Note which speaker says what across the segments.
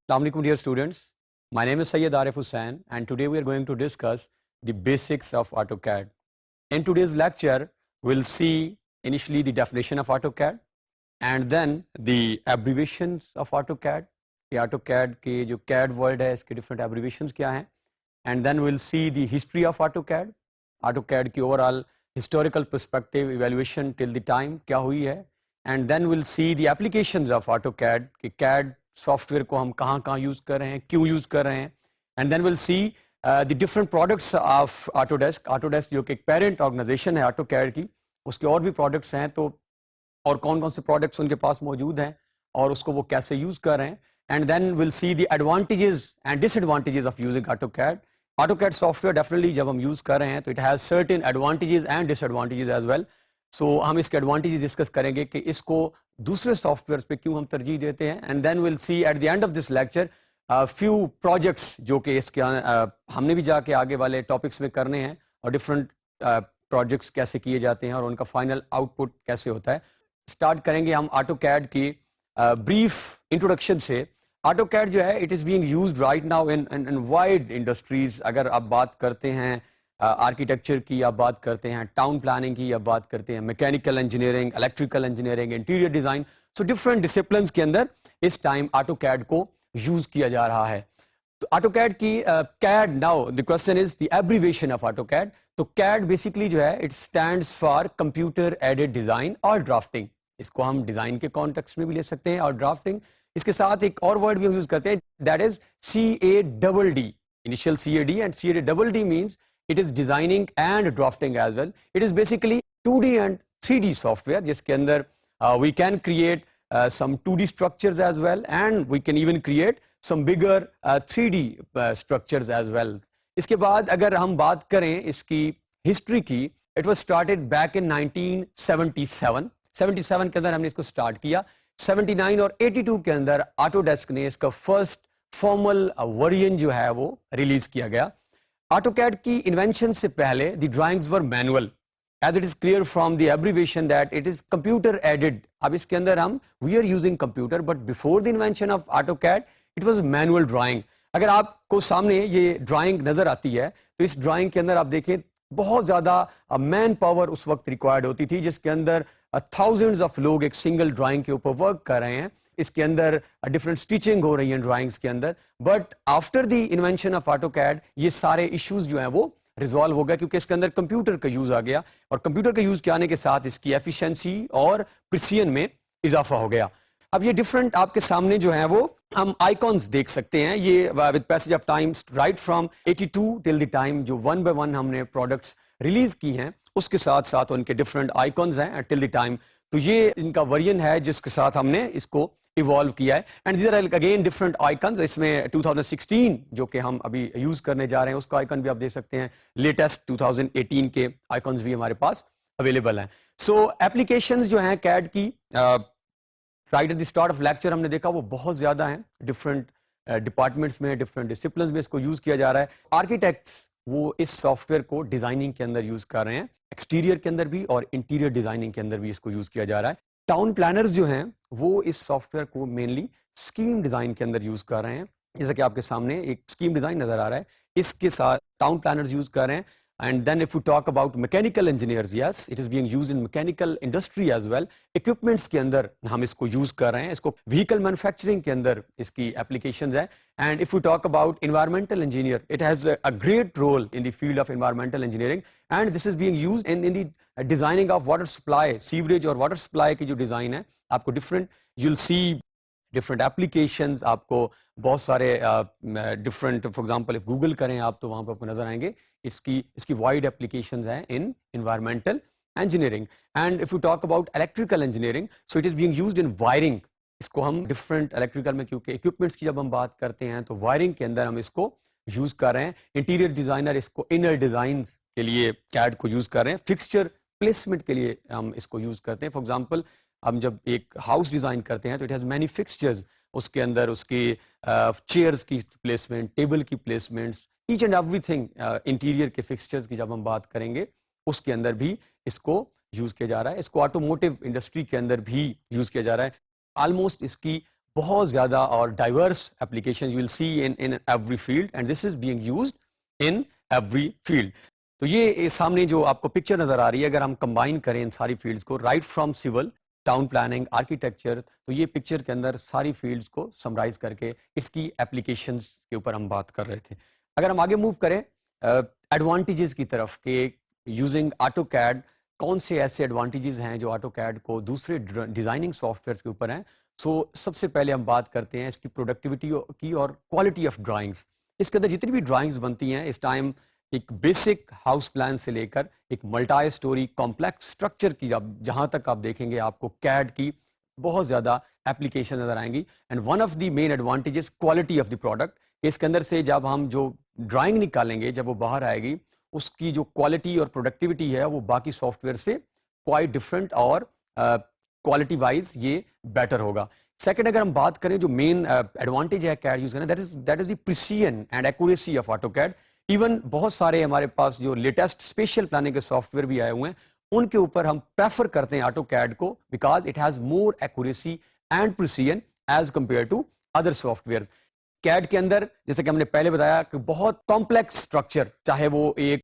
Speaker 1: Assalamualaikum dear students. My name is Syed Arif Hussain and today we are going to discuss the basics of AutoCAD. In today's lecture, we'll see initially the definition of AutoCAD and then the abbreviations of AutoCAD. कि AutoCAD के जो CAD word है इसके different abbreviations क्या हैं, and then we'll see the history of AutoCAD, AutoCAD की overall historical perspective evaluation till the time क्या हुई है, and then we'll see the applications of AutoCAD कि CAD सॉफ्टवेयर को हम कहाँ यूज़ कर रहे हैं, क्यों यूज़ कर रहे हैं, and then will see the different products of Autodesk जो कि एक पेरेंट ऑर्गेनाइजेशन है AutoCAD की, उसके और भी प्रोडक्ट्स हैं, तो और कौन कौन से प्रोडक्ट्स उनके पास मौजूद हैं और उसको वो कैसे यूज़ कर रहे हैं, and then will see the advantages and disadvantages of using AutoCAD software definitely जब हम यूज़ कर रहे हैं तो it has certain advantages and disadvantages as well. So हम इसके एडवांटेजेस डिस्कस करेंगे कि इसको दूसरे सॉफ्टवेयर पे क्यों हम तरजीह देते हैं, and then will see at the end of this lecture few projects जो कि इसके हमने भी जाके आगे वाले टॉपिक्स में करने हैं और डिफरेंट प्रोजेक्ट्स कैसे किए जाते हैं और उनका फाइनल आउटपुट कैसे होता है. स्टार्ट करेंगे हम AutoCAD की ब्रीफ इंट्रोडक्शन से. AutoCAD जो है it is being used right now in wide industries. अगर आप बात करते हैं आर्किटेक्चर की, आप बात करते हैं टाउन प्लानिंग की, आप बात करते हैं mechanical engineering, electrical engineering, interior design, so different disciplines के अंदर इस टाइम AutoCAD को यूज़ किया जा रहा है. तो AutoCAD की CAD, now the question is the abbreviation of AutoCAD. तो CAD बेसिकली जो है it stands for computer aided design और ड्राफ्टिंग. इसको हम डिज़ाइन के कॉन्टेक्स्ट में भी ले सकते हैं और ड्राफ्टिंग. इसके साथ एक और वर्ड भी हम यूज़ करते हैं, that is CADD, initial CAD, and CADD means it is designing and drafting as well. It is basically 2D and 3D software जिसके अंदर we can create some 2D structures as well and we can even create some bigger 3D structures as well. इसके बाद अगर हम बात करें इसकी history की, it was started back in 1977. 77 के अंदर हमने इसको स्टार्ट किया. 79 और 82 के अंदर Autodesk ने इसका फर्स्ट फॉर्मल वर्जन जो है वो रिलीज किया गया. AutoCAD की इन्वेंशन से पहले the drawings were manual, as it is clear from the abbreviation that it is computer aided. अब इसके अंदर हम we are using computer, but before the invention of AutoCAD it was manual drawing. अगर आपको सामने ये ड्राइंग नजर आती है तो इस ड्राइंग के अंदर आप देखें बहुत ज्यादा मैन पावर उस वक्त रिक्वायर्ड होती थी, जिसके अंदर थाउजेंड्स ऑफ लोग एक सिंगल ड्राइंग के ऊपर वर्क कर रहे हैं. इसके अंदर डिफरेंट स्टिचिंग हो रही है ड्राइंग्स के अंदर. But after the invention of AutoCAD ये सारे इश्यूज जो हैं वो रिजॉल्व हो गए, क्योंकि इसके अंदर कंप्यूटर का यूज आ गया और कंप्यूटर का यूज के आने के साथ इसकी एफिशिएंसी और प्रिसिजन में इजाफा हो गया. अब ये डिफरेंट आपके सामने जो है वो हम आइकॉन्स देख सकते हैं. ये with passage of time right from 82 till the time जो वन बाय वन हमने प्रोडक्ट्स रिलीज की हैं उसके साथ साथ उनके डिफरेंट आइकॉन्स हैं टिल द टाइम. तो ये इनका वर्जन है जिसके साथ हमने इसको इवॉल्व किया है. And these are again different icons. इसमें 2016 जो कि हम अभी यूज करने जा रहे हैं उसका आइकन भी आप देख सकते हैं. लेटेस्ट 2018 के आइकन्स भी हमारे पास अवेलेबल हैं. सो एप्लीकेशंस जो हैं CAD की right at the start of lecture हमने देखा वो बहुत ज्यादा हैं. डिफरेंट डिपार्टमेंट्स में, डिफरेंट डिसिप्लिन्स में इसको यूज किया जा रहा है. आर्किटेक्ट्स वो इस सॉफ्टवेयर को डिजाइनिंग के अंदर यूज कर रहे हैं, एक्सटीरियर के अंदर भी और इंटीरियर डिजाइनिंग के अंदर भी इसको यूज किया जा रहा है. टाउन प्लानर्स जो हैं वो इस सॉफ्टवेयर को मेनली स्कीम डिजाइन के अंदर यूज कर रहे हैं. जैसा कि आपके सामने एक स्कीम डिजाइन नजर आ रहा है, इसके साथ टाउन प्लानर्स यूज कर रहे हैं. And then if you talk about mechanical engineers, yes it is being used in mechanical industry as well. Equipments के अंदर हम इसको यूज कर रहे हैं. इसको व्हीकल मैन्युफैक्चरिंग के अंदर इसकी एप्लीकेशंस है. And if you talk about environmental engineer, it has a great role in the field of environmental engineering and this is being used in the designing of water supply, sewerage और water supply की जो design है. आपको different you will see different applications, आपको बहुत सारे different, for example if Google करें आप तो वहां पर आपको नजर आएंगे इसकी वाइड एप्लीकेशंस हैं in environmental engineering. And if you talk about electrical engineering, so it is being used in wiring. इसको हम डिफरेंट इलेक्ट्रिकल में, क्योंकि इक्विपमेंट्स की जब हम बात करते हैं तो वायरिंग के अंदर हम इसको यूज कर रहे हैं. इंटीरियर डिजाइनर इसको इनर डिजाइन के लिए CAD को यूज कर रहे हैं. फिक्सचर प्लेसमेंट के लिए हम इसको यूज करते हैं. फॉर एग्जांपल हम जब एक हाउस डिजाइन करते हैं तो इट हैज मैनी फिक्सचर्स. उसके अंदर उसकी चेयर्स की प्लेसमेंट, टेबल की placements, each and everything interior के फिक्सचर्स की जब हम बात करेंगे उसके अंदर भी इसको यूज किया जा रहा है. इसको ऑटोमोटिव इंडस्ट्री के अंदर भी यूज किया जा रहा है. ऑलमोस्ट इसकी बहुत ज़्यादा और diverse application you will C in every field and this is being used in every field. तो ये सामने जो आपको पिक्चर नजर आ रही है, अगर हम कंबाइन करें इन सारी फील्ड्स को, right from civil, town planning, architecture, तो ये पिक्चर के अंदर सारी फील्ड्स को समराइज करके इसकी एप्लीकेशंस के ऊपर हम बात कर रहे थे। अगर हम आगे मूव करें एडवांटेजेस की तरफ कि यूजिंग ऑटोकैड कौन से ऐसे एडवांटेजेस हैं जो ऑटोकैड को दूसरे डिजाइनिंग सॉफ्टवेयर के ऊपर हैं। सबसे पहले हम बात करते हैं इसकी प्रोडक्टिविटी की और क्वालिटी ऑफ ड्राइंग्स। इसके अंदर जितनी भी ड्राइंग्स बनती हैं इस टाइम एक बेसिक हाउस प्लान से लेकर एक मल्टी स्टोरी कॉम्प्लेक्स स्ट्रक्चर की जहां तक आप देखेंगे आपको कैड की बहुत ज़्यादा एप्लीकेशन नजर आएंगी। And one of the main advantages quality of the product, इसके अंदर से जब हम जो ड्राइंग निकालेंगे जब वो बाहर आएगी उसकी जो क्वालिटी और प्रोडक्टिविटी है वो बाकी सॉफ्टवेयर से क्वाइट डिफरेंट और क्वालिटी वाइज ये बेटर होगा। सेकंड, अगर हम बात करें जो मेन एडवांटेज है कैड यूज करना, that is the precision and accuracy of AutoCAD. Even बहुत सारे हमारे पास जो लेटेस्ट स्पेशल प्लानिंग के सॉफ्टवेयर भी आए हुए हैं उनके ऊपर हम प्रेफर करते हैं ऑटोकैड को because it has more accuracy and precision as compare to other software. CAD के अंदर जैसे कि हमने पहले बताया कि बहुत कॉम्प्लेक्स स्ट्रक्चर, चाहे वो एक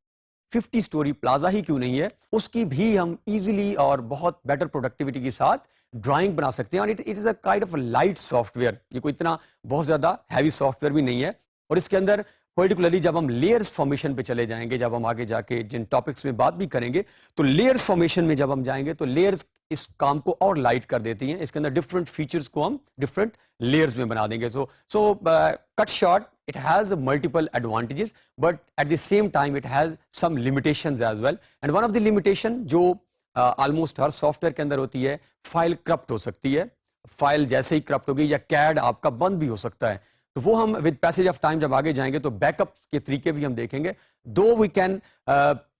Speaker 1: 50 स्टोरी प्लाजा ही क्यों नहीं है, उसकी भी हम इजीली और बहुत बेटर प्रोडक्टिविटी के साथ ड्राइंग बना सकते हैं। और it is a kind of light software, ये कोई इतना बहुत ज्यादा हैवी सॉफ्टवेयर भी नहीं है। और इसके अंदर पर्टिकुलरली जब हम लेयर्स फॉर्मेशन पे चले जाएंगे, जब हम आगे जाके जिन टॉपिक्स में बात भी करेंगे, तो लेयर्स फॉर्मेशन में जब हम जाएंगे तो लेयर्स इस काम को और लाइट कर देती हैं। इसके अंदर डिफरेंट फीचर्स को हम डिफरेंट लेयर्स में बना देंगे। So cut short, it has multiple advantages but at the same time it has some limitations as well, and one of the limitation जो almost हर सॉफ्टवेयर के अंदर होती है, फाइल करप्ट हो सकती है। फाइल जैसे ही करप्ट होगी या कैड आपका बंद भी हो सकता है, तो वो हम विद पैसेज ऑफ टाइम जब आगे जाएंगे तो बैकअप के तरीके भी हम देखेंगे। दो वी कैन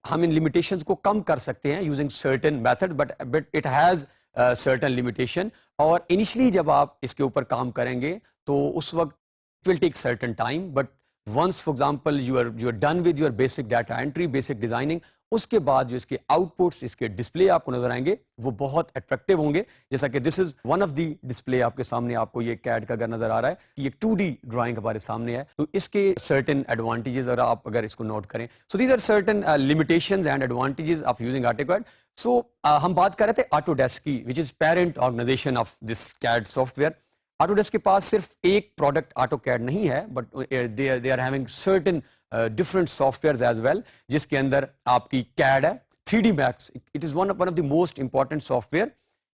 Speaker 1: हम इन लिमिटेशंस को कम कर सकते हैं using certain method but it has certain limitation. और इनिशियली जब आप इसके ऊपर काम करेंगे तो उस वक्त it will take certain time, but once for example you are done with your basic data entry, basic designing, उसके बाद जो इसके आउटपुट्स, इसके डिस्प्ले आपको नजर आएंगे वो बहुत अट्रैक्टिव होंगे। जैसा कि this is one of the display आपके सामने, आपको ये कैड का अगर नजर आ रहा है, ये 2D ड्राइंग हमारे सामने है, तो इसके सर्टेन एडवांटेजेस और आप अगर इसको नोट करें, so these are certain limitations and advantages of using AutoCAD. So हम बात कर रहे थे ऑटोडेस्क की, which is parent organization of this CAD software. Autodesk के पास सिर्फ एक प्रोडक्ट ऑटोकैड नहीं है but they are having certain different software as well, जिसके अंदर आपकी कैड है, 3D max, it is one of the most important software,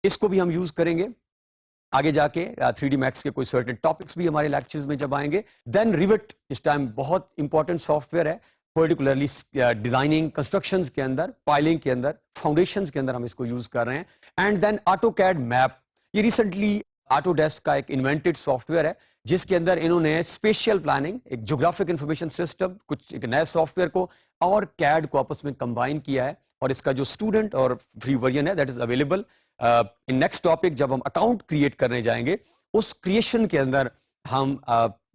Speaker 1: इसको भी हम यूज करेंगे आगे जाके। 3D मैक्स के कोई सर्टेन टॉपिक्स भी हमारे लेक्चर्स में जब आएंगे। देन रिविट इस टाइम बहुत इंपॉर्टेंट सॉफ्टवेयर है, पर्टिकुलरली डिजाइनिंग कंस्ट्रक्शंस के अंदर, पाइलिंग के अंदर, फाउंडेशंस के अंदर हम इसको यूज कर रहे हैं। एंड देन ऑटोकैड मैप, ये रिसेंटली ऑटोडेस्क का एक इन्वेंटेड सॉफ्टवेयर है जिसके अंदर इन्होंने स्पेशल प्लानिंग, एक ज्योग्राफिक इंफॉर्मेशन सिस्टम, कुछ एक नए सॉफ्टवेयर को और कैड को आपस में कंबाइन किया है। और इसका जो स्टूडेंट और फ्री वर्जन है that is available in next topic. जब हम अकाउंट क्रिएट करने जाएंगे उस क्रिएशन के अंदर हम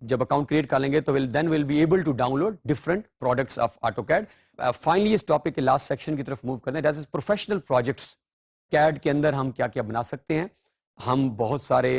Speaker 1: जब अकाउंट क्रिएट कर लेंगे तो will be able to download different products of AutoCAD. Finally इस टॉपिक के लास्ट सेक्शन की तरफ मूव करना है, that is professional projects. CAD के अंदर हम क्या क्या बना सकते हैं, हम बहुत सारे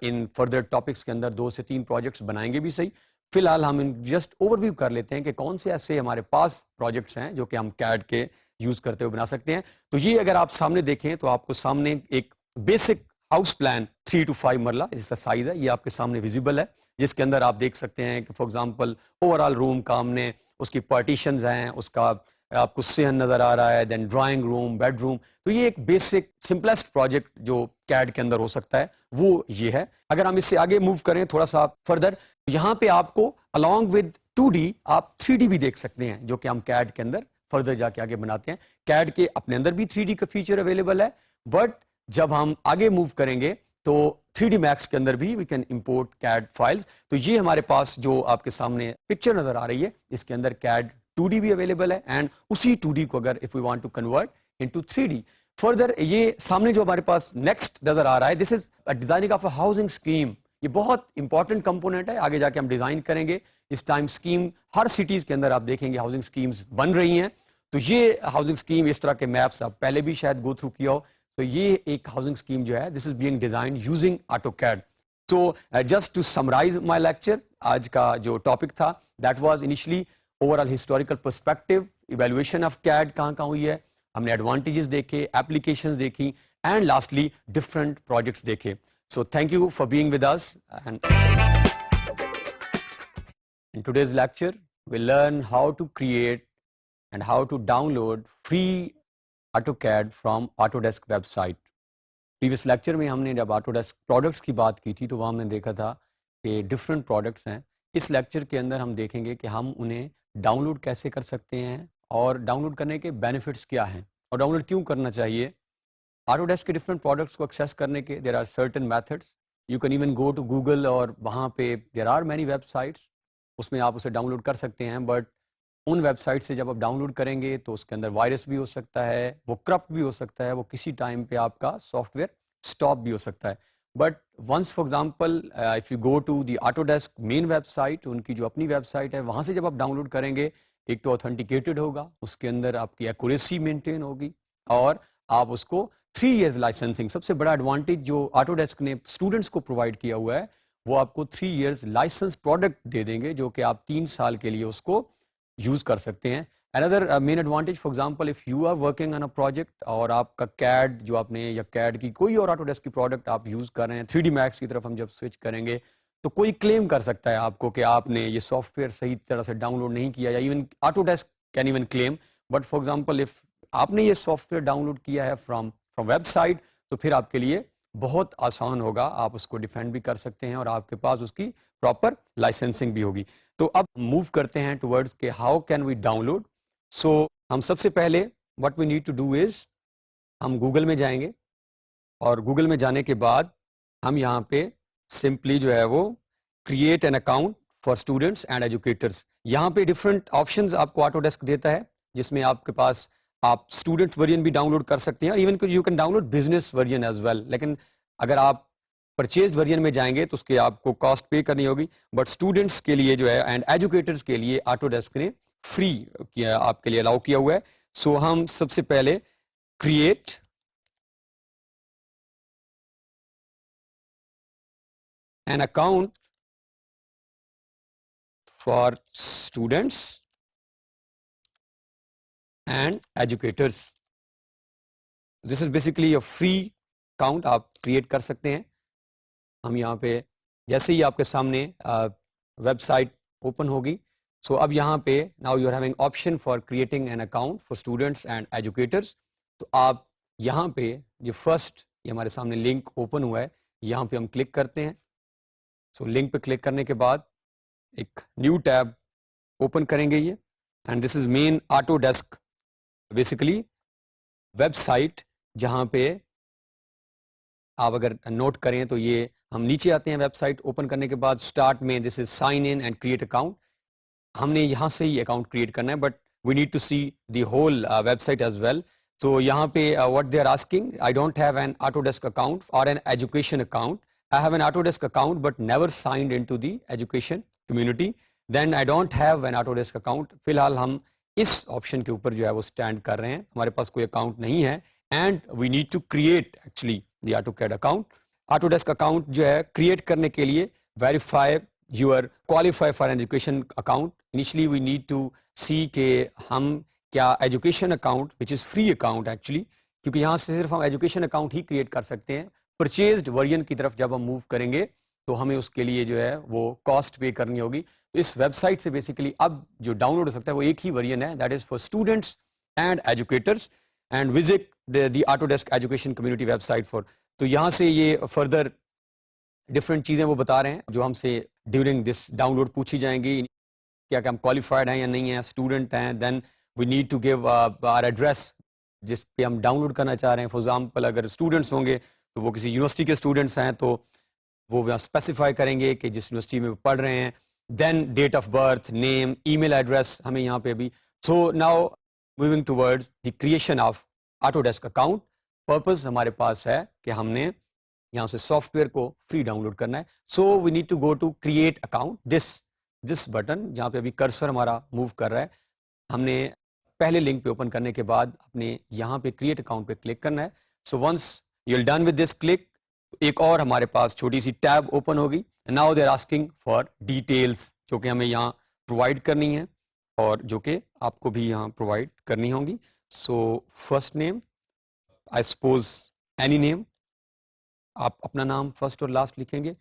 Speaker 1: इन फर्दर टॉपिक्स के अंदर 2 से 3 प्रोजेक्ट्स बनाएंगे भी सही। फिलहाल हम इन जस्ट ओवरव्यू कर लेते हैं कि कौन से ऐसे हमारे पास प्रोजेक्ट्स हैं जो कि हम कैड के यूज करते हुए बना सकते हैं। तो ये अगर आप सामने देखें तो आपको सामने एक बेसिक हाउस प्लान 3 to 5 मरला इसका साइज है, ये आपके सामने विजिबल है, जिसके अंदर आप देख सकते हैं कि फॉर एग्जांपल ओवरऑल रूम का हमने उसकी पार्टीशंस हैं, उसका आपको सेहन नजर आ रहा है, देन ड्राइंग रूम, बेडरूम। तो ये एक बेसिक सिंपलेस्ट प्रोजेक्ट जो कैड के अंदर हो सकता है वो ये है। अगर हम इससे आगे मूव करें थोड़ा सा फर्दर, यहाँ पे आपको अलॉन्ग विद 2D आप 3D भी देख सकते हैं जो कि हम कैड के अंदर फर्दर जाके आगे बनाते हैं। कैड के अपने अंदर भी 3D का फीचर अवेलेबल है, बट जब हम आगे मूव करेंगे तो 3D मैक्स के अंदर भी we can import CAD files. तो ये हमारे पास जो आपके सामने पिक्चर नजर आ रही है, इसके अंदर कैड 2D भी अवेलेबल है एंड उसी 2D को अगर if we want to convert into 3D further, ये सामने जो हमारे पास नेक्स्ट नजर आ रहा है, this is designing of a housing scheme. ये बहुत इंपॉर्टेंट कंपोनेंट है, आगे जाके हम डिजाइन करेंगे। इस टाइम स्कीम हर सिटीज के अंदर आप देखेंगे हाउसिंग स्कीम्स बन रही हैं। तो ये हाउसिंग स्कीम, इस तरह के मैप्स आप पहले भी शायद गो थ्रू किया हो, तो ये एक हाउसिंग स्कीम जो है this is being design using AutoCAD. So just to summarize my lecture, आज का जो टॉपिक था that was initially overall historical perspective, evaluation of CAD कहाँ हुई है, हमने advantages देखे, applications देखी, and lastly different projects देखे. So thank you for being with us. And in today's lecture, we'll learn how to create and how to download free AutoCAD from Autodesk website. Previous lecture में हमने जब Autodesk products की बात की थी तो वहाँ हमने देखा था कि डिफरेंट प्रोडक्ट्स हैं. इस लेक्चर के अंदर हम देखेंगे कि हम उन्हें डाउनलोड कैसे कर सकते हैं और डाउनलोड करने के बेनिफिट्स क्या हैं और डाउनलोड क्यों करना चाहिए. ऑटोडेस्क के डिफरेंट प्रोडक्ट्स को एक्सेस करने के there are certain methods. You can even go to Google और वहाँ पे देयर आर मैनी वेबसाइट्स, उसमें आप उसे डाउनलोड कर सकते हैं. बट उन वेबसाइट से जब आप डाउनलोड करेंगे तो उसके अंदर वायरस भी हो सकता है, वो करप्ट भी हो सकता है, वो किसी टाइम पे आपका सॉफ्टवेयर स्टॉप भी हो सकता है. But once for example if you go to the Autodesk main website, उनकी जो अपनी वेबसाइट है, वहाँ से जब आप डाउनलोड करेंगे एक तो ऑथेंटिकेटेड होगा, उसके अंदर आपकी एक्यूरेसी मेंटेन होगी और आप उसको 3 years लाइसेंसिंग, सबसे बड़ा एडवांटेज जो ऑटोडेस्क ने स्टूडेंट्स को प्रोवाइड किया हुआ है वो आपको 3 years लाइसेंस प्रोडक्ट दे देंगे जो कि आप 3 साल के लिए उसको यूज कर सकते हैं. Another main advantage, for example if you are working on a project और आपका कैड जो आपने या कैड की कोई और ऑटोडेस्क की प्रोडक्ट आप यूज कर रहे हैं, 3D मैक्स की तरफ हम जब स्विच करेंगे तो कोई क्लेम कर सकता है आपको कि आपने ये सॉफ्टवेयर सही तरह से डाउनलोड नहीं किया, या even Autodesk can even claim. But for example if आपने ये सॉफ्टवेयर डाउनलोड किया है फ्रॉम वेबसाइट तो फिर आपके लिए बहुत आसान होगा, आप उसको डिफेंड भी कर सकते हैं और आपके पास उसकी प्रॉपर लाइसेंसिंग भी होगी. तो अब मूव करते हैं टुवर्ड्स के how can we download. So हम सबसे पहले what we need to do is हम गूगल में जाएंगे और गूगल में जाने के बाद हम यहाँ पे सिंपली जो है वो create an account for students and educators. यहाँ पे डिफरेंट ऑप्शंस आपको ऑटोडेस्क देता है जिसमें आपके पास आप स्टूडेंट वर्जन भी डाउनलोड कर सकते हैं और even you can download business version as well. लेकिन अगर आप परचेज वर्जन में जाएंगे तो उसके आपको कॉस्ट पे करनी होगी. बट स्टूडेंट्स के लिए जो है एंड एजुकेटर्स के लिए ऑटोडेस्क ने फ्री किया, आपके लिए अलाउ किया हुआ है. सो हम सबसे पहले create an account for students and educators. This is basically a free account आप क्रिएट कर सकते हैं. हम यहाँ पे जैसे ही आपके सामने वेबसाइट ओपन होगी, सो अब यहाँ पे now you are having option for creating an account for students and educators. तो आप यहाँ पे ये फर्स्ट ये हमारे सामने लिंक ओपन हुआ है, यहाँ पे हम क्लिक करते हैं. सो लिंक पे क्लिक करने के बाद एक न्यू टैब ओपन करेंगे ये, and this is main Autodesk basically website, जहाँ पे आप अगर नोट करें तो ये हम नीचे आते हैं. वेबसाइट ओपन करने के बाद स्टार्ट में this is sign in and create account. हमने यहाँ से ही अकाउंट क्रिएट करना है, but we need to see the whole website as well. So यहाँ पे what they are asking, I don't have an Autodesk account और an education account. I have an Autodesk account but never signed into the education community. Then I don't have an Autodesk account. फिलहाल हम इस option के ऊपर जो है वो stand कर रहे हैं, हमारे पास कोई अकाउंट नहीं है and we need to create actually the AutoCAD account. Autodesk account जो है क्रिएट करने के लिए verify your qualify for education account. Initially we need to see के हम क्या education account which is free account actually, क्योंकि यहाँ से सिर्फ हम एजुकेशन अकाउंट ही क्रिएट कर सकते हैं. परचेज्ड वर्जन की तरफ जब हम मूव करेंगे तो हमें उसके लिए जो है वो कॉस्ट पे करनी होगी. तो इस वेबसाइट से बेसिकली अब जो डाउनलोड हो सकता है वो एक ही वर्जन है, that is for students and educators. And visit the Autodesk education community website for. तो यहाँ से ये फर्दर डिफरेंट चीज़ें वो बता रहे हैं जो हमसे ड्यूरिंग दिस डाउनलोड पूछी जाएंगी. क्या हम क्वालिफाइड हैं या नहीं हैं, स्टूडेंट हैं. Then we need to give our address जिस पे हम डाउनलोड करना चाह रहे हैं. फॉर एग्जांपल अगर स्टूडेंट्स होंगे तो वो किसी यूनिवर्सिटी के स्टूडेंट्स हैं तो वो स्पेसिफाई करेंगे कि जिस यूनिवर्सिटी में वो पढ़ रहे हैं. Then date of birth, name, email address हमें यहाँ पे भी. So now moving towards the creation of Autodesk account. Purpose हमारे पास है कि हमने यहाँ से सॉफ्टवेयर को फ्री डाउनलोड करना है. So we need to go to create account. This button जहाँ पे अभी कर्सर हमारा मूव कर रहा है, हमने पहले लिंक पे ओपन करने के बाद अपने यहाँ पे क्रिएट अकाउंट पे क्लिक करना है. So once you are done with this click, एक और हमारे पास छोटी सी टैब ओपन होगी. Now they are asking for details जो कि हमें यहाँ प्रोवाइड करनी है और जो कि आपको भी यहाँ प्रोवाइड करनी होंगी. So first name, I suppose any name, आप अपना नाम फर्स्ट और लास्ट लिखेंगे.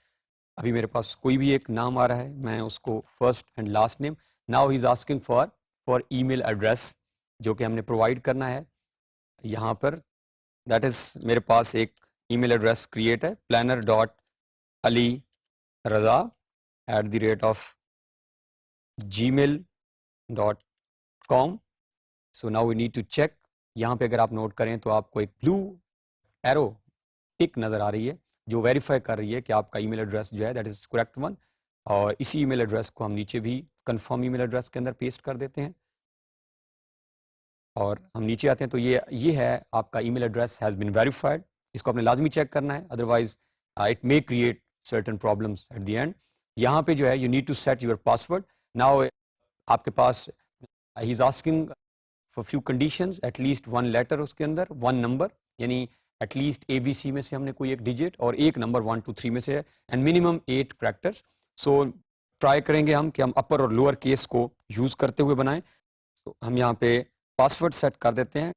Speaker 1: अभी मेरे पास कोई भी एक नाम आ रहा है, मैं उसको first and last name. Now he is asking for email address जो कि हमने प्रोवाइड करना है यहाँ पर. दैट इज मेरे पास एक ईमेल एड्रेस क्रिएट है, planner.aliraza@gmail.com. So now we need to check. यहाँ पे अगर आप नोट करें तो आपको एक ब्लू एरो टिक नज़र आ रही है जो वेरीफाई कर रही है कि आपका ईमेल एड्रेस जो है दैट इज करेक्ट वन. और इसी ईमेल एड्रेस को हम नीचे भी कंफर्म ईमेल एड्रेस के अंदर पेस्ट कर देते हैं और हम नीचे आते हैं तो ये है आपका email address has been verified. इसको आपने लाजमी चेक करना है, otherwise it may create certain problems at the end. यहाँ पे जो है you need to set your password. Now आपके पास he is asking for few conditions, at least one letter उसके अंदर, वन नंबर, यानी एटलीस्ट ABC में से हमने कोई एक डिजिट और एक नंबर 1 2 3 में से है, and minimum 8 characters. So try करेंगे हम कि हम अपर और लोअर केस को यूज़ करते हुए बनाएं. तो हम यहाँ पे पासवर्ड सेट कर देते हैं.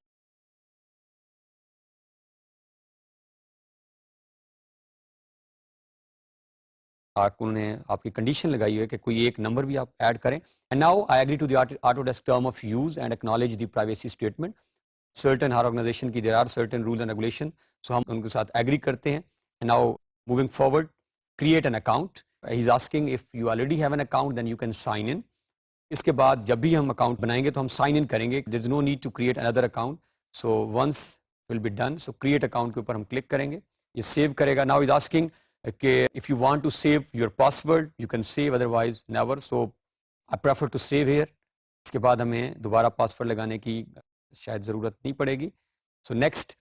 Speaker 1: उन्होंने आपकी कंडीशन लगाई है कि कोई एक नंबर भी आप ऐड करें. And now I agree to the Autodesk term of use and acknowledge the privacy statement. Certain हर ऑर्गेनाइजेशन की there are certain rule and regulation, so हम उनके साथ एग्री करते हैं. And now moving forward, create an account. He is asking if you already have an account then you can sign in. इसके बाद जब भी हम अकाउंट बनाएंगे तो हम साइन इन करेंगे. There is no need to create another account. So once will be done, so create account के ऊपर हम क्लिक करेंगे, ये सेव करेगा. नाउ इज आस्किंग कि if you want to save your password you can save, otherwise never. So I prefer to save here. इसके बाद हमें दोबारा पासवर्ड लगाने की शायद ज़रूरत नहीं पड़ेगी. सो नेक्स्ट,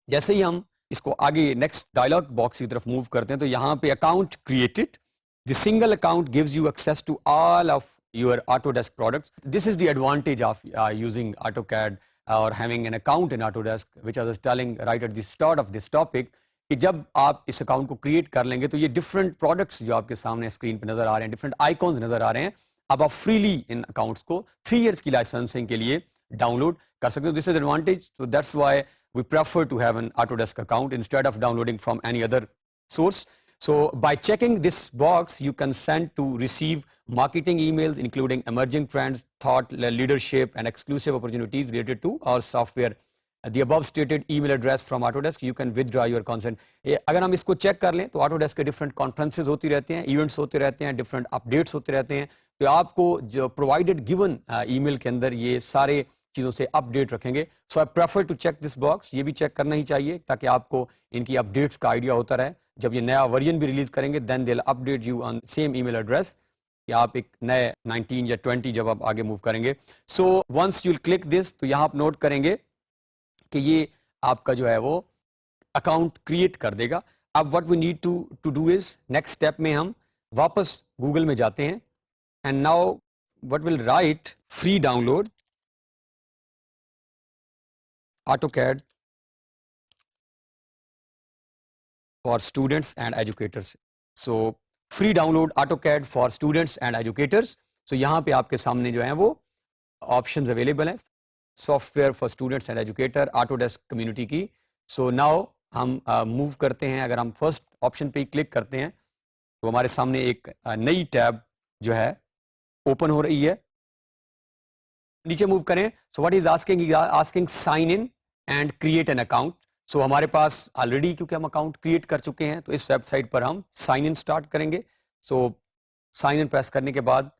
Speaker 1: जैसे ही हम इसको आगे नेक्स्ट डायलॉग बॉक्स की तरफ मूव करते हैं तो यहाँ पे account created. The single account gives you access to all of your Autodesk products. This is the advantage of using AutoCAD or having an account in Autodesk, which I was telling right at the start of this topic, कि जब आप इस account को create कर लेंगे तो ये different products जो आपके सामने स्क्रीन पे नजर आ रहे हैं, डिफरेंट आइकॉन्स नजर आ रहे हैं, अब आप फ्रीली इन अकाउंट्स को 3 इयर्स की लाइसेंसिंग के लिए डाउनलोड कर सकते हो. This is advantage. So that's why we prefer to have an Autodesk account instead of downloading from any other source. So by checking this box, you can send to receive marketing emails including emerging trends, thought leadership, and exclusive opportunities related to our software. The above stated email address from Autodesk, you can withdraw your consent. अगर हम इसको check कर लें तो Autodesk के different conferences होती रहते हैं, events होते रहते हैं, different updates होते रहते हैं, तो आपको जो provided given email के अंदर ये सारे चीज़ों से अपडेट रखेंगे. So I prefer to check this box. ये भी चेक करना ही चाहिए ताकि आपको इनकी अपडेट्स का आइडिया होता रहे. जब ये नया वर्जन भी रिलीज करेंगे then they will update you on same email address कि आप एक नए 19 या 20 जब आप आगे मूव करेंगे. So once you will click this तो यहाँ आप नोट करेंगे कि ये आपका जो है वो अकाउंट क्रिएट कर देगा. अब what we need to do is, next step में हम वापस गूगल में जाते हैं and now what will write free download AutoCAD for students and educators. So free download AutoCAD for students and educators. So यहाँ पे आपके सामने जो हैं वो options available हैं. Software for students and educator, Autodesk community की. So now हम move करते हैं. अगर हम first option पे क्लिक करते हैं तो हमारे सामने एक नई टैब जो है open हो रही है. नीचे मूव करें. So what is asking? He is asking sign in and create an account. So हमारे पास ऑलरेडी क्योंकि हम अकाउंट क्रिएट कर चुके हैं तो इस वेबसाइट पर हम साइन इन स्टार्ट करेंगे. सो साइन इन प्रेस करने के बाद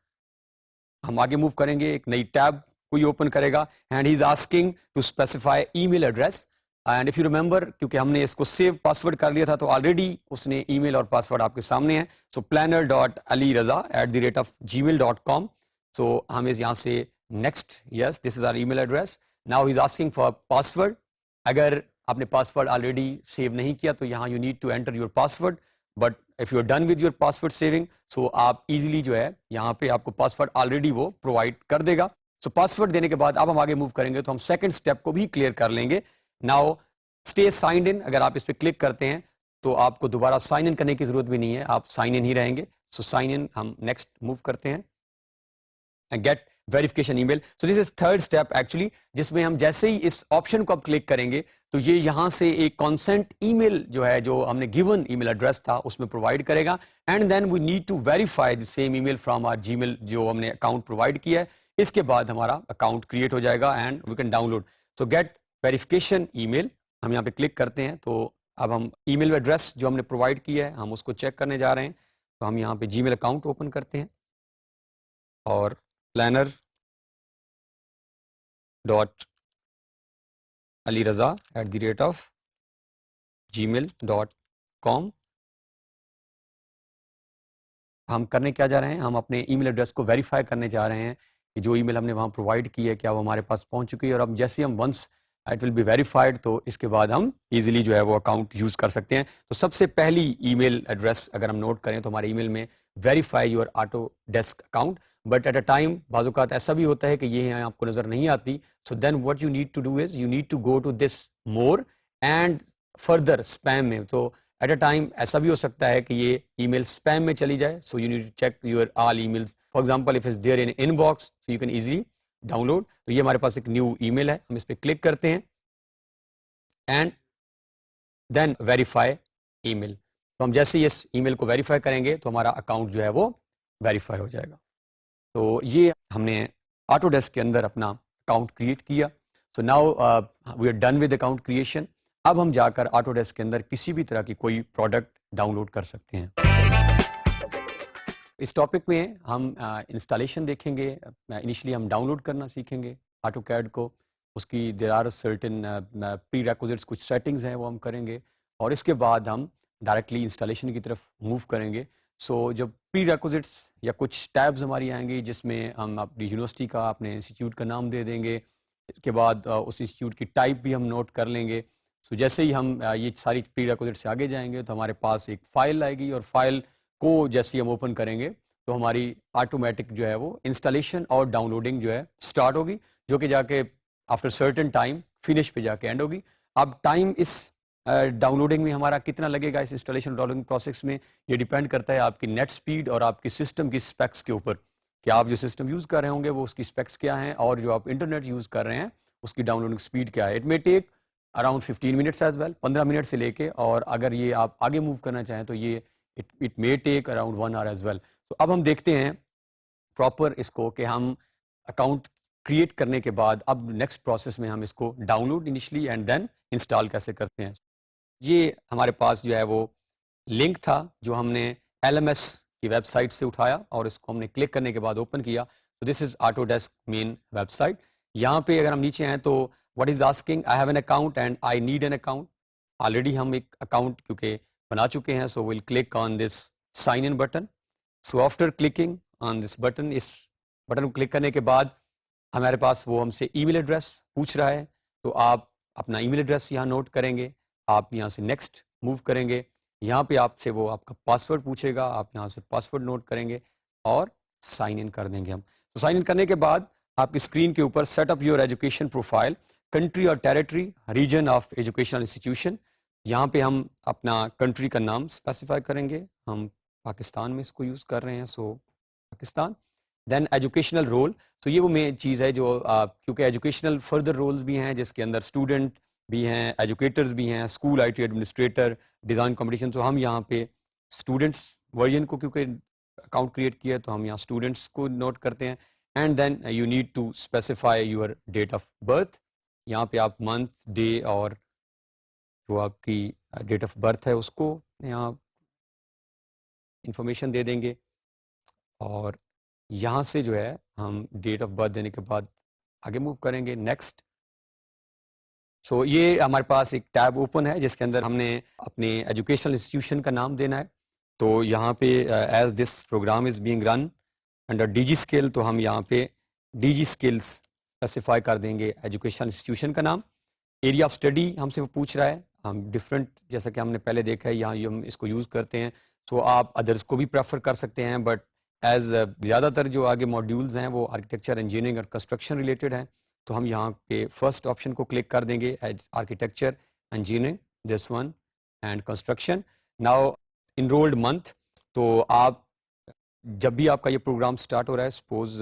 Speaker 1: हम आगे मूव करेंगे. एक नई टैब कोई ओपन करेगा and he is asking to specify email address. And if you remember क्योंकि हमने इसको सेव पासवर्ड कर लिया था तो ऑलरेडी उसने ईमेल और पासवर्ड आपके सामने है. सो planner.aliraza@gmail.com. सो हम इस यहाँ से next, yes this is our email address. Now he is asking for password. अगर आपने पासवर्ड ऑलरेडी सेव नहीं किया तो यहाँ you need to enter your password. But if you are done with your password saving so आप easily जो है यहाँ पे आपको पासवर्ड ऑलरेडी वो प्रोवाइड कर देगा. सो पासवर्ड देने के बाद अब हम आगे मूव करेंगे तो हम सेकंड स्टेप को भी क्लियर कर लेंगे. नाउ स्टे साइंड इन, अगर आप इस पर क्लिक करते हैं तो आपको दोबारा साइन इन करने की जरूरत भी नहीं है, आप साइन इन ही रहेंगे. सो साइन इन हम नेक्स्ट मूव करते हैं and get verification email. So this is third step actually, जिसमें हम जैसे ही इस ऑप्शन को आप क्लिक करेंगे तो ये यहाँ से एक कॉन्सेंट ईमेल जो है, जो हमने गिवन ईमेल एड्रेस था उसमें प्रोवाइड करेगा. And then we need to verify the same email from our Gmail जो हमने अकाउंट प्रोवाइड किया है. इसके बाद हमारा अकाउंट क्रिएट हो जाएगा and we can download. So get verification email, हम यहाँ पे क्लिक करते हैं. तो अब हम ईमेल एड्रेस जो हमने प्रोवाइड किया है हम उसको चेक करने जा रहे हैं. तो हम यहाँ पे जीमेल अकाउंट ओपन करते हैं और planner.aliraza@gmail.com. हम करने क्या जा रहे हैं, हम अपने ईमेल एड्रेस को वेरीफाई करने जा रहे हैं कि जो ईमेल हमने वहाँ प्रोवाइड की है क्या वो हमारे पास पहुँच चुकी है. और अब जैसे हम once it will be verified तो इसके बाद हम इजीली जो है वो अकाउंट यूज़ कर सकते हैं. तो सबसे पहली ईमेल एड्रेस अगर हम नोट करें तो हमारे ईमेल में verify your Autodesk account. But at a time बाज़-औक़ात ऐसा भी होता है कि ये यहाँ आपको नज़र नहीं आती. So then what you need to do is you need to go to this more and further spam में. तो एट अ टाइम ऐसा भी हो सकता है कि ये ईमेल स्पैम में चली जाए. So you need to check your all emails. For example if is there in inbox so you can easily download. तो ये हमारे पास एक न्यू ईमेल है, हम इस पर क्लिक करते हैं एंड देन वेरीफाई ईमेल. तो हम जैसे ही इस ईमेल को वेरीफाई करेंगे तो हमारा अकाउंट जो है वो वेरीफाई हो जाएगा. तो ये हमने ऑटोडेस्क के अंदर अपना अकाउंट क्रिएट किया. So now we are done with account creation. अब हम जाकर ऑटोडेस्क के अंदर किसी भी तरह की कोई प्रोडक्ट डाउनलोड कर सकते हैं. इस टॉपिक में हम इंस्टॉलेशन देखेंगे. इनिशियली हम डाउनलोड करना सीखेंगे ऑटोकैड को. उसकी there are certain prerequisites, कुछ सेटिंग्स हैं वो हम करेंगे और इसके बाद हम डायरेक्टली इंस्टॉलेशन की तरफ मूव करेंगे. सो जब प्री रिक्विजिट्स या कुछ टैब्स हमारी आएंगी जिसमें हम अपनी यूनिवर्सिटी का, अपने इंस्टीट्यूट का नाम दे देंगे. इसके बाद उस इंस्टीट्यूट की टाइप भी हम नोट कर लेंगे. सो जैसे ही हम ये सारी प्री रिक्विजिट से आगे जाएंगे तो हमारे पास एक फ़ाइल आएगी और फाइल को जैसे ही हम ओपन करेंगे तो हमारी ऑटोमेटिक जो है वो इंस्टॉलेशन और डाउनलोडिंग जो है स्टार्ट होगी, जो कि जाके आफ्टर सर्टेन टाइम फिनिश पे जाके एंड होगी. अब टाइम इस डाउनलोडिंग में हमारा कितना लगेगा, इस इंस्टॉलेशन डाउनलोडिंग प्रोसेस में, ये डिपेंड करता है आपकी नेट स्पीड और आपकी सिस्टम की स्पेक्स के ऊपर कि आप जो सिस्टम यूज़ कर रहे होंगे वो उसकी स्पेक्स क्या हैं और जो आप इंटरनेट यूज़ कर रहे हैं उसकी डाउनलोडिंग स्पीड क्या है. It may take around 15 minutes as well, 15 minute से लेके, और अगर ये आप आगे मूव करना चाहें तो ये it may take around 1 hour as well. तो अब हम देखते हैं प्रॉपर इसको कि हम अकाउंट क्रिएट करने के बाद अब नेक्स्ट प्रोसेस में हम इसको download initially and then install कैसे करते हैं. ये हमारे पास जो है वो लिंक था जो हमने LMS की वेबसाइट से उठाया और इसको हमने क्लिक करने के बाद ओपन किया. तो this is Autodesk main website. यहाँ पे अगर हम नीचे आए तो what is asking, I have an account and I need an account. Already हम एक अकाउंट क्योंकि बना चुके हैं, so will click on this sign in button. So after clicking on this button, इस बटन को क्लिक करने के बाद हमारे पास वो हमसे ईमेल एड्रेस पूछ रहा है. तो आप अपना ईमेल एड्रेस यहाँ नोट करेंगे. आप यहाँ से नेक्स्ट मूव करेंगे. यहाँ पे आपसे वो आपका पासवर्ड पूछेगा, आप यहाँ से पासवर्ड नोट करेंगे और साइन इन कर देंगे हम. तो साइन इन करने के बाद आपकी स्क्रीन के ऊपर set up your education profile, country और territory, region of educational institution. यहाँ पे हम अपना कंट्री का नाम स्पेसिफाई करेंगे. हम पाकिस्तान में इसको यूज़ कर रहे हैं, so Pakistan. Then educational role. तो ये वो मेन चीज़ है जो क्योंकि एजुकेशनल फर्दर रोल्स भी हैं जिसके अंदर स्टूडेंट भी हैं, एजुकेटर्स भी हैं, school IT administrator, design competition. तो हम यहाँ पे स्टूडेंट्स वर्जन को क्योंकि अकाउंट क्रिएट किया है तो हम यहाँ स्टूडेंट्स को नोट करते हैं. And then you need to specify your date of birth. यहाँ पे आप मंथ, डे और जो आपकी डेट ऑफ बर्थ है उसको यहाँ इंफॉर्मेशन दे देंगे. और यहाँ से जो है हम डेट ऑफ बर्थ देने के बाद आगे मूव करेंगे नेक्स्ट. सो ये हमारे पास एक टैब ओपन है जिसके अंदर हमने अपने एजुकेशनल इंस्टीट्यूशन का नाम देना है. तो यहाँ पे as this program is being run under DG skill, तो हम यहाँ पे DG स्किल्स स्पेसिफाई कर देंगे एजुकेशनल इंस्टीट्यूशन का नाम. एरिया ऑफ स्टडी हमसे वो पूछ रहा है. हम डिफरेंट, जैसा कि हमने पहले देखा है यहाँ हम इसको यूज़ करते हैं. सो आप अदर्स को भी प्रेफर कर सकते हैं, बट एज ज़्यादातर जो आगे मॉड्यूल्स हैं वो आर्किटेक्चर, इंजीनियरिंग और कंस्ट्रक्शन रिलेटेड हैं. तो हम यहाँ पे फर्स्ट ऑप्शन को क्लिक कर देंगे as architecture engineering, this one. And construction. Now enrolled month, तो आप जब भी आपका ये प्रोग्राम स्टार्ट हो रहा है, सपोज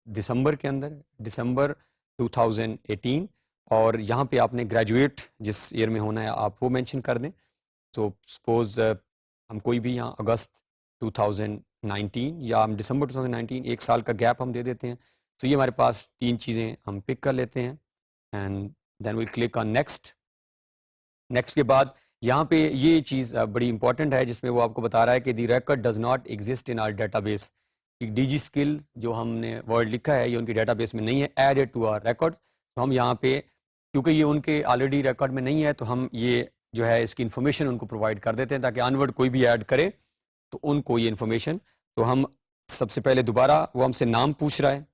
Speaker 1: दिसंबर के अंदर, दिसंबर 2018, और यहाँ पे आपने ग्रेजुएट जिस ईयर में होना है आप वो मेंशन कर दें। सो सपोज हम कोई भी यहाँ अगस्त 2019 या हम दिसंबर 2019, एक साल का गैप हम दे देते हैं। तो ये हमारे पास तीन चीज़ें हम पिक कर लेते हैं and then will click on next. Next के बाद यहाँ पे ये चीज़ बड़ी इंपॉर्टेंट है जिसमें वो आपको बता रहा है कि the record does not exist in our database. DG skill जो हमने वर्ड लिखा है ये उनके डेटाबेस में नहीं है, एडेड टू आवर रिकॉर्ड। तो हम यहाँ पे क्योंकि ये उनके ऑलरेडी रिकॉर्ड में नहीं है तो हम ये जो है इसकी इन्फॉर्मेशन उनको प्रोवाइड कर देते हैं ताकि अनवर्ड कोई भी ऐड करे तो उनको ये इन्फॉर्मेशन। तो हम सबसे पहले दोबारा वो हमसे नाम पूछ रहा है,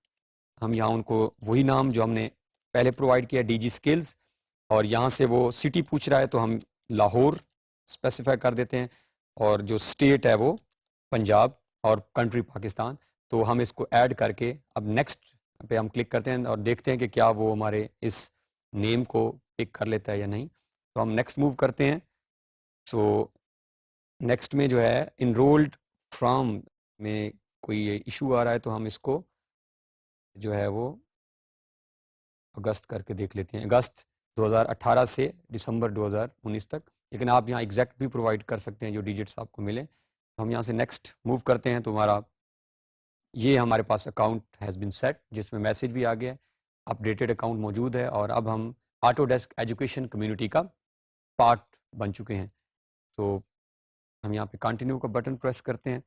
Speaker 1: हम यहाँ उनको वही नाम जो हमने पहले प्रोवाइड किया डीजी स्किल्स, और यहाँ से वो सिटी पूछ रहा है तो हम लाहौर स्पेसिफाई कर देते हैं, और जो स्टेट है वो पंजाब, और कंट्री पाकिस्तान। तो हम इसको ऐड करके अब नेक्स्ट पे हम क्लिक करते हैं और देखते हैं कि क्या वो हमारे इस नेम को पिक कर लेता है या नहीं। तो हम नेक्स्ट मूव करते हैं। सो नेक्स्ट में जो है इनरोल्ड फ्रॉम में कोई इशू आ रहा है तो हम इसको जो है वो अगस्त करके देख लेते हैं, अगस्त 2018 से दिसंबर 2019 तक। लेकिन आप यहाँ एग्जैक्ट भी प्रोवाइड कर सकते हैं जो डिजिट्स आपको मिले। तो हम यहाँ से नेक्स्ट मूव करते हैं तो हमारा ये हमारे पास अकाउंट हैज़ बिन सेट जिसमें मैसेज भी आ गया है, अपडेटेड अकाउंट मौजूद है, और अब हम ऑटोडेस्क एजुकेशन कम्युनिटी का पार्ट बन चुके हैं। तो हम यहाँ पे कंटिन्यू का बटन प्रेस करते हैं।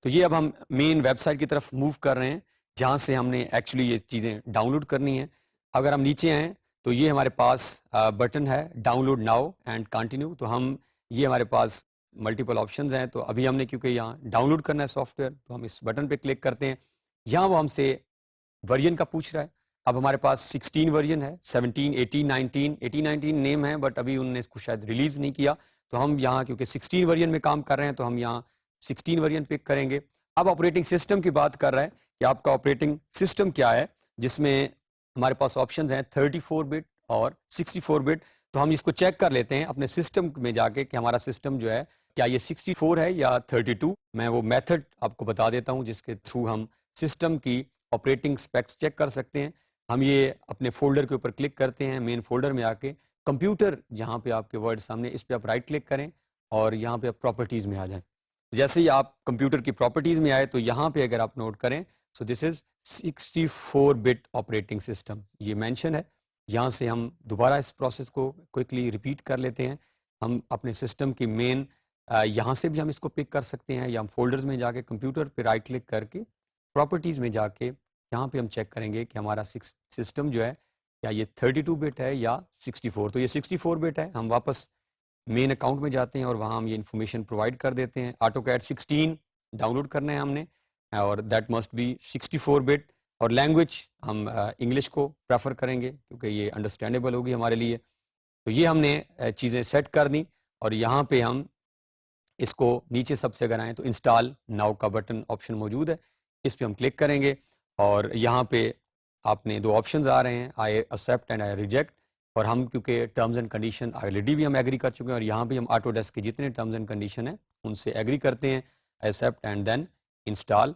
Speaker 1: तो ये अब हम मेन वेबसाइट की तरफ मूव कर रहे हैं जहाँ से हमने एक्चुअली ये चीज़ें डाउनलोड करनी है। अगर हम नीचे आएँ तो ये हमारे पास बटन है डाउनलोड नाउ एंड कंटिन्यू। तो हम ये हमारे पास मल्टीपल ऑप्शंस हैं, तो अभी हमने क्योंकि यहाँ डाउनलोड करना है सॉफ्टवेयर तो हम इस बटन पे क्लिक करते हैं। यहाँ वो हमसे वर्जन का पूछ रहा है। अब हमारे पास 16 वर्जन है, 17, 18, 19, 18, 19 नेम है बट अभी उन्होंने इसको शायद रिलीज़ नहीं किया। तो हम यहाँ क्योंकि 16 वर्जन में काम कर रहे हैं तो हम यहाँ 16 वर्जन पिक करेंगे। अब ऑपरेटिंग सिस्टम की बात कर रहा है कि आपका ऑपरेटिंग सिस्टम क्या है, जिसमें हमारे पास ऑप्शंस हैं 34 बिट और 64 बिट। तो हम इसको चेक कर लेते हैं अपने सिस्टम में जाके कि हमारा सिस्टम जो है क्या ये 64 है या 32। मैं वो मेथड आपको बता देता हूँ जिसके थ्रू हम सिस्टम की ऑपरेटिंग स्पेक्स चेक कर सकते हैं। हम ये अपने फोल्डर के ऊपर क्लिक करते हैं, मेन फोल्डर में आके कंप्यूटर जहाँ पे आपके वर्ड सामने इस पर आप राइट क्लिक करें और यहाँ पे आप प्रॉपर्टीज़ में आ जाएं। जैसे ही आप कंप्यूटर की प्रॉपर्टीज़ में आए तो यहाँ पे अगर आप नोट करें so this is 64 bit operating system, ये मेंशन है। यहाँ से हम दोबारा इस प्रोसेस को क्विकली रिपीट कर लेते हैं। हम अपने सिस्टम की मेन यहाँ से भी हम इसको पिक कर सकते हैं या हम फोल्डर्स में जाके कंप्यूटर पे राइट क्लिक करके प्रॉपर्टीज़ में जाके यहाँ पे हम चेक करेंगे कि हमारा सिस्टम जो है क्या ये 32 बिट है या 64। तो ये 64 बिट है। हम वापस मेन अकाउंट में जाते हैं और वहाँ हम ये इन्फॉर्मेशन प्रोवाइड कर देते हैं। AutoCAD 16 डाउनलोड करना है हमने और दैट मस्ट बी 64 बिट, और लैंग्वेज हम इंग्लिश को प्रेफर करेंगे क्योंकि ये अंडरस्टैंडेबल होगी हमारे लिए। तो ये हमने चीज़ें सेट कर दी और यहाँ पे हम इसको नीचे सबसे अगर आएँ तो इंस्टॉल नाउ का बटन ऑप्शन मौजूद है, इस पर हम क्लिक करेंगे और यहाँ पे आपने दो ऑप्शंस आ रहे हैं, I accept and I reject. और हम क्योंकि टर्म्स एंड कंडीशन ऑलरेडी भी हम एग्री कर चुके हैं और यहाँ भी हम ऑटोडेस्क के जितने टर्म्स एंड कंडीशन हैं उनसे एग्री करते हैं, एक्सेप्ट एंड देन इंस्टॉल।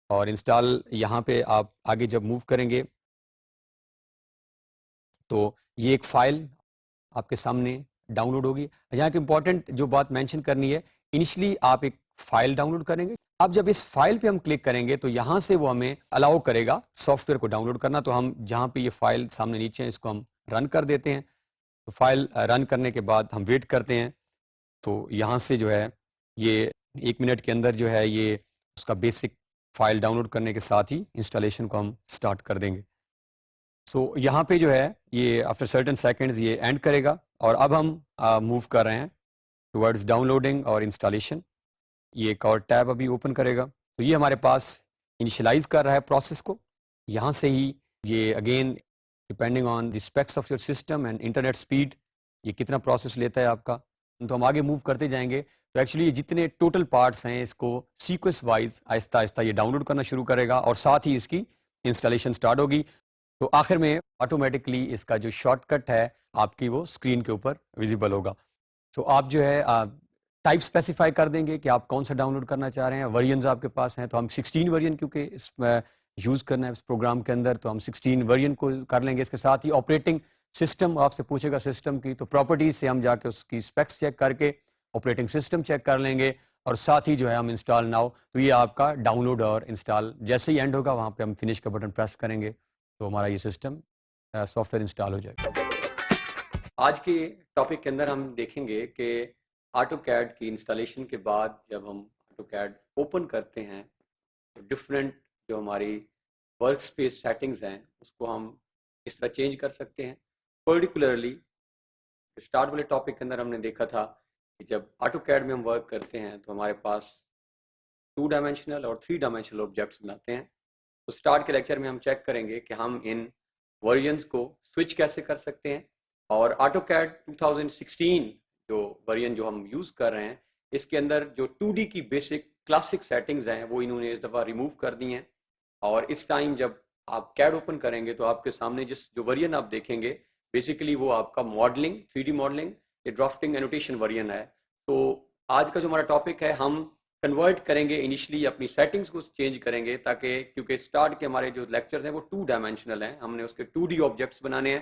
Speaker 1: और इंस्टॉल यहाँ पे आप आगे जब मूव करेंगे तो ये एक फ़ाइल आपके सामने डाउनलोड होगी। यहाँ की इंपॉर्टेंट जो बात मेंशन करनी है, इनिशियली आप एक फ़ाइल डाउनलोड करेंगे। अब जब इस फाइल पे हम क्लिक करेंगे तो यहाँ से वो हमें अलाउ करेगा सॉफ्टवेयर को डाउनलोड करना। तो हम जहाँ पे ये फाइल सामने नीचे है इसको हम रन कर देते हैं। तो फाइल रन करने के बाद हम वेट करते हैं। तो यहाँ से जो है ये 1 मिनट के अंदर जो है ये उसका बेसिक फाइल डाउनलोड करने के साथ ही इंस्टॉलेशन को हम स्टार्ट कर देंगे। सो यहाँ पे जो है ये आफ्टर सर्टेन सेकेंड्स ये एंड करेगा और अब हम मूव कर रहे हैं टुवर्ड्स डाउनलोडिंग और इंस्टॉलेशन। ये एक और टैब अभी ओपन करेगा। तो ये हमारे पास इनिशियलाइज कर रहा है प्रोसेस को। यहाँ से ही ये again depending on the specs of your system and internet speed ये कितना प्रोसेस लेता है आपका। तो हम आगे मूव करते जाएंगे। तो एक्चुअली ये जितने टोटल पार्ट्स हैं इसको सीक्वेंस वाइज आहिस्ता आहिस्ता ये डाउनलोड करना शुरू करेगा और साथ ही इसकी इंस्टॉलेशन स्टार्ट होगी। तो आखिर में ऑटोमेटिकली इसका जो शॉर्टकट है आपकी वो स्क्रीन के ऊपर विजिबल होगा। तो आप जो है टाइप स्पेसिफाई कर देंगे कि आप कौन सा डाउनलोड करना चाह रहे हैं। वर्जन्स आपके पास हैं तो हम 16 वर्जन क्योंकि इस यूज़ करना है इस प्रोग्राम के अंदर, तो हम 16 वर्जन को कर लेंगे। इसके साथ ही ऑपरेटिंग सिस्टम आपसे पूछेगा सिस्टम की, तो प्रॉपर्टीज से हम जाके उसकी स्पेक्स चेक करके ऑपरेटिंग सिस्टम चेक कर लेंगे और साथ ही जो है हम इंस्टॉल नाउ, तो ये आपका डाउनलोड और इंस्टॉल जैसे ही एंड होगा वहाँ पे हम फिनिश का बटन प्रेस करेंगे तो हमारा ये सिस्टम सॉफ्टवेयर इंस्टॉल हो जाएगा। आज के टॉपिक के अंदर हम देखेंगे कि ऑटो कैड की इंस्टॉलेशन के बाद जब हम ऑटो कैड ओपन करते हैं तो डिफरेंट जो हमारी वर्क स्पेस सेटिंग्स हैं उसको हम इस तरह चेंज कर सकते हैं। पर्टिकुलरली स्टार्ट वाले टॉपिक के अंदर हमने देखा था कि जब ऑटो कैड में हम वर्क करते हैं तो हमारे पास 2 डायमेंशनल और 3 डायमेंशनल ऑब्जेक्ट्स बनाते हैं। तो स्टार्ट के लेक्चर में हम चेक करेंगे कि हम इन वर्जन्स को स्विच कैसे कर सकते हैं और ऑटो कैड 2016 जो वर्जन जो हम यूज़ कर रहे हैं इसके अंदर जो 2D की बेसिक क्लासिक सेटिंग्स हैं वो इन्होंने इस दफ़ा रिमूव कर दी हैं। और इस टाइम जब आप कैड ओपन करेंगे तो आपके सामने जिस जो वर्जन आप देखेंगे बेसिकली वो आपका मॉडलिंग 3D मॉडलिंग ये ड्राफ्टिंग एनोटेशन वर्जन है। तो आज का जो हमारा टॉपिक है हम कन्वर्ट करेंगे इनिशियली अपनी सेटिंग्स को चेंज करेंगे ताकि क्योंकि स्टार्ट के हमारे जो लेक्चर्स हैं वो 2 डायमेंशनल हैं, हमने उसके 2D ऑब्जेक्ट्स बनाने हैं।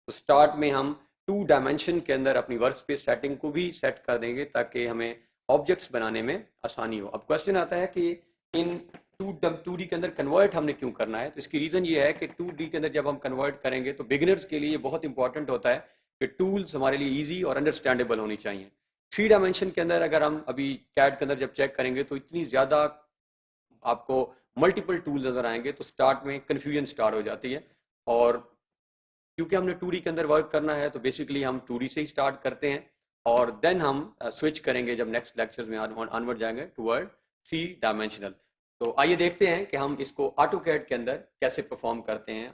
Speaker 1: तो स्टार्ट में हम 2 डायमेंशन के अंदर अपनी वर्क स्पेस सेटिंग को भी सेट कर देंगे ताकि हमें ऑब्जेक्ट्स बनाने में आसानी हो। अब क्वेश्चन आता है कि इन 2D के अंदर कन्वर्ट हमने क्यों करना है, तो इसकी रीज़न ये है कि 2D के अंदर जब हम कन्वर्ट करेंगे तो बिगिनर्स के लिए बहुत इंपॉर्टेंट होता है कि टूल्स हमारे लिए ईजी और अंडरस्टैंडेबल होनी चाहिए। 3 डायमेंशन के अंदर अगर हम अभी कैड के अंदर जब चेक करेंगे तो इतनी ज़्यादा आपको मल्टीपल टूल्स नज़र आएंगे तो स्टार्ट में कन्फ्यूजन स्टार्ट हो जाती है। और क्योंकि हमने 2D के अंदर वर्क करना है तो बेसिकली हम 2D से ही स्टार्ट करते हैं और देन हम स्विच करेंगे जब नेक्स्ट लेक्चर्स में ऑनवर्ड जाएंगे टूवर्ड 3 डायमेंशनल। तो आइए देखते हैं कि हम इसको ऑटो कैड के अंदर कैसे परफॉर्म करते हैं।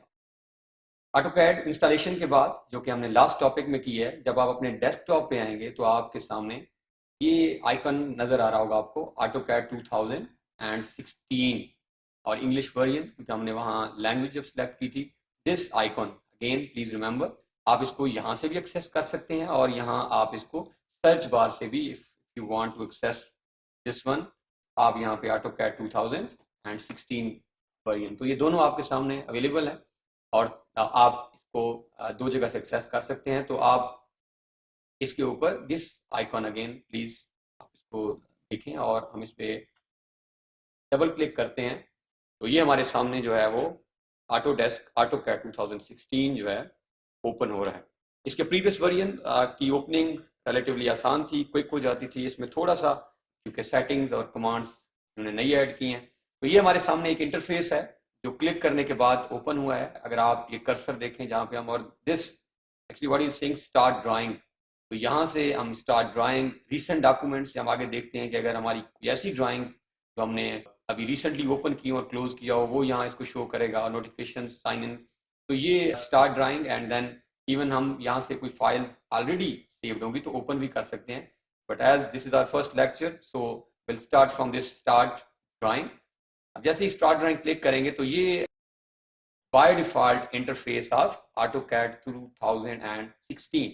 Speaker 1: ऑटो कैड इंस्टॉलेशन के बाद जो कि हमने लास्ट टॉपिक में की है, जब आप अपने डेस्कटॉप पे आएंगे तो आपके सामने ये आइकन नज़र आ रहा होगा आपको ऑटो कैड 2016 और इंग्लिश वर्जन क्योंकि हमने वहाँ लैंग्वेज जब सेलेक्ट की थी। This icon again please remember, आप इसको यहाँ से भी एक्सेस कर सकते हैं और यहाँ आप इसको सर्च बार से भी if you want to access this one आप यहाँ पे ऑटो कैड 2016 वर्जन, तो ये दोनों आपके सामने अवेलेबल है और आप इसको 2 जगह से एक्सेस कर सकते हैं। तो आप इसके ऊपर दिस आइकॉन अगेन प्लीज आप इसको देखें और हम इस पे डबल क्लिक करते हैं तो ये हमारे सामने जो है वो ऑटो डेस्क ऑटो कैड 2016 जो है ओपन हो रहा है। इसके प्रीवियस वर्जन की ओपनिंग रिलेटिवली आसान थी, क्विक हो जाती थी। इसमें थोड़ा सा क्योंकि सेटिंग्स और कमांड्स उन्होंने नई ऐड की हैं। तो ये हमारे सामने एक इंटरफेस है जो क्लिक करने के बाद ओपन हुआ है। अगर आप ये कर्सर देखें जहाँ पे हम और this actually what is saying start drawing, तो यहाँ से हम स्टार्ट ड्राइंग रिसेंट डॉक्यूमेंट्स से हम आगे देखते हैं कि अगर हमारी ऐसी ड्राइंग जो हमने अभी रिसेंटली ओपन की और क्लोज किया हो वो यहाँ इसको शो करेगा, नोटिफिकेशन साइन इन। तो ये start drawing and then even हम यहाँ से कोई फाइल्स ऑलरेडी सेव्ड होंगी तो ओपन भी कर सकते हैं। But as this is our first lecture so will start from this start drawing. अब जैसे ही स्टार्ट ड्राइंग क्लिक करेंगे तो ये by default interface of AutoCAD 2016,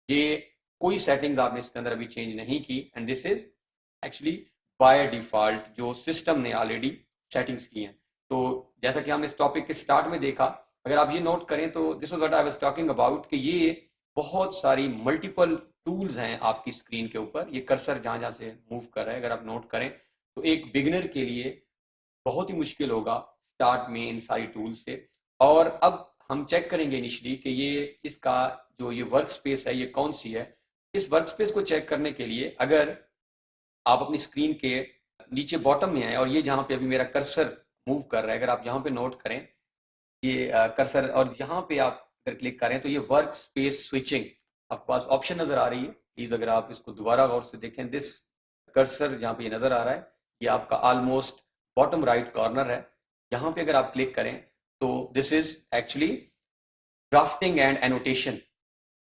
Speaker 1: ये कोई सेटिंग आपने इसके अंदर अभी चेंज नहीं की and this is actually by default जो सिस्टम ने ऑलरेडी सेटिंग्स की हैं। तो जैसा कि हमने इस टॉपिक के स्टार्ट में देखा, अगर आप ये नोट करें तो this was what I was talking about कि ये बहुत सारी मल्टीपल टूल्स हैं आपकी स्क्रीन के ऊपर। ये कर्सर जहाँ जहाँ से मूव कर रहा है अगर आप नोट करें तो एक बिगिनर के लिए बहुत ही मुश्किल होगा स्टार्ट में इन सारी टूल से। और अब हम चेक करेंगे इनिशियली कि ये इसका जो ये वर्क स्पेस है ये कौन सी है। इस वर्क स्पेस को चेक करने के लिए अगर आप अपनी स्क्रीन के नीचे बॉटम में आए और ये जहाँ पे अभी मेरा कर्सर मूव कर रहा है, अगर आप यहाँ पे नोट करें ये कर्सर और यहाँ पे आप अगर क्लिक करें तो ये वर्क स्पेस स्विचिंग आपके पास ऑप्शन नजर आ रही है। प्लीज अगर आप इसको दोबारा गौर से देखें, दिस कर्सर जहाँ पे ये नजर आ रहा है ये आपका ऑलमोस्ट बॉटम राइट कॉर्नर है। यहाँ पे अगर आप क्लिक करें तो this is actually drafting and annotation.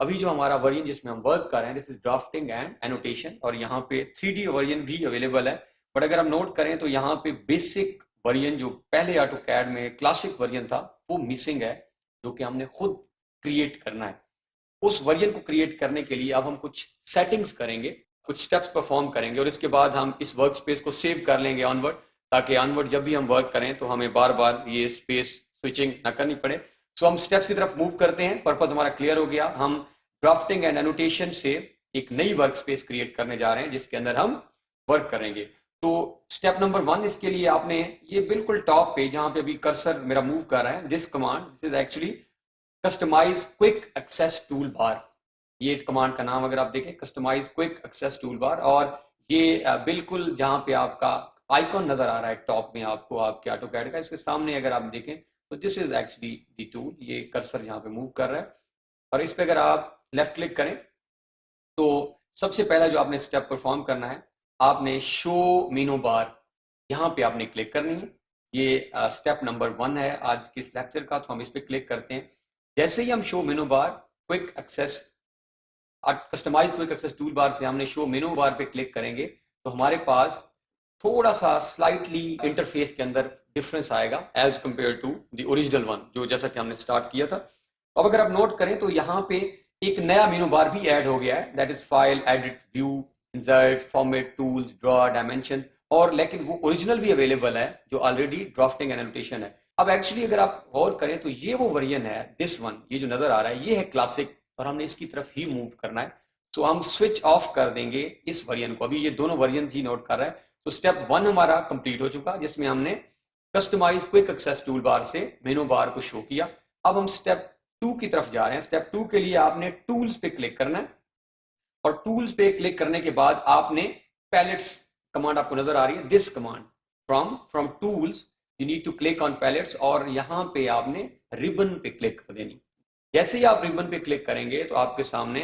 Speaker 1: अभी जो हमारा वर्जन जिसमें हम वर्क कर रहे हैं this is drafting and annotation और यहाँ पे 3D वर्जन भी अवेलेबल है। बट अगर हम नोट करें तो यहाँ पे बेसिक वर्जन जो पहले ऑटोकैड में क्लासिक वर्जन था वो मिसिंग है जो कि हमने खुद क्रिएट करना है। उस वर्जन को क्रिएट करने के लिए अब हम कुछ सेटिंग्स करेंगे, कुछ स्टेप्स परफॉर्म करेंगे और इसके बाद हम इस वर्क स्पेस को सेव कर लेंगे ऑनवर्ड, ताकि ऑनवर्ड जब भी हम वर्क करें तो हमें बार बार ये स्पेस स्विचिंग ना करनी पड़े। सो हम स्टेप्स की तरफ मूव करते हैं। पर्पस हमारा क्लियर हो गया। हम ड्राफ्टिंग एंड एनोटेशन से एक नई वर्क स्पेस क्रिएट करने जा रहे हैं जिसके अंदर हम वर्क करेंगे। तो स्टेप नंबर 1, इसके लिए आपने ये बिल्कुल टॉप पे जहां पे अभी कर्सर मेरा मूव कर रहा है, this command, this is actually customize quick access tool bar. ये कमांड का नाम अगर आप देखें, customize quick access tool bar, और ये बिल्कुल जहां पे आपका आइकॉन नजर आ रहा है टॉप में आपको आपके ऑटोकैड का, इसके सामने अगर आप देखें तो this is actually the tool. ये कर्सर यहाँ पे मूव कर रहा है और इस पे अगर आप लेफ्ट क्लिक करें तो सबसे पहला जो आपने स्टेप परफॉर्म करना है, आपने शो मेनू बार यहाँ पे आपने क्लिक करनी है। ये स्टेप नंबर 1 है आज के इस लेक्चर का, तो हम इस पे क्लिक करते हैं। जैसे ही हम show menu bar quick access customize quick access tool bar से हमने शो मेनू बार पे क्लिक करेंगे तो हमारे पास थोड़ा सा स्लाइटली इंटरफेस के अंदर डिफरेंस आएगा as compare to the original one, जो जैसा कि हमने स्टार्ट किया था। अब अगर आप नोट करें तो यहाँ पे एक नया मेनू बार भी ऐड हो गया है, that is file, edit, view, insert, format, tools, draw, dimension, और लेकिन वो ओरिजिनल भी अवेलेबल है जो ऑलरेडी ड्राफ्टिंग एंड एनोटेशन है। अब एक्चुअली अगर आप गौर करें तो ये वो वर्जन है, दिस वन, ये जो नजर आ रहा है ये है क्लासिक, और हमने इसकी तरफ ही मूव करना है। तो हम स्विच ऑफ कर देंगे इस वर्जन को। अभी ये दोनों वर्जन ही नोट कर रहा है। तो स्टेप 1 हमारा कंप्लीट हो चुका, जिसमें हमने customize quick access tool bar से मेनू बार को शो किया। अब हम स्टेप 2 की तरफ जा रहे हैं। स्टेप 2 के लिए आपने टूल्स पे क्लिक करना है और टूल्स पे क्लिक करने के बाद आपने पैलेट्स कमांड आपको नजर आ रही है, this command, from tools you need to click on palettes, और यहाँ पे आपने रिबन पे क्लिक कर देनी। जैसे ही आप रिबन पे क्लिक करेंगे तो आपके सामने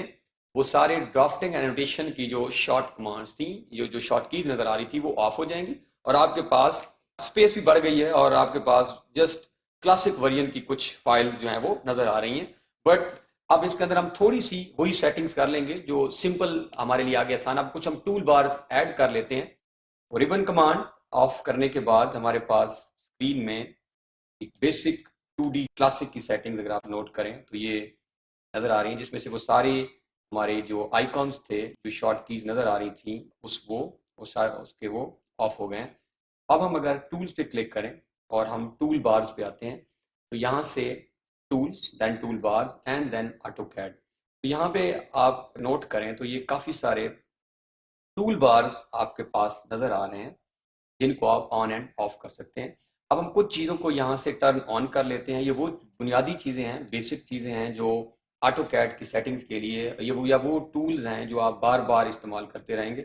Speaker 1: वो सारे ड्राफ्टिंग एनोटेशन की जो शॉर्ट कमांड्स थी, जो शॉर्ट कीज नजर आ रही थी, वो ऑफ हो जाएंगी और आपके पास स्पेस भी बढ़ गई है और आपके पास जस्ट क्लासिक वर्जन की कुछ फाइल्स जो हैं वो नजर आ रही हैं। बट अब इसके अंदर हम थोड़ी सी वही सेटिंग्स कर लेंगे जो सिंपल हमारे लिए आगे आसान। अब कुछ हम टूल बार्स ऐड कर लेते हैं। रिबन कमांड ऑफ करने के बाद हमारे पास स्क्रीन में एक बेसिक 2D क्लासिक की सेटिंग्स अगर आप नोट करें तो ये नजर आ रही हैं, जिसमें से वो सारे हमारे जो आइकॉन्स थे, जो शॉर्ट कीज नजर आ रही थी, उसके वो ऑफ हो गए हैं। अब हम अगर टूल्स पे क्लिक करें और हम टूल बार्स पे आते हैं तो यहाँ से tools, then tool bars and then AutoCAD. तो यहाँ पे आप नोट करें तो ये काफ़ी सारे टूल बार्स आपके पास नज़र आ रहे हैं जिनको आप ऑन एंड ऑफ कर सकते हैं। अब हम कुछ चीज़ों को यहाँ से टर्न ऑन कर लेते हैं। ये वो बुनियादी चीज़ें हैं, बेसिक चीज़ें हैं जो ऑटोकैड की सेटिंग्स के लिए वो टूल्स हैं जो आप बार बार इस्तेमाल करते रहेंगे।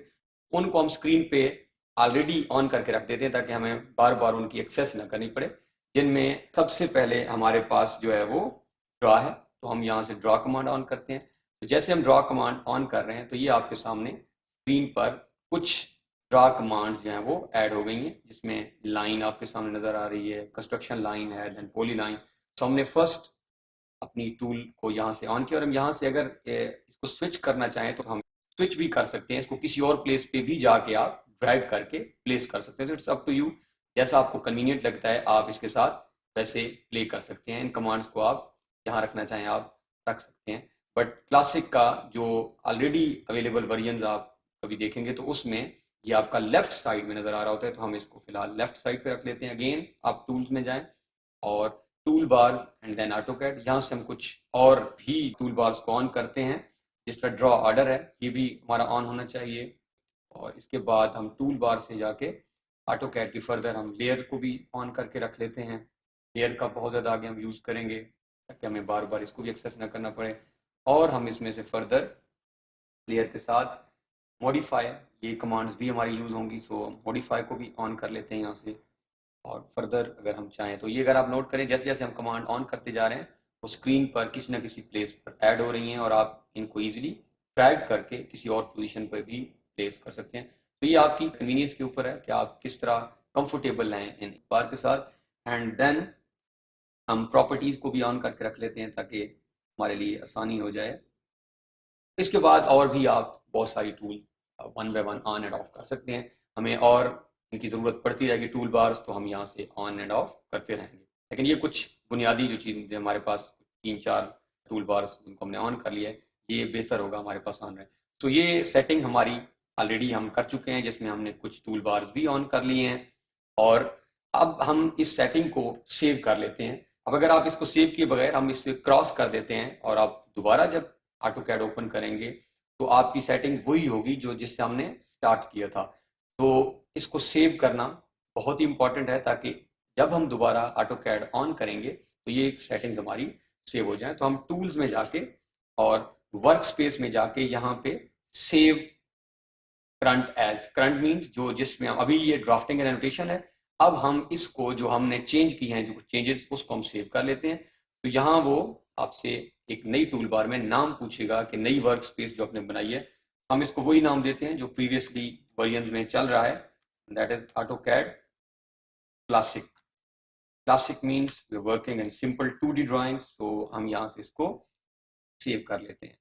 Speaker 1: उनको हम स्क्रीन पे ऑलरेडी ऑन करके रख देते हैं ताकि हमें बार बार उनकी एक्सेस ना करनी पड़े। जिनमें सबसे पहले हमारे पास जो है वो ड्रॉ है, तो हम यहाँ से ड्रॉ कमांड ऑन करते हैं। तो जैसे हम ड्रॉ कमांड ऑन कर रहे हैं तो ये आपके सामने स्क्रीन पर कुछ ड्रॉ कमांड्स जो हैं वो ऐड हो गई हैं, जिसमें लाइन आपके सामने नज़र आ रही है, कंस्ट्रक्शन लाइन है, देन पॉली लाइन। तो हमने फर्स्ट अपनी टूल को यहाँ से ऑन किया और हम यहाँ से अगर इसको स्विच करना चाहें तो हम स्विच भी कर सकते हैं। इसको किसी और प्लेस पे भी जाके आप ड्रैग करके प्लेस कर सकते हैं। तो इट्स अप टू यू, जैसा आपको कन्वीनियंट लगता है आप इसके साथ वैसे प्ले कर सकते हैं। इन कमांड्स को आप जहाँ रखना चाहें आप रख सकते हैं। बट क्लासिक का जो ऑलरेडी अवेलेबल वर्जन आप कभी देखेंगे तो उसमें ये आपका लेफ्ट साइड में नज़र आ रहा होता है, तो हम इसको फिलहाल लेफ्ट साइड पे रख लेते हैं। अगेन आप टूल्स में जाएं और tool bars and then AutoCAD, यहाँ से हम कुछ और भी टूल बार्स को ऑन करते हैं। जिस तरह ड्रॉ ऑर्डर है ये भी हमारा ऑन होना चाहिए, और इसके बाद हम टूल बार से जाके ऑटोकैड की फर्दर हम लेयर को भी ऑन करके रख लेते हैं। लेयर का बहुत ज़्यादा आगे हम यूज़ करेंगे ताकि हमें बार बार इसको भी एक्सेस ना करना पड़े। और हम इसमें से फर्दर लेयर के साथ मॉडिफाई, ये कमांड्स भी हमारी यूज़ होंगी, सो मॉडिफाई को भी ऑन कर लेते हैं यहाँ से। और फर्दर अगर हम चाहें तो ये अगर आप नोट करें जैसे जैसे हम कमांड ऑन करते जा रहे हैं वो स्क्रीन पर किसी ना किसी प्लेस पर ऐड हो रही हैं और आप इनको ईजिली ड्रैग करके किसी और पोजीशन पर भी प्लेस कर सकते हैं। तो ये आपकी कन्वीनियंस के ऊपर है कि आप किस तरह कंफर्टेबल हैं इन बार के साथ। एंड देन हम प्रॉपर्टीज़ को भी ऑन करके रख लेते हैं ताकि हमारे लिए आसानी हो जाए। इसके बाद और भी आप बहुत सारी tool one by one on end of कर सकते हैं। हमें और इनकी ज़रूरत पड़ती रहेगी टूल बार्स, तो हम यहाँ से ऑन एंड ऑफ करते रहेंगे। लेकिन ये कुछ बुनियादी जो चीज़ें हमारे पास 3-4 टूल बार्स उनको हमने ऑन कर लिया है, ये बेहतर होगा हमारे पास ऑन रहे। तो ये सेटिंग हमारी ऑलरेडी हम कर चुके हैं, जिसमें हमने कुछ टूल बार्स भी ऑन कर लिए हैं, और अब हम इस सेटिंग को सेव कर लेते हैं। अब अगर आप इसको सेव किए बगैर हम इसे क्रॉस कर देते हैं और आप दोबारा जब ऑटोकैड ओपन करेंगे तो आपकी सेटिंग वही होगी जो जिससे हमने स्टार्ट किया था। तो इसको सेव करना बहुत ही इंपॉर्टेंट है, ताकि जब हम दोबारा ऑटोकैड ऑन करेंगे तो ये सेटिंग्स हमारी सेव हो जाए। तो हम टूल्स में जाके और वर्क स्पेस में जाके यहाँ पे save current as, current means जो जिसमें अभी ये ड्राफ्टिंग एंड एनोटेशन है, अब हम इसको जो हमने चेंज की हैं, जो चेंजेस, उसको हम सेव कर लेते हैं। तो यहाँ वो आपसे एक नई टूल बार में नाम पूछेगा कि नई वर्क स्पेस जो आपने बनाई है, हम इसको वही नाम देते हैं जो प्रीवियसली वर्जन में चल रहा है, that is AutoCAD classic. Classic means we are working in simple 2D drawings, तो हम यहाँ से इसको सेव कर लेते हैं।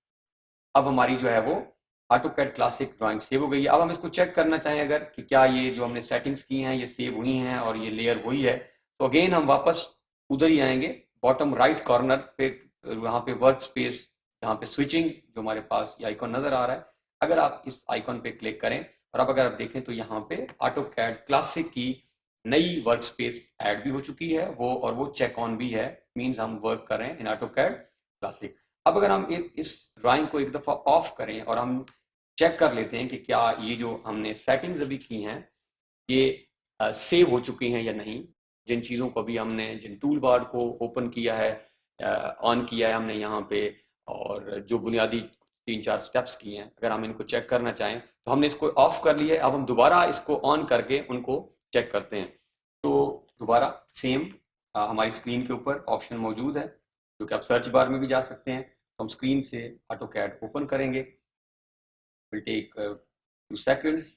Speaker 1: अब हमारी जो है वो ऑटोकैड क्लासिक ड्राइंग सेव हो गई है। अब हम इसको चेक करना चाहें अगर कि क्या ये जो हमने सेटिंग्स की हैं ये सेव हुई हैं और ये लेयर वही है, तो अगेन हम वापस उधर ही आएंगे, बॉटम राइट कॉर्नर पे, वहाँ पे वर्क स्पेस, जहाँ पे स्विचिंग जो हमारे पास ये आइकॉन नजर आ रहा है, अगर आप इस आइकॉन पे क्लिक करें और अब अगर आप देखें तो यहाँ पे ऑटोकैड क्लासिक की नई वर्क स्पेस ऐड भी हो चुकी है वो, और वो चेक ऑन भी है, मीन्स हम वर्क कर रहे हैं इन ऑटोकैड क्लासिक। अब अगर हम इस ड्राइंग को एक दफ़ा ऑफ करें और हम चेक कर लेते हैं कि क्या ये जो हमने सेटिंग्स अभी की हैं ये सेव हो चुकी हैं या नहीं, जिन चीज़ों को भी हमने, जिन टूल बार को ओपन किया है, ऑन किया है हमने यहाँ पे, और जो बुनियादी 3-4 स्टेप्स किए हैं, अगर हम इनको चेक करना चाहें तो हमने इसको ऑफ कर लिया है। अब हम दोबारा इसको ऑन करके उनको चेक करते हैं। तो दोबारा सेम हमारी स्क्रीन के ऊपर ऑप्शन मौजूद है, जो कि आप सर्च बार में भी जा सकते हैं। तो हम स्क्रीन से ऑटोकैड ओपन करेंगे, विल टेक 2 सेकंड्स।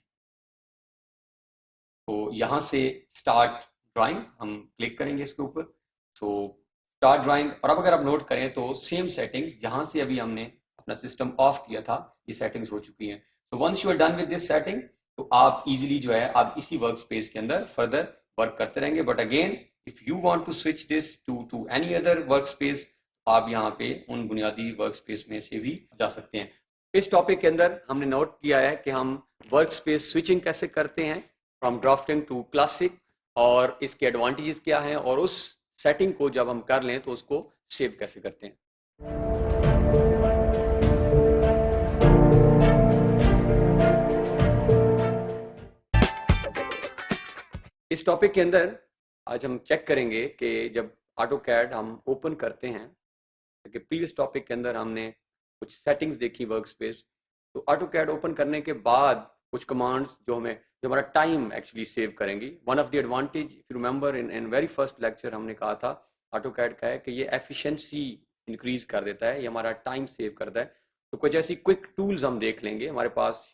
Speaker 1: तो यहाँ से स्टार्ट ड्राइंग हम क्लिक करेंगे इसके ऊपर, तो स्टार्ट ड्राइंग। और अब अगर आप नोट करें तो सेम सेटिंग्स जहाँ से अभी हमने अपना सिस्टम ऑफ किया था, ये सेटिंग्स हो चुकी हैं। तो once you are done with this setting, तो आप इजीली जो है आप इसी वर्क स्पेस के अंदर फर्दर वर्क करते रहेंगे। But again if you want to switch this to any other work space, आप यहाँ पे उन बुनियादी वर्क स्पेस में से भी जा सकते हैं। इस टॉपिक के अंदर हमने नोट किया है कि हम वर्क स्पेस स्विचिंग कैसे करते हैं फ्रॉम ड्राफ्टिंग टू क्लासिक, और इसके एडवांटेजेस क्या हैं, और उस सेटिंग को जब हम कर लें तो उसको सेव कैसे करते हैं। इस टॉपिक के अंदर आज हम चेक करेंगे कि जब ऑटोकैड हम ओपन करते हैं, क्योंकि प्रीवियस टॉपिक के अंदर हमने कुछ सेटिंग्स देखी वर्क स्पेस, तो ऑटोकैड ओपन करने के बाद कुछ कमांड्स जो हमारा टाइम एक्चुअली सेव करेंगी। One of the advantage, if you remember in very first lecture हमने कहा था ऑटोकैड का है कि ये एफिशिएंसी इंक्रीज कर देता है, ये हमारा टाइम सेव करता है। तो कुछ ऐसी क्विक टूल्स हम देख लेंगे, हमारे पास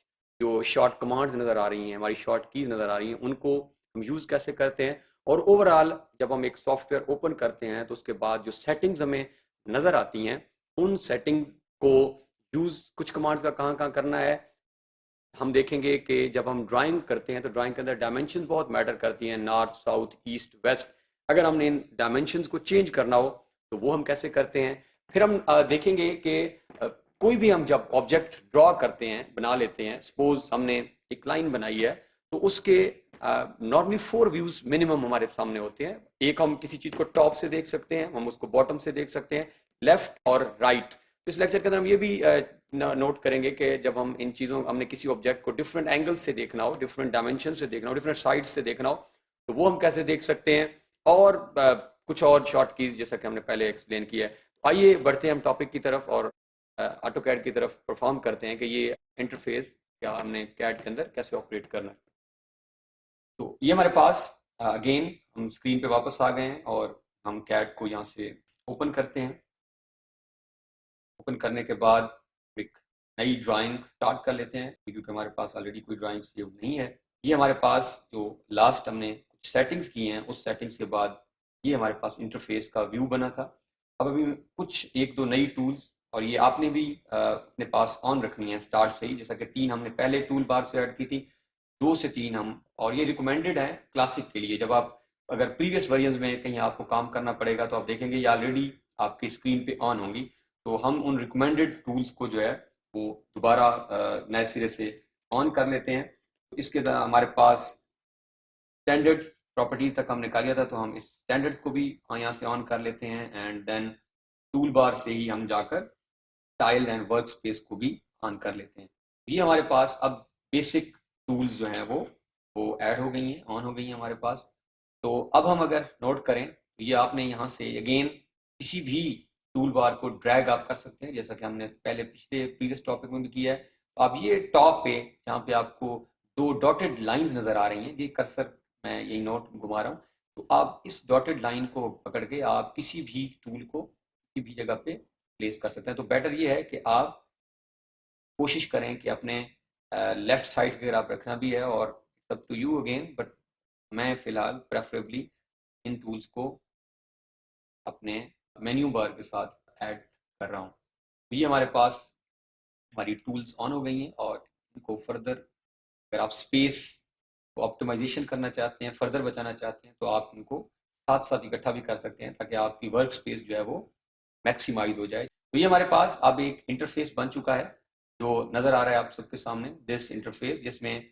Speaker 1: जो शॉर्ट कमांड्स नज़र आ रही हैं, हमारी शॉर्ट कीज नज़र आ रही हैं, उनको हम यूज़ कैसे करते हैं, और ओवरऑल जब हम एक सॉफ्टवेयर ओपन करते हैं तो उसके बाद जो सेटिंग्स हमें नज़र आती हैं, उन सेटिंग्स को यूज़ कुछ कमांड्स का कहाँ कहाँ करना है। हम देखेंगे कि जब हम ड्राइंग करते हैं तो ड्राइंग के अंदर डायमेंशंस बहुत मैटर करती हैं, नॉर्थ, साउथ, ईस्ट, वेस्ट। अगर हमने इन डायमेंशंस को चेंज करना हो तो वो हम कैसे करते हैं। फिर हम देखेंगे कि कोई भी हम जब ऑब्जेक्ट ड्रॉ करते हैं, बना लेते हैं, सपोज हमने एक लाइन बनाई है, तो उसके नॉर्मली 4 व्यूज मिनिमम हमारे सामने होते हैं। एक हम किसी चीज को टॉप से देख सकते हैं, हम उसको बॉटम से देख सकते हैं, लेफ्ट और राइट। इस लेक्चर के अंदर हम ये भी नोट करेंगे कि जब हम इन चीज़ों, हमने किसी ऑब्जेक्ट को डिफरेंट एंगल से देखना हो, डिफरेंट डायमेंशन से देखना हो, डिफरेंट साइड्स से देखना हो, तो वो हम कैसे देख सकते हैं, और कुछ और शॉर्ट कीज जैसा कि हमने पहले एक्सप्लेन किया है। आइए बढ़ते हैं हम टॉपिक की तरफ और ऑटोकैड की तरफ परफॉर्म करते हैं कि ये इंटरफेस क्या हमने कैड के अंदर कैसे ऑपरेट करना है। तो ये हमारे पास अगेन हम स्क्रीन पे वापस आ गए हैं और हम कैड को यहाँ से ओपन करते हैं। ओपन करने के बाद एक नई ड्राइंग स्टार्ट कर लेते हैं, क्योंकि हमारे पास ऑलरेडी कोई ड्राइंग सेव नहीं है। ये हमारे पास जो लास्ट हमने कुछ सेटिंग्स की हैं, उस सेटिंग्स के बाद ये हमारे पास इंटरफेस का व्यू बना था। अब अभी कुछ 1-2 नई टूल्स, और ये आपने भी अपने पास ऑन रखनी है स्टार्ट से ही, जैसा कि 3 हमने पहले टूल बार से ऐड की थी, 2 से 3 हम, और ये रिकमेंडेड है क्लासिक के लिए। जब आप अगर प्रीवियस वर्जन में कहीं आपको काम करना पड़ेगा तो आप देखेंगे ये ऑलरेडी आपकी स्क्रीन पे ऑन होंगी। तो हम उन रिकमेंडेड टूल्स को जो है वो दोबारा नए सिरे से ऑन कर लेते हैं। तो इसके द्वारा हमारे पास स्टैंडर्ड्स प्रॉपर्टीज तक हमने कर लिया था, तो हम इस स्टैंडर्ड्स को भी यहाँ से ऑन कर लेते हैं एंड देन टूल बार से ही हम जाकर स्टाइल एंड वर्क स्पेस को भी ऑन कर लेते हैं। ये हमारे पास अब बेसिक टूल्स जो हैं वो ऐड हो गई हैं, ऑन हो गई हैं हमारे पास। तो अब हम अगर नोट करें तो ये आपने यहाँ से अगेन किसी भी टूल बार को ड्रैग आप कर सकते हैं, जैसा कि हमने पहले पिछले प्रीवियस टॉपिक में भी किया है। अब ये टॉप पे जहाँ पे आपको दो डॉटेड लाइंस नजर आ रही हैं, ये कर्सर मैं यही नोट घुमा रहा हूँ, तो आप इस डॉटेड लाइन को पकड़ के आप किसी भी टूल को किसी भी जगह पे प्लेस कर सकते हैं। तो बेटर ये है कि आप कोशिश करें कि अपने लेफ्ट साइड पे आप रखना भी है, और सब टू यू अगेन, बट मैं फिलहाल प्रेफरेबली इन टूल्स को अपने मेन्यू बार के साथ ऐड कर रहा हूँ। तो ये हमारे पास हमारी टूल्स ऑन हो गई हैं, और इनको फर्दर अगर आप स्पेस को ऑप्टिमाइजेशन करना चाहते हैं, फर्दर बचाना चाहते हैं, तो आप इनको साथ साथ इकट्ठा भी कर सकते हैं ताकि आपकी वर्क स्पेस जो है वो मैक्सिमाइज हो जाए। तो ये हमारे पास अब एक इंटरफेस बन चुका है जो नज़र आ रहा है आप सबके सामने, दिस इंटरफेस, जिसमें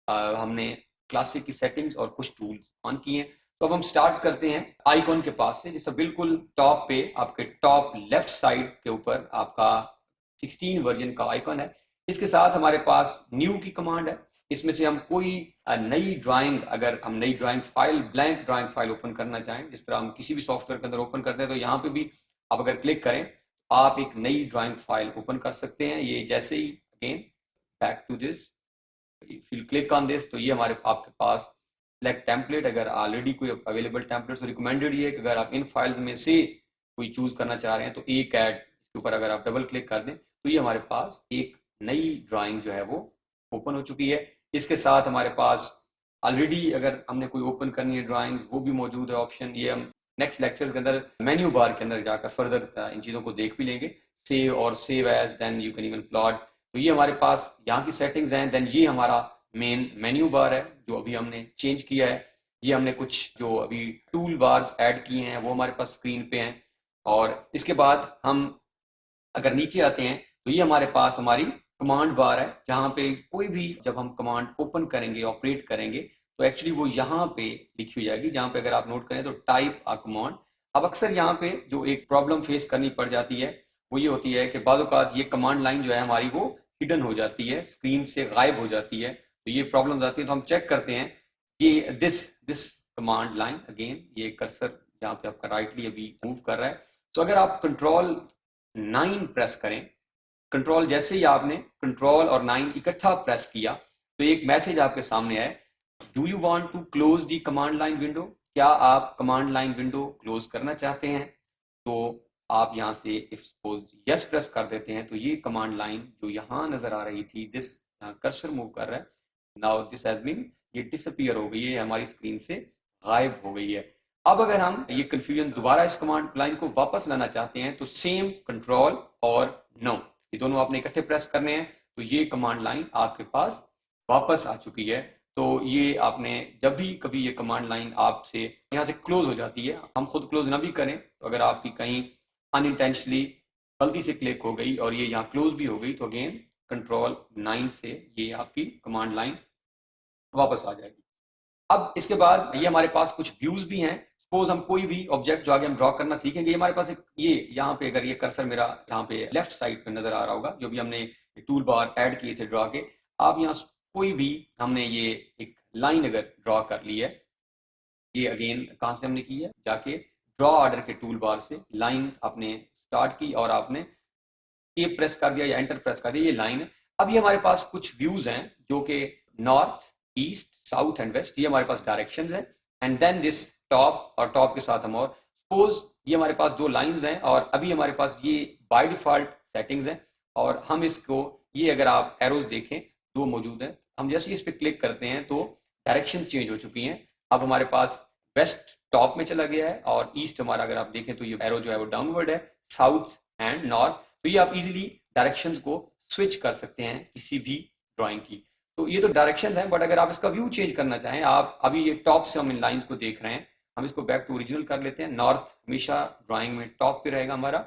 Speaker 1: हमने क्लासिक की सेटिंग्स और कुछ टूल्स ऑन किए हैं। तो अब हम स्टार्ट करते हैं आइकॉन के पास से, जैसे बिल्कुल टॉप पे आपके टॉप लेफ्ट साइड के ऊपर आपका 16 वर्जन का आइकॉन है। इसके साथ हमारे पास न्यू की कमांड है। इसमें से हम कोई नई ड्राइंग, अगर हम नई drawing file, blank drawing file open करना चाहें, जिस तरह हम किसी भी सॉफ्टवेयर के अंदर ओपन करते हैं, तो यहाँ पे भी आप अगर क्लिक करें आप एक नई ड्राइंग फाइल ओपन कर सकते हैं। ये जैसे ही again back to this, if you click on this, तो ये हमारे आपके पास सिलेक्ट टेम्पलेट, अगर ऑलरेडी कोई अवेलेबल टेम्पलेट, तो रिकमेंडेड ये है कि अगर आप इन फाइल्स में से कोई चूज करना चाह रहे हैं तो एक ऐड इसके ऊपर अगर आप डबल क्लिक कर दें तो ये हमारे पास एक नई ड्राइंग जो है वो ओपन हो चुकी है। इसके साथ हमारे पास ऑलरेडी अगर हमने कोई ओपन करनी है ड्राइंग्स, वो भी मौजूद है ऑप्शन। ये हम नेक्स्ट लेक्चर्स के अंदर मेन्यू बार के अंदर जाकर फर्दर इन चीज़ों को देख भी लेंगे। सेव और save as, then you can even plot. तो ये हमारे पास यहाँ की सेटिंग्स हैं। देन ये हमारा मेन मेन्यू बार है जो अभी हमने चेंज किया है। ये हमने कुछ जो अभी टूल बार्स ऐड किए हैं वो हमारे पास स्क्रीन पे हैं। और इसके बाद हम अगर नीचे आते हैं तो ये हमारे पास हमारी कमांड बार है, जहाँ पे कोई भी जब हम कमांड ओपन करेंगे, ऑपरेट करेंगे, तो एक्चुअली वो यहाँ पे लिखी हो जाएगी, जहाँ पे अगर आप नोट करें तो टाइप अ कमांड। अब अक्सर यहाँ पे जो एक प्रॉब्लम फेस करनी पड़ जाती है वो ये होती है कि बाद औक़ात ये कमांड लाइन जो है हमारी वो हिडन हो जाती है, स्क्रीन से गायब हो जाती है, तो ये प्रॉब्लम आती है। तो हम चेक करते हैं ये दिस कमांड लाइन, अगेन ये कर्सर जहाँ पे आपका राइटली अभी मूव कर रहा है। तो अगर आप कंट्रोल 9 प्रेस करें, कंट्रोल जैसे ही आपने कंट्रोल और 9 इकट्ठा प्रेस किया तो एक मैसेज आपके सामने आए, do you want to close the command line window, क्या आप कमांड लाइन विंडो क्लोज करना चाहते हैं? तो आप यहां से इफ सपोज यस प्रेस कर देते हैं तो ये कमांड लाइन जो यहां नजर आ रही थी, दिस कर्सर मूव कर रहा है, नाउ दिस हैज बीन, ये डिसअपीयर हो गई है, हमारी स्क्रीन से गायब हो गई है। अब अगर हम ये कंफ्यूजन दोबारा इस कमांड लाइन को वापस लाना चाहते हैं तो सेम कंट्रोल और नो, ये दोनों आपने इकट्ठे प्रेस करने हैं, तो ये कमांड लाइन आपके पास वापस आ चुकी है। तो ये आपने जब भी कभी ये कमांड लाइन आपसे यहाँ से क्लोज हो जाती है, हम खुद क्लोज ना भी करें, तो अगर आपकी कहीं अनइंटेंशनली गलती से क्लिक हो गई और ये यहाँ क्लोज भी हो गई, तो अगेन कंट्रोल 9 से ये आपकी कमांड लाइन वापस आ जाएगी। अब इसके बाद ये हमारे पास कुछ व्यूज भी हैं। सपोज हम कोई भी ऑब्जेक्ट जो आगे हम ड्रॉ करना सीखेंगे, हमारे पास एक ये यहाँ पे अगर ये कर्सर मेरा यहाँ पे लेफ्ट साइड पे नजर आ रहा होगा, जो भी हमने टूल बार ऐड किए थे ड्रॉ के, आप यहाँ कोई भी हमने ये एक लाइन अगर ड्रॉ कर ली है, ये अगेन कहाँ से हमने की है, जाके ड्रॉ ऑर्डर के टूल बार से लाइन आपने स्टार्ट की और आपने सेव प्रेस कर दिया या एंटर प्रेस कर दिया, ये लाइन है। अब ये हमारे पास कुछ व्यूज हैं जो कि north, east, south and west, ये हमारे पास डायरेक्शंस हैं। एंड देन दिस टॉप, और टॉप के साथ हम और सपोज ये हमारे पास दो लाइंस हैं और अभी हमारे पास ये बाय डिफॉल्ट सेटिंग्स हैं, और हम इसको ये अगर आप एरोज देखें दो मौजूद हैं, हम जैसे इस पर क्लिक करते हैं तो डायरेक्शन चेंज हो चुकी हैं। अब हमारे पास वेस्ट टॉप में चला गया है और ईस्ट हमारा अगर आप देखें तो ये एरो जो है वो डाउनवर्ड है, साउथ एंड नॉर्थ। तो ये आप इजीली डायरेक्शंस को स्विच कर सकते हैं किसी भी ड्राइंग की। तो ये तो डायरेक्शन है, बट अगर आप इसका व्यू चेंज करना चाहें, आप अभी ये टॉप से हम इन लाइंस को देख रहे हैं, हम इसको बैक टू ओरिजिनल कर लेते हैं। नॉर्थ हमेशा ड्राइंग में टॉप पे रहेगा हमारा।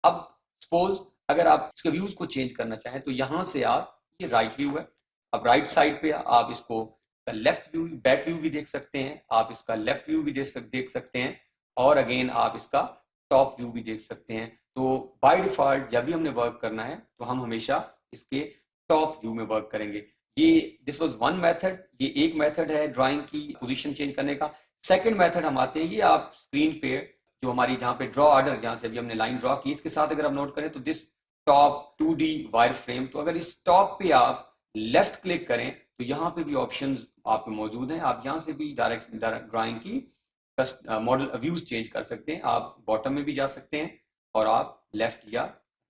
Speaker 1: अब सपोज अगर आप इसके व्यूज को चेंज करना चाहें तो यहाँ से आप, ये राइट व्यू है, अब राइट साइड पे आप इसको लेफ्ट व्यू, बैक व्यू भी देख सकते हैं, आप इसका लेफ्ट व्यू भी देख सकते हैं, और अगेन आप इसका टॉप व्यू भी देख सकते हैं। तो बाय डिफॉल्ट जब भी हमने वर्क करना है तो हम हमेशा इसके टॉप व्यू में वर्क करेंगे। ये दिस वाज वन मेथड, ये एक मेथड है ड्राइंग की पोजीशन चेंज करने का। सेकंड मेथड हम आते हैं, ये आप स्क्रीन पे जो हमारी जहाँ पे ड्रॉ ऑर्डर, जहाँ से अभी हमने लाइन ड्रॉ की, इसके साथ अगर आप नोट करें तो this top 2D wire frame, तो अगर इस टॉप पे आप लेफ्ट क्लिक करें तो यहाँ पे भी ऑप्शंस आपके मौजूद हैं, आप यहाँ से भी डायरेक्ट ड्राइंग की मॉडल व्यूज चेंज कर सकते हैं। आप बॉटम में भी जा सकते हैं और आप लेफ्ट या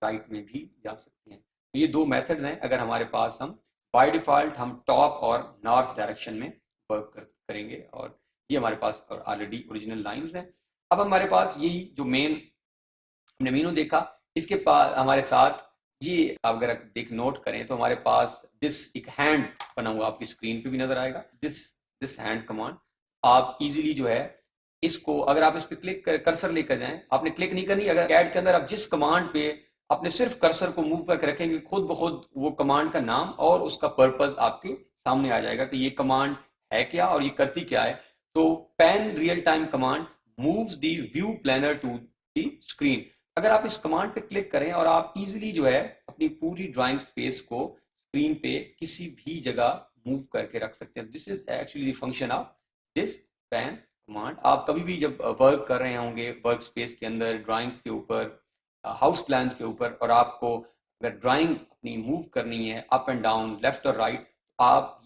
Speaker 1: राइट में भी जा सकते हैं। तो ये दो मेथड्स हैं। अगर हमारे पास हम बाय डिफॉल्ट हम टॉप और नॉर्थ डायरेक्शन में वर्क करेंगे, और ये हमारे पास ऑलरेडी ओरिजिनल लाइंस हैं। अब हमारे पास यही जो हमने मेनू देखा, इसके पास हमारे साथ ये आप अगर देख नोट करें तो हमारे पास दिस एक हैंड बना हुआ आपकी स्क्रीन पे भी नजर आएगा, दिस हैंड कमांड। आप इजीली जो है इसको, अगर आप इस पे क्लिक कर कर्सर लेकर जाएं, आपने क्लिक नहीं करनी, अगर कैड के अंदर आप जिस कमांड पे अपने सिर्फ कर्सर को मूव करके रखेंगे, खुद ब खुद वो कमांड का नाम और उसका पर्पस आपके सामने आ जाएगा कि ये कमांड है क्या और ये करती क्या है। तो pan real time command moves the view planner to the screen. अगर आप इस कमांड पे क्लिक करें और आप इजीली जो है अपनी पूरी ड्राइंग स्पेस को स्क्रीन पे किसी भी जगह मूव करके रख सकते हैं। This is actually the function of this pan command. आप कभी भी जब वर्क कर रहे होंगे वर्क स्पेस के अंदर ड्राइंग्स के ऊपर, हाउस प्लान्स के ऊपर, और आपको अगर ड्राइंग अपनी मूव करनी है अप एंड डाउन, लेफ्ट और राइट, आप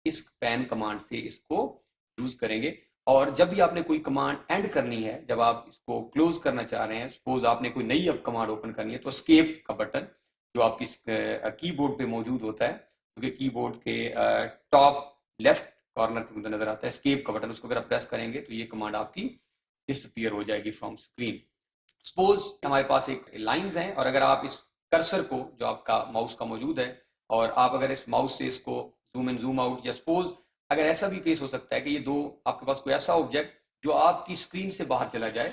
Speaker 1: इस पैन कमांड से इसको यूज करेंगे। और जब भी आपने कोई कमांड एंड करनी है, जब आप इसको क्लोज करना चाह रहे हैं, सपोज आपने कोई नई अब कमांड ओपन करनी है, तो एस्केप का बटन जो आपकी कीबोर्ड पे मौजूद होता है, क्योंकि कीबोर्ड के टॉप लेफ्ट कॉर्नर के अंदर नजर आता है एस्केप का बटन, उसको अगर आप प्रेस करेंगे तो ये कमांड आपकी डिसअपीयर हो जाएगी फ्रॉम स्क्रीन। सपोज हमारे पास एक लाइंस हैं, और अगर आप इस कर्सर को जो आपका माउस का मौजूद है, और आप अगर इस माउस से इसको जूम इन जूम आउट, या सपोज अगर ऐसा भी केस हो सकता है कि ये दो आपके पास कोई ऐसा ऑब्जेक्ट जो आपकी स्क्रीन से बाहर चला जाए।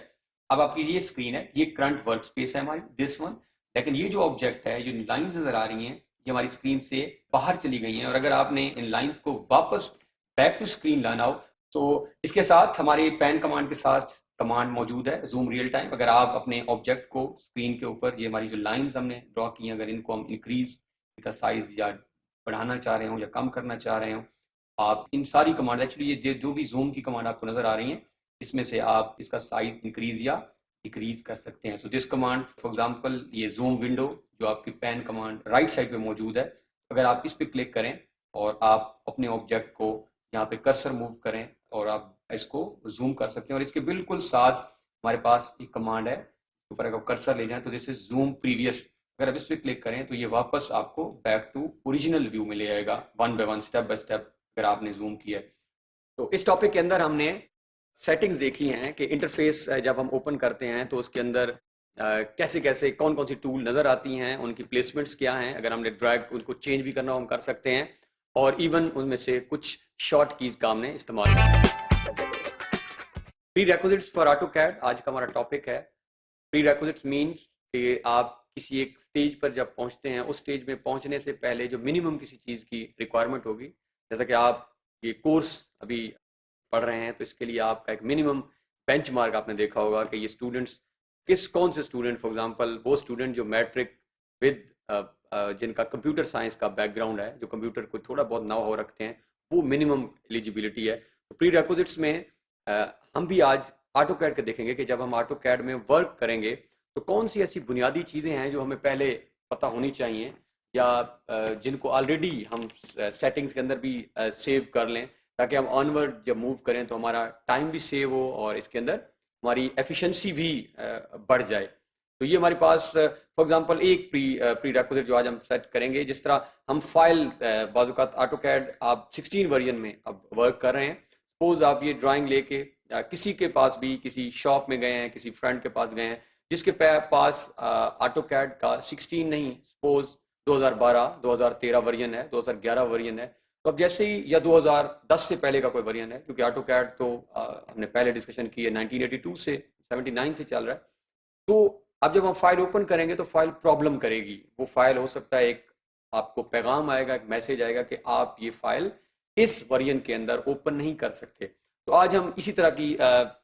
Speaker 1: अब आपकी ये स्क्रीन है, ये करंट वर्क स्पेस है हमारी, दिस वन, लेकिन ये जो ऑब्जेक्ट है, जो लाइंस नजर आ रही हैं, ये हमारी स्क्रीन से बाहर चली गई हैं, और अगर आपने इन लाइंस को वापस बैक टू स्क्रीन लाना हो तो इसके साथ हमारे पैन कमांड के साथ कमांड मौजूद है जूम रियल टाइम। अगर आप अपने ऑब्जेक्ट को स्क्रीन के ऊपर, ये हमारी जो लाइंस हमने ड्रॉ की हैं, अगर इनको हम इंक्रीज, इनका साइज या बढ़ाना चाह रहे हो या कम करना चाह रहे हो, आप इन सारी कमांड, एक्चुअली ये जो भी जूम की कमांड आपको नजर आ रही हैं, इसमें से आप इसका साइज इंक्रीज या डिक्रीज कर सकते हैं। So this command for example, ये जूम विंडो जो आपकी पैन कमांड राइट साइड पे मौजूद है, अगर आप इस पे क्लिक करें और आप अपने ऑब्जेक्ट को यहाँ पे कर्सर मूव करें और आप इसको जूम कर सकते हैं, और इसके बिल्कुल साथ हमारे पास एक कमांड है, ऊपर अगर कर्सर ले जाएं तो दिस इज जूम प्रीवियस। अगर आप इस पे क्लिक करें तो ये वापस आपको बैक टू ओरिजिनल व्यू में ले आएगा, one by one, step by step, अगर आपने जूम किया। तो इस टॉपिक के अंदर हमने सेटिंग्स देखी हैं कि इंटरफेस जब हम ओपन करते हैं तो उसके अंदर कैसे कैसे कौन कौन सी टूल नज़र आती हैं, उनकी प्लेसमेंट्स क्या हैं, अगर हमने ड्रैग उनको चेंज भी करना हो हम कर सकते हैं, और इवन उनमें से कुछ शॉर्ट कीज का हमने इस्तेमाल किया। प्री रेक्विजिट्स फॉर ऑटोकैड आज का हमारा टॉपिक है। प्री रेक्विजिट्स मीन्स कि आप किसी एक स्टेज पर जब पहुंचते हैं, उस स्टेज में पहुंचने से पहले जो मिनिमम किसी चीज़ की रिक्वायरमेंट होगी, जैसा कि आप ये कोर्स अभी पढ़ रहे हैं तो इसके लिए आपका एक मिनिमम बेंचमार्क आपने देखा होगा कि ये स्टूडेंट्स कौन से स्टूडेंट, फॉर एग्जांपल वो स्टूडेंट जो मैट्रिक विद जिनका कंप्यूटर साइंस का बैकग्राउंड है, जो कंप्यूटर को थोड़ा बहुत नाव हो रखते हैं, वो मिनिमम एलिजिबिलिटी है। तो प्री रिक्विजिट्स में हम भी आज ऑटोकैड के देखेंगे कि जब हम ऑटोकैड में वर्क करेंगे तो कौन सी ऐसी बुनियादी चीज़ें हैं जो हमें पहले पता होनी चाहिए, या जिनको ऑलरेडी हम सेटिंग्स के अंदर भी सेव कर लें, ताकि हम ऑनवर्ड जब मूव करें तो हमारा टाइम भी सेव हो और इसके अंदर हमारी एफिशिएंसी भी बढ़ जाए। तो ये हमारे पास फॉर एग्जांपल एक प्री रिक्विजिट जो आज हम सेट करेंगे, जिस तरह हम फाइल बाजुकात ऑटोकैड आप 16 वर्जन में अब वर्क कर रहे हैं। सपोज आप ये ड्राइंग लेके किसी के पास भी, किसी शॉप में गए हैं, किसी फ्रेंड के पास गए हैं जिसके पास ऑटोकैड का 16 नहीं, सपोज 2012 2013 वर्जन है, 2011 वर्जन है, तो अब जैसे ही, या 2010 से पहले का कोई वर्जन है, क्योंकि ऑटोकैड तो हमने पहले डिस्कशन की है 1982 से 79 से चल रहा है, तो अब जब हम फाइल ओपन करेंगे तो फाइल प्रॉब्लम करेगी। वो फाइल हो सकता है, एक आपको पैगाम आएगा, एक मैसेज आएगा कि आप ये फाइल इस वर्जन के अंदर ओपन नहीं कर सकते। तो आज हम इसी तरह की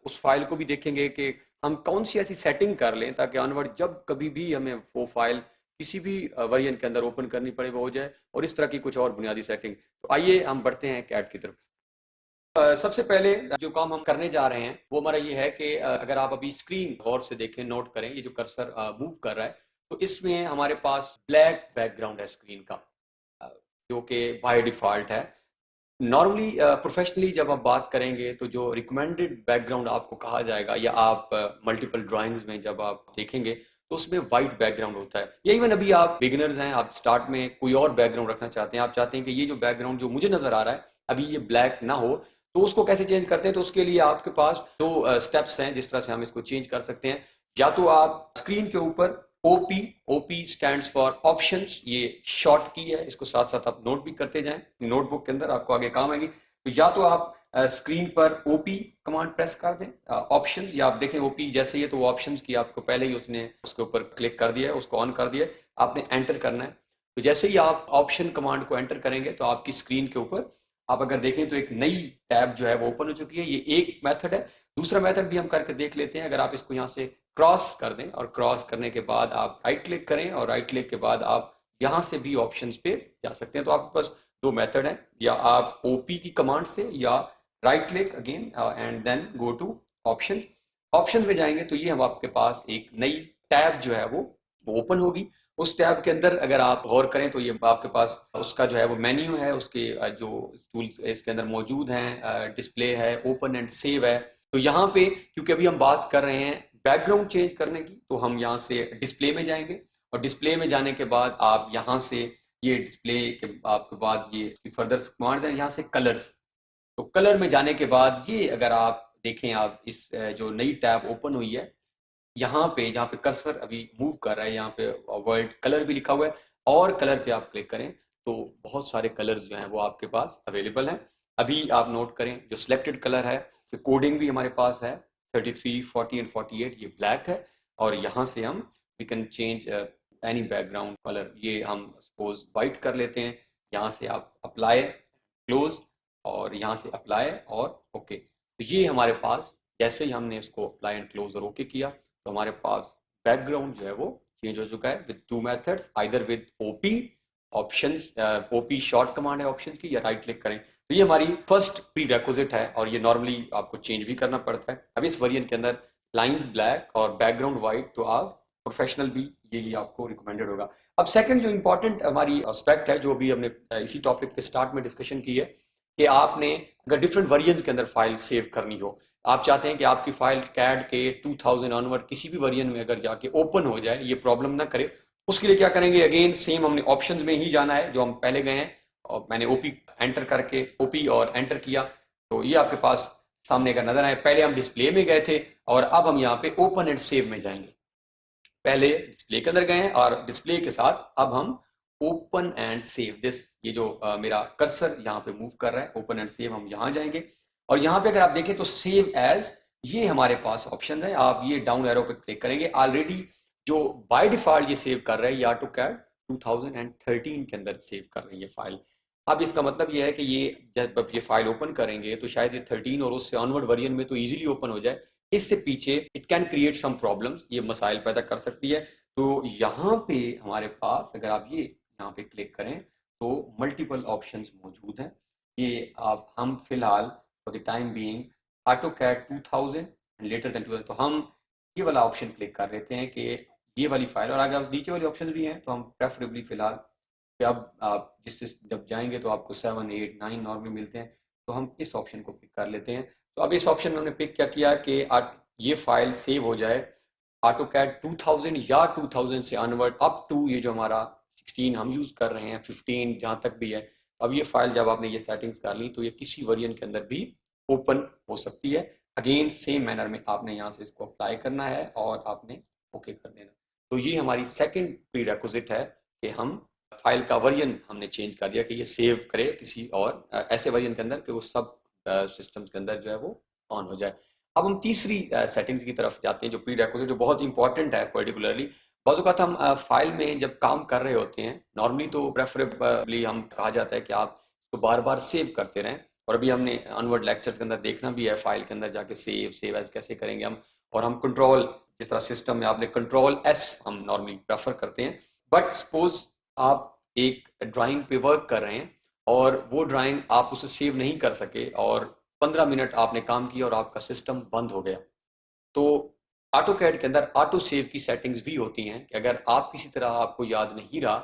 Speaker 1: उस फाइल को भी देखेंगे कि हम कौन सी ऐसी सेटिंग कर लें ताकि ऑनवर्ड जब कभी भी हमें वो फाइल किसी भी वर्जन के अंदर ओपन करनी पड़े वो हो जाए, और इस तरह की कुछ और बुनियादी सेटिंग। तो आइए हम बढ़ते हैं कैट की तरफ। सबसे पहले जो काम हम करने जा रहे हैं वो हमारा ये है कि अगर आप अभी स्क्रीन गौर से देखें, नोट करें, ये जो कर्सर मूव कर रहा है, तो इसमें हमारे पास ब्लैक बैकग्राउंड है स्क्रीन का, अ, जो कि बाय डिफॉल्ट है। नॉर्मली प्रोफेशनली जब आप बात करेंगे तो जो रिकमेंडेड बैकग्राउंड आपको कहा जाएगा, या आप मल्टीपल ड्राइंग्स में जब आप देखेंगे तो उसमें वाइट बैकग्राउंड होता है। या इवन अभी आप बिगिनर्स हैं, आप स्टार्ट में कोई और बैकग्राउंड रखना चाहते हैं, आप चाहते हैं कि ये जो बैकग्राउंड जो मुझे नजर आ रहा है अभी ये ब्लैक ना हो, तो उसको कैसे चेंज करते हैं? तो उसके लिए आपके पास दो स्टेप्स हैं जिस तरह से हम इसको चेंज कर सकते हैं। या तो आप स्क्रीन के ऊपर OP, OP stands for options, ये शॉर्ट की है, इसको साथ साथ आप नोट भी करते जाएं, नोटबुक के अंदर आपको आगे काम आएगी। तो या तो आप स्क्रीन पर ओपी कमांड प्रेस कर दें, ऑप्शन, या आप देखें ओपी जैसे ही है तो वो ऑप्शंस की आपको पहले ही उसने उसके ऊपर क्लिक कर दिया है, उसको ऑन कर दिया है, आपने एंटर करना है। तो जैसे ही आप ऑप्शन कमांड को एंटर करेंगे तो आपकी स्क्रीन के ऊपर आप अगर देखें तो एक नई टैब जो है वो ओपन हो चुकी है। ये एक मेथड है। दूसरा मेथड भी हम करके देख लेते हैं। अगर आप इसको यहाँ से क्रॉस कर दें और क्रॉस करने के बाद आप राइट क्लिक करें और राइट क्लिक के बाद आप यहाँ से भी ऑप्शंस पे जा सकते हैं। तो आपके पास दो मेथड है, या आप ओपी की कमांड से, या right click again and then go to option. Option में जाएंगे तो ये हम आपके पास एक नई टैब जो है वो ओपन होगी। उस टैब के अंदर अगर आप गौर करें तो ये आपके पास उसका जो है वो मेन्यू है, उसके जो टूल्स इसके अंदर मौजूद हैं, डिस्प्ले है, ओपन एंड सेव है। तो यहाँ पे क्योंकि अभी हम बात कर रहे हैं बैकग्राउंड चेंज करने की, तो हम यहाँ से डिस्प्ले में जाएंगे, और डिस्प्ले में जाने के बाद आप यहाँ से ये डिस्प्ले के आपके बाद ये फर्दर कमांड है, यहाँ से कलर्स। तो कलर में जाने के बाद ये अगर आप देखें, आप इस जो नई टैब ओपन हुई है, यहाँ पे जहाँ पे कर्सर अभी मूव कर रहा है, यहाँ पे वर्ल्ड कलर भी लिखा हुआ है, और कलर पे आप क्लिक करें तो बहुत सारे कलर्स जो हैं वो आपके पास अवेलेबल हैं। अभी आप नोट करें जो सिलेक्टेड कलर है, तो कोडिंग भी हमारे पास है 33, 40 एंड 48, ये ब्लैक है। और यहाँ से हम we can change any background colour, ये हम सपोज वाइट कर लेते हैं। यहाँ से आप अप्लाई, क्लोज, और यहाँ से अप्लाई और ओके। तो ये हमारे पास जैसे ही हमने इसको अप्लाई एंड क्लोज और ओके किया तो हमारे पास बैकग्राउंड जो है वो चेंज हो चुका है with two methods, either with OP option, OP short command है ऑप्शन की, या राइट क्लिक करें। तो ये हमारी फर्स्ट प्री रेक्विजिट है, और ये नॉर्मली आपको चेंज भी करना पड़ता है। अब इस वेरिएंट के अंदर लाइंस ब्लैक और बैकग्राउंड व्हाइट, तो आप प्रोफेशनल भी यही आपको रिकमेंडेड होगा। अब सेकंड जो इंपॉर्टेंट हमारी एस्पेक्ट है, जो अभी हमने इसी टॉपिक के स्टार्ट में डिस्कशन की है, कि आपने अगर डिफरेंट वर्जन के अंदर फाइल सेव करनी हो, आप चाहते हैं कि आपकी फाइल कैड के 2000 ऑनवर्ड किसी भी वर्जन में अगर जाके ओपन हो जाए, ये प्रॉब्लम ना करे, उसके लिए क्या करेंगे? अगेन सेम हमने ऑप्शंस में ही जाना है जो हम पहले गए हैं, और मैंने ओपी एंटर करके ओपी और एंटर किया, तो ये आपके पास सामने का नजर आए। पहले हम डिस्प्ले में गए थे और अब हम यहाँ पे ओपन एंड सेव में जाएंगे। पहले डिस्प्ले के अंदर गए हैं और डिस्प्ले के साथ अब हम ओपन एंड सेव दिस, ये जो मेरा कर्सर यहाँ पे मूव कर रहा है, ओपन एंड सेव, हम यहाँ जाएंगे। और यहाँ पे अगर आप देखें तो सेव एज, ये हमारे पास ऑप्शन है। आप ये डाउन एरो पे क्लिक करेंगे, ऑलरेडी जो बाय डिफॉल्ट ये सेव कर रहा है, या टू कैड 2013 के अंदर सेव कर रही है फाइल। अब इसका मतलब ये है कि ये जब ये फाइल ओपन करेंगे तो शायद ये 13 और उससे ऑनवर्ड वर्जन में तो इजीली ओपन हो जाए, इससे पीछे it can create some problems, ये मसाइल पैदा कर सकती है। तो यहाँ पे हमारे पास अगर आप ये यहाँ पे क्लिक करें तो मल्टीपल ऑप्शंस मौजूद हैं। ये आप हम फिलहाल for the time being AutoCAD 2000 and later then 2000, तो हम ये वाला ऑप्शन क्लिक कर लेते हैं कि ये वाली फाइल, और अगर नीचे वाले ऑप्शन भी हैं तो हम प्रेफरेबली फिलहाल कि अब आप जिससे जब जाएंगे तो आपको 7, 8, 9 नॉर्मली मिलते हैं, तो हम इस ऑप्शन को पिक कर लेते हैं। तो अब इस ऑप्शन में हमने पिक क्या किया कि ये फाइल सेव हो जाए AutoCAD 2000 या 2000 से अनवर्ड अप टू ये जो हमारा 16 हम यूज कर रहे हैं, 15 जहां तक भी है। अब ये फाइल जब आपने ये सेटिंग्स कर ली तो ये किसी वर्जन के अंदर भी ओपन हो सकती है। अगेन सेम मैनर में आपने यहाँ से इसको अप्लाई करना है और आपने ओके कर देना। तो ये हमारी सेकेंड प्री रेक्विजिट है कि हम फाइल का वर्जन हमने चेंज कर दिया कि ये सेव करे किसी और ऐसे वर्जन के अंदर कि वो सब सिस्टम्स के अंदर जो है वो ऑन हो जाए। अब हम तीसरी सेटिंग्स की तरफ जाते हैं जो प्री रिक्विजिट, जो बहुत इंपॉर्टेंट है पर्टिकुलरली। बाज़ औक़ात हम फाइल में जब काम कर रहे होते हैं, नॉर्मली तो प्रेफरेबली हम कहा जाता है कि आप इसको बार-बार सेव करते रहें, और अभी हमने ऑनवर्ड लेक्चर्स के अंदर देखना भी है फाइल के अंदर जाके सेव एज़ कैसे करेंगे हम, और हम कंट्रोल, जिस तरह सिस्टम में आपने कंट्रोल एस हम नॉर्मली प्रेफर करते हैं। बट सपोज आप एक ड्राइंग पे वर्क कर रहे हैं और वो ड्राइंग आप उसे सेव नहीं कर सके, और 15 मिनट आपने काम किया और आपका सिस्टम बंद हो गया, तो ऑटोकैड के अंदर ऑटो सेव की सेटिंग्स भी होती हैं कि अगर आप किसी तरह आपको याद नहीं रहा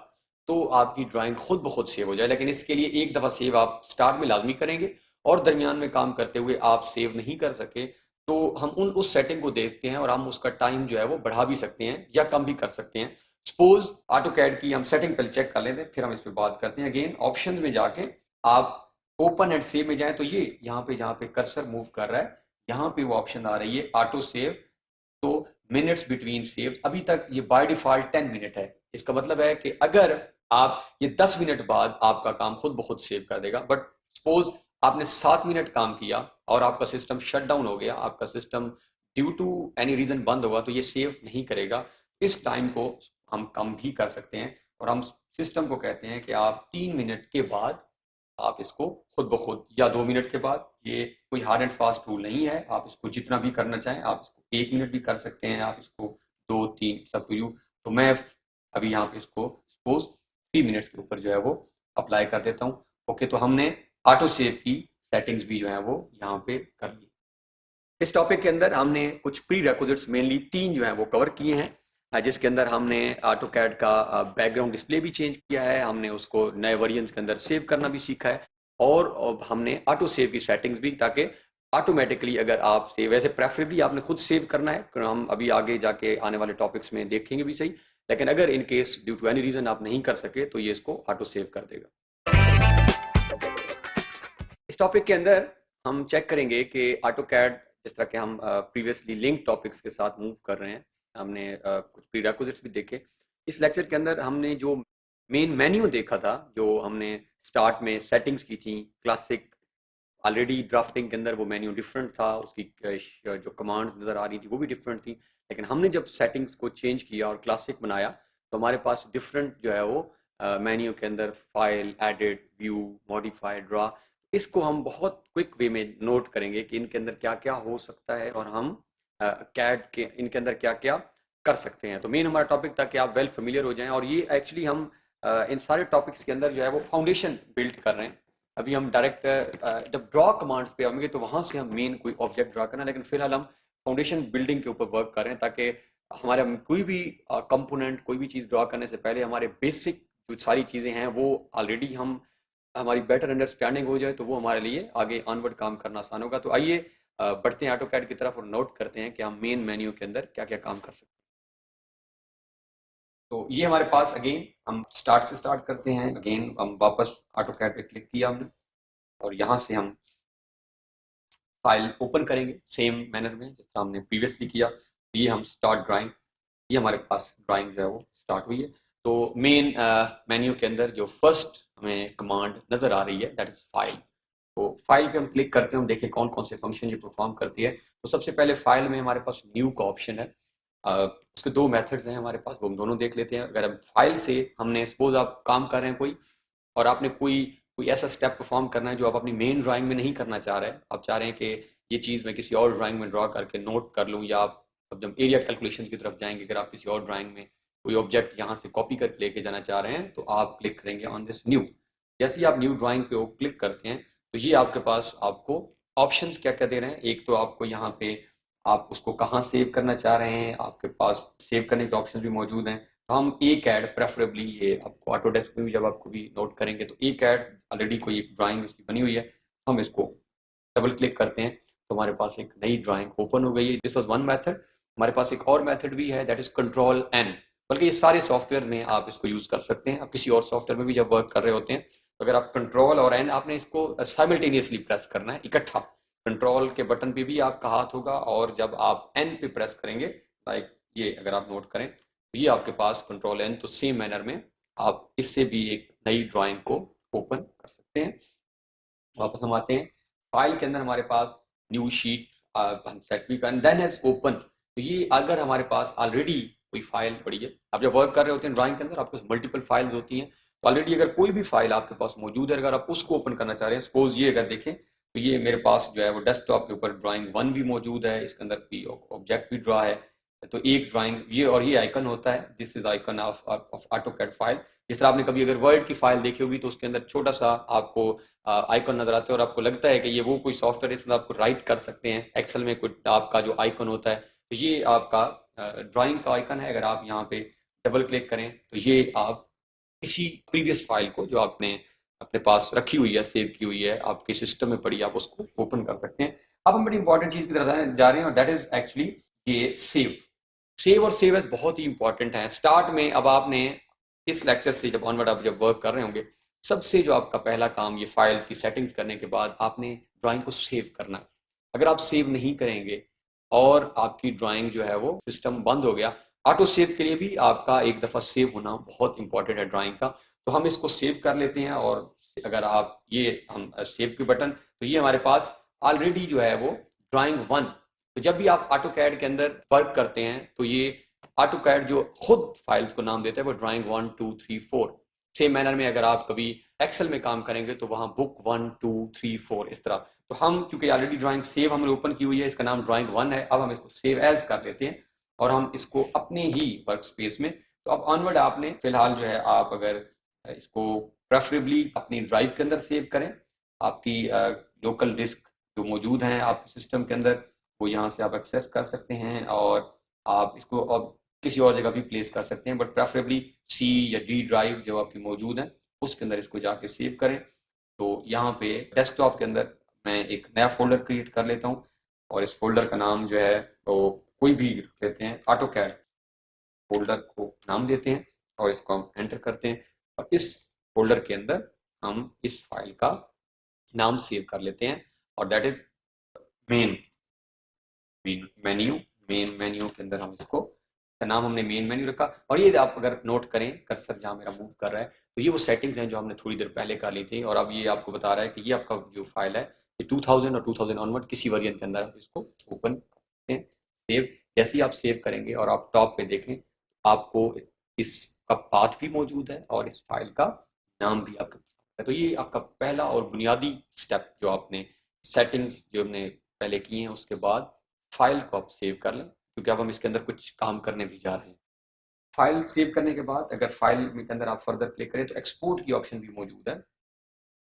Speaker 1: तो आपकी ड्राइंग खुद ब खुद सेव हो जाए। लेकिन इसके लिए एक दफ़ा सेव आप स्टार्ट में लाजमी करेंगे, और दरमियान में काम करते हुए आप सेव नहीं कर सके तो हम उस सेटिंग को देखते हैं और हम उसका टाइम जो है वो बढ़ा भी सकते हैं या कम भी कर सकते हैं। सपोज ऑटोकैड की हम सेटिंग पहले चेक कर लेते हैं, फिर हम इस पर बात करते हैं। अगेन ऑप्शन में जाके आप ओपन एंड सेव में जाएं तो ये यहाँ पे जहाँ पे कर्सर मूव कर रहा है, यहाँ पे वो ऑप्शन आ रही है ऑटो सेव। तो मिनट्स बिटवीन सेव, अभी तक ये बाय डिफॉल्ट 10 मिनट है। इसका मतलब है कि अगर आप ये 10 मिनट बाद आपका काम खुद ब खुद सेव कर देगा। बट सपोज आपने 7 मिनट काम किया और आपका सिस्टम शट डाउन हो गया, आपका system due to any reason बंद होगा, तो ये सेव नहीं करेगा। इस टाइम को हम कम भी कर सकते हैं, और हम सिस्टम को कहते हैं कि आप 3 मिनट के बाद आप इसको खुद ब खुद, या 2 मिनट के बाद, ये कोई हार्ड एंड फास्ट रूल नहीं है। आप इसको जितना भी करना चाहें, आप इसको 1 मिनट भी कर सकते हैं, आप इसको 2, 3, सब टू यू। तो मैं अभी यहाँ पे इसको सपोज 3 मिनट्स के ऊपर जो है वो अप्लाई कर देता हूँ। ओके, तो हमने ऑटो सेव की सेटिंग्स भी जो है वो यहाँ पे कर ली। इस टॉपिक के अंदर हमने कुछ प्री रिक्विजिट्स मेनली 3 जो है वो कवर किए हैं, जिसके अंदर हमने ऑटोकैड का बैकग्राउंड डिस्प्ले भी चेंज किया है, हमने उसको नए वेरिएंट्स के अंदर सेव करना भी सीखा है, और हमने ऑटो सेव की सेटिंग्स भी, ताकि ऑटोमेटिकली अगर आप सेव, वैसे प्रेफरेबली आपने खुद सेव करना है, हम अभी आगे जाके आने वाले टॉपिक्स में देखेंगे भी सही, लेकिन अगर in case due to any reason आप नहीं कर सके तो ये इसको ऑटो सेव कर देगा। इस टॉपिक के अंदर हम चेक करेंगे कि ऑटोकैड, जिस तरह के हम प्रीवियसली लिंक टॉपिक्स के साथ मूव कर रहे हैं, हमने कुछ प्रीरेक्विजिट्स भी देखे। इस लेक्चर के अंदर हमने जो मेन मेन्यू देखा था, जो हमने स्टार्ट में सेटिंग्स की थी क्लासिक, ऑलरेडी ड्राफ्टिंग के अंदर वो मेन्यू डिफरेंट था, उसकी जो कमांड्स नज़र आ रही थी वो भी डिफरेंट थी। लेकिन हमने जब सेटिंग्स को चेंज किया और क्लासिक बनाया तो हमारे पास डिफरेंट जो है वो मेन्यू के अंदर file, edit, view, modify, draw, इसको हम बहुत क्विक वे में नोट करेंगे कि इनके अंदर क्या क्या हो सकता है और हम कैड के इनके अंदर क्या क्या कर सकते हैं। तो मेन हमारा टॉपिक था कि आप वेल फेमिलियर हो जाएं, और ये एक्चुअली हम इन सारे टॉपिक्स के अंदर जो है वो फाउंडेशन बिल्ड कर रहे हैं। अभी हम डायरेक्ट जब ड्रॉ कमांड्स पे आएंगे तो वहां से हम मेन कोई ऑब्जेक्ट ड्रा करना, लेकिन फिलहाल हम फाउंडेशन बिल्डिंग के ऊपर वर्क कर रहे हैं, ताकि हमारे कोई भी कंपोनेंट, कोई भी चीज़ ड्रॉ करने से पहले हमारे बेसिक जो सारी चीज़ें हैं वो ऑलरेडी हमारी बेटर अंडरस्टैंडिंग हो जाए, तो वो हमारे लिए आगे ऑनवर्ड काम करना आसान होगा। तो आइए बढ़ते हैं ऑटोकैड की तरफ और नोट करते हैं कि हम मेन मेन्यू के अंदर क्या क्या काम कर सकते हैं। तो ये हमारे पास, अगेन हम स्टार्ट से स्टार्ट करते हैं। अगेन हम वापस ऑटोकैड पे क्लिक किया हमने, और यहाँ से हम फाइल ओपन करेंगे सेम मैनर में जिस तरह हमने प्रीवियसली किया। ये हम स्टार्ट ड्राइंग, ये हमारे पास ड्राइंग जो है वो स्टार्ट हुई है। तो मेन मेन्यू के अंदर जो फर्स्ट हमें कमांड नज़र आ रही है दैट इज़ फाइल। तो फाइल पे हम क्लिक करते हैं, हम देखें कौन कौन से फंक्शन ये परफॉर्म करती है। तो सबसे पहले फाइल में हमारे पास न्यू का ऑप्शन है। उसके 2 मेथड्स हैं हमारे पास, वो हम दोनों देख लेते हैं। अगर हम फाइल से, हमने सपोज आप काम कर रहे हैं कोई, और आपने कोई कोई ऐसा स्टेप परफॉर्म करना है जो आप अपनी मेन ड्राइंग में नहीं करना चाह रहे हैं, आप चाह रहे हैं कि ये चीज़ मैं किसी और ड्राइंग में ड्रॉ करके नोट कर लूँ, या आप जब एरिया कैलकुलेशन की तरफ जाएंगे, अगर आप किसी और ड्राइंग में कोई ऑब्जेक्ट यहाँ से कॉपी करके लेके जाना चाह रहे हैं, तो आप क्लिक करेंगे ऑन दिस न्यू। जैसे ही आप न्यू ड्राइंग पे क्लिक करते हैं तो ये आपके पास आपको ऑप्शंस क्या क्या दे रहे हैं। एक तो आपको यहाँ पे आप उसको कहाँ सेव करना चाह रहे हैं, आपके पास सेव करने के ऑप्शन भी मौजूद हैं। तो हम एक ऐड, प्रेफरेबली ये आपको ऑटोडेस्क में भी जब आपको भी नोट करेंगे, तो एक ऐड ऑलरेडी कोई एक ड्राइंग उसकी बनी हुई है, हम इसको डबल क्लिक करते हैं तो हमारे पास एक नई ड्राइंग ओपन हो गई है। This was one method. हमारे पास एक और मेथड भी है दैट इज कंट्रोल एन, बल्कि ये सारे सॉफ्टवेयर में आप इसको यूज कर सकते हैं। आप किसी और सॉफ्टवेयर में भी जब वर्क कर रहे होते हैं तो अगर आप कंट्रोल और एन, आपने इसको साइमल्टेनियसली प्रेस करना है इकट्ठा। कंट्रोल के बटन पे भी आपका हाथ होगा, और जब आप एन पे प्रेस करेंगे, लाइक ये अगर आप नोट करें तो ये आपके पास कंट्रोल एन, तो सेम मैनर में आप इससे भी एक नई ड्राइंग को ओपन कर सकते हैं। वापस हम आते हैं फाइल के अंदर, हमारे पास न्यू शीट हम सेट भी कर देन एज ओपन। तो ये अगर हमारे पास ऑलरेडी कोई फाइल पड़ी है, आप जब वर्क कर रहे होते हैं ड्राइंग के अंदर आपके पास मल्टीपल फाइल्स होती हैं, तो ऑलरेडी अगर कोई भी फाइल आपके पास मौजूद है, अगर आप उसको ओपन करना चाह रहे हैं, सपोज ये अगर देखें तो ये मेरे पास जो है वो डेस्कटॉप के ऊपर ड्राइंग 1 भी मौजूद है, इसके अंदर भी ऑब्जेक्ट भी ड्रा है। तो एक ड्राइंग ये और ये आइकन होता है, this is icon of AutoCAD file. जिस तरह आपने कभी अगर वर्ड की फाइल देखी होगी तो उसके अंदर छोटा सा आपको आइकन नजर आता है और आपको लगता है कि ये वो कोई सॉफ्टवेयर है इसमें आपको राइट कर सकते हैं, एक्सेल में कोई आपका जो आइकन होता है, तो ये आपका ड्राइंग का आइकन है। अगर आप यहाँ पे डबल क्लिक करें तो ये आप किसी प्रीवियस फाइल को जो आपने अपने पास रखी हुई है, सेव की हुई है, आपके सिस्टम में पड़ी, आप उसको ओपन कर सकते हैं। अब हम बड़ी इंपॉर्टेंट चीज की तरफ जा रहे हैं और दैट इज एक्चुअली ये सेव। सेव और सेव एज बहुत ही इंपॉर्टेंट है स्टार्ट में। अब आपने इस लेक्चर से जब ऑनवर्ड आप जब वर्क कर रहे होंगे, सबसे जो आपका पहला काम ये फाइल की सेटिंग्स करने के बाद आपने ड्राइंग को सेव करना है। अगर आप सेव नहीं करेंगे और आपकी ड्राइंग जो है वो सिस्टम बंद हो गया, ऑटो सेव के लिए भी आपका एक दफ़ा सेव होना बहुत इंपॉर्टेंट है ड्राइंग का। तो हम इसको सेव कर लेते हैं और अगर आप ये हम सेव के बटन, तो ये हमारे पास ऑलरेडी जो है वो ड्राइंग 1। तो जब भी आप ऑटो कैड के अंदर वर्क करते हैं तो ये ऑटो कैड जो खुद फाइल्स को नाम देता है वो ड्राइंग 1 2 3 4। सेम मैनर में अगर आप कभी एक्सेल में काम करेंगे तो वहां बुक 1 2 3 4 इस तरह। तो हम क्योंकि ऑलरेडी ड्राइंग सेव हमने ओपन की हुई है, इसका नाम ड्राइंग 1 है, अब हम इसको सेव एज कर लेते हैं और हम इसको अपने ही वर्क स्पेस में। तो अब ऑनवर्ड आपने फिलहाल जो है आप अगर इसको प्रेफरेबली अपनी ड्राइव के अंदर सेव करें, आपकी लोकल डिस्क जो मौजूद हैं आपके सिस्टम के अंदर वो यहाँ से आप एक्सेस कर सकते हैं और आप इसको अब किसी और जगह भी प्लेस कर सकते हैं, बट प्रेफरेबली सी या डी ड्राइव जो आपकी मौजूद है उसके अंदर इसको जाके सेव करें। तो यहाँ पे डेस्कटॉप के अंदर मैं एक नया फोल्डर क्रिएट कर लेता हूँ और इस फोल्डर का नाम जो है तो कोई भी रख लेते हैं, ऑटोकैड फोल्डर को नाम देते हैं और इसको हम एंटर करते हैं और इस फोल्डर के अंदर हम इस फाइल का नाम सेव कर लेते हैं और that is main menu. Main menu के अंदर हम इसको नाम हमने मेन मेन्यू रखा और ये आप अगर नोट करें कर्सर जहाँ मेरा मूव कर रहा है तो ये वो सेटिंग्स हैं जो हमने थोड़ी देर पहले कर ली थी और अब ये आपको बता रहा है कि ये आपका जो फाइल है ये 2000 और 2000 ऑनवर्ड किसी वेरिएंट के अंदर आप इसको ओपन करते हैं। सेव जैसे ही आप सेव करेंगे और आप टॉप पे देखें आपको इसका पाथ भी मौजूद है और इस फाइल का नाम भी आपके पास है। तो ये आपका पहला और बुनियादी स्टेप जो आपने सेटिंग्स जो हमने पहले की हैं उसके बाद फाइल को आप सेव कर लें क्योंकि अब हम इसके अंदर कुछ काम करने भी जा रहे हैं। फाइल सेव करने के बाद अगर फाइल के अंदर आप फर्दर क्लिक करें तो एक्सपोर्ट की ऑप्शन भी मौजूद है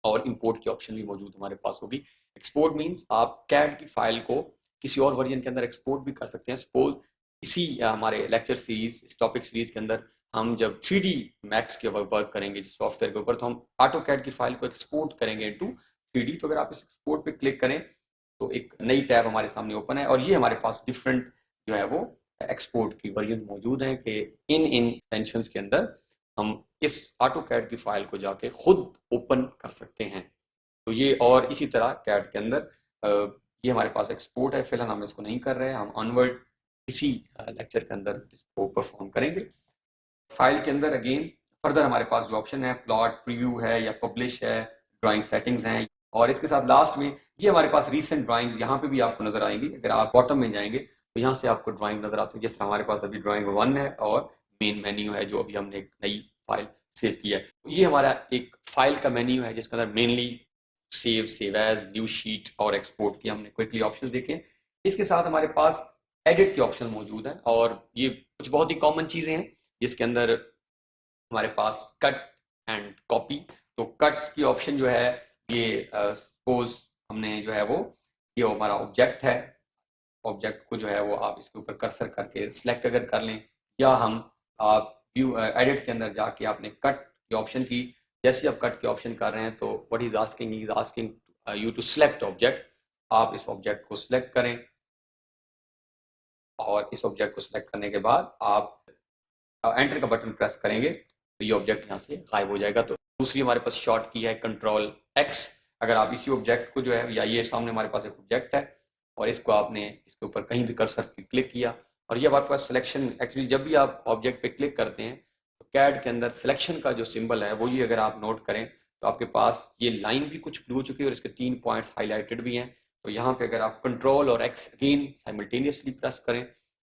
Speaker 1: और इंपोर्ट की ऑप्शन भी मौजूद हमारे पास होगी। एक्सपोर्ट मींस आप कैड की फाइल को किसी और वर्जन के अंदर एक्सपोर्ट भी कर सकते हैं। सपोज इसी हमारे लेक्चर सीरीज इस टॉपिक सीरीज के अंदर हम जब 3D मैक्स के वर्क करेंगे सॉफ्टवेयर के ऊपर तो हम ऑटो कैड की फाइल को एक्सपोर्ट करेंगे इनटू 3D। तो अगर आप इस एक्सपोर्ट पे क्लिक करें तो एक नई टैब हमारे सामने ओपन है और ये हमारे पास डिफरेंट जो है वो एक्सपोर्ट की वर्जन मौजूद है कि इन एक्सटेंशंस के अंदर हम इस ऑटो कैड की फाइल को जाके खुद ओपन कर सकते हैं। तो ये और इसी तरह कैड के अंदर ये हमारे पास एक्सपोर्ट है, फिलहाल हम इसको नहीं कर रहे हैं, हम ऑनवर्ड इसी लेक्चर के अंदर इसको परफॉर्म करेंगे। फाइल के अंदर अगेन फर्दर हमारे पास जो ऑप्शन है प्लॉट प्रीव्यू है या पब्लिश है, ड्राइंग सेटिंग्स हैं और इसके साथ लास्ट में ये हमारे पास रीसेंट ड्राइंग्स यहाँ पे भी आपको नजर आएंगी। अगर आप बॉटम में जाएंगे तो यहाँ से आपको ड्राइंग नजर आती है, जिस तरह हमारे पास अभी ड्राइंग 1 है और मेन मेन्यू है जो अभी हमने एक नई फाइल सेव किया है। ये हमारा एक फाइल का मेन्यू है जिसके अंदर mainly save, save as, new sheet और एक्सपोर्ट की हमने क्विकली ऑप्शन देखे। इसके साथ हमारे पास एडिट के ऑप्शन मौजूद है और ये कुछ बहुत ही कॉमन चीजें हैं जिसके अंदर हमारे पास कट एंड कॉपी। तो कट की ऑप्शन जो है ये सपोज हमने जो है वो ये हमारा ऑब्जेक्ट है, ऑब्जेक्ट को जो है वो आप इसके ऊपर कर्सर करके सिलेक्ट अगर कर लें या हम आप व्यू एडिट के अंदर जाके आपने कट की ऑप्शन की, जैसे आप कट के ऑप्शन कर रहे हैं तो what is asking you to select object. आप इस ऑब्जेक्ट को सिलेक्ट करें और इस ऑब्जेक्ट को सिलेक्ट करने के बाद आप एंटर का बटन प्रेस करेंगे तो ये ऑब्जेक्ट यहाँ से गायब हो जाएगा। तो दूसरी हमारे पास शॉर्ट की है कंट्रोल एक्स। अगर आप इसी ऑब्जेक्ट को जो है या ये सामने हमारे पास एक ऑब्जेक्ट है और इसको आपने इसके ऊपर कहीं भी कर्सर क्लिक किया और ये आपके पास सिलेक्शन, एक्चुअली जब भी आप ऑब्जेक्ट पे क्लिक करते हैं तो कैड के अंदर सिलेक्शन का जो सिंबल है वो ये अगर आप नोट करें तो आपके पास ये लाइन भी कुछ ब्लू हो चुकी है और इसके 3 पॉइंट्स हाईलाइटेड भी हैं। तो यहाँ पे अगर आप कंट्रोल और एक्स अगेन साइमल्टेनियसली प्रेस करें,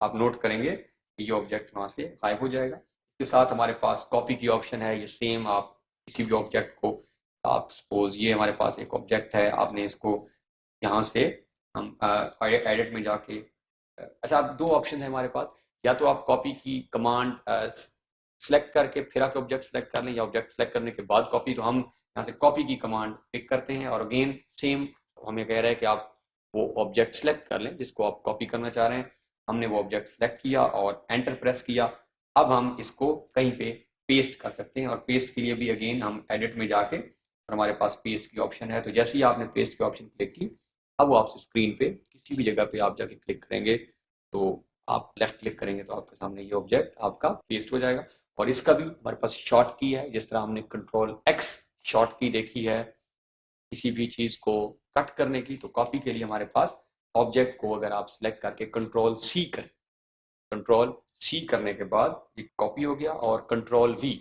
Speaker 1: आप नोट करेंगे कि ये ऑब्जेक्ट वहाँ से गायब हो जाएगा। इसके साथ हमारे पास कॉपी की ऑप्शन है। ये सेम आप किसी भी ऑब्जेक्ट को, आप सपोज ये हमारे पास एक ऑब्जेक्ट है, आपने इसको यहाँ से हम एडिट में जाके अच्छा, आप दो ऑप्शन है हमारे पास, या तो आप कॉपी की कमांड सेलेक्ट करके फिर आके ऑब्जेक्ट सेलेक्ट कर लें, या ऑब्जेक्ट सेलेक्ट करने के बाद कॉपी। तो हम यहाँ से कॉपी की कमांड पिक करते हैं और अगेन सेम हमें कह रहा है कि आप वो ऑब्जेक्ट सेलेक्ट कर लें जिसको आप कॉपी करना चाह रहे हैं। हमने वो ऑब्जेक्ट सेलेक्ट किया और एंटर प्रेस किया। अब हम इसको कहीं पे पेस्ट कर सकते हैं, और पेस्ट के लिए भी अगेन हम एडिट में जाके, और हमारे पास पेस्ट की ऑप्शन है। तो जैसे ही आपने पेस्ट की ऑप्शन क्लिक की, अब वो आपसे स्क्रीन पे किसी भी जगह पे आप जाके क्लिक करेंगे, तो आप लेफ्ट क्लिक करेंगे तो आपके सामने ये ऑब्जेक्ट आपका पेस्ट हो जाएगा। और इसका भी हमारे पास शॉर्ट की है, जिस तरह हमने कंट्रोल एक्स शॉर्ट की देखी है किसी भी चीज को कट करने की। तो कॉपी के लिए हमारे पास ऑब्जेक्ट को अगर आप सिलेक्ट करके कंट्रोल सी करें, कंट्रोल सी करने के बाद ये कॉपी हो गया, और कंट्रोल वी,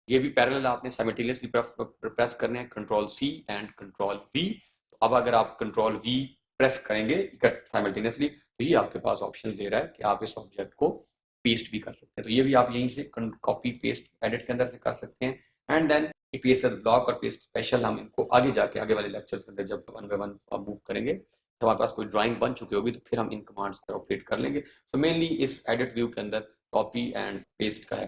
Speaker 1: ये भी पैरेलल आपने साइमल्टेनियसली प्रेस करने हैं, control C and control V. तो अब अगर आप कंट्रोल वी प्रेस करेंगे साइमल्टेनियसली, तो ये आपके पास ऑप्शन दे रहा है कि आप इस ऑब्जेक्ट को पेस्ट भी कर सकते हैं। तो ये भी आप यहीं से कॉपी पेस्ट एडिट के अंदर से कर सकते हैं। एंड देन पेस्ट ब्लॉक और पेस्ट स्पेशल, हम इनको आगे जाके आगे वाले लेक्चर्स के अंदर जब वन बाय वन मूव करेंगे, तो हमारे पास कोई ड्राइंग बन चुकी होगी, तो फिर हम इन कमांड्स को ऑपरेट कर लेंगे। तो मेनली इस एडिट व्यू के अंदर कॉपी एंड पेस्ट का है।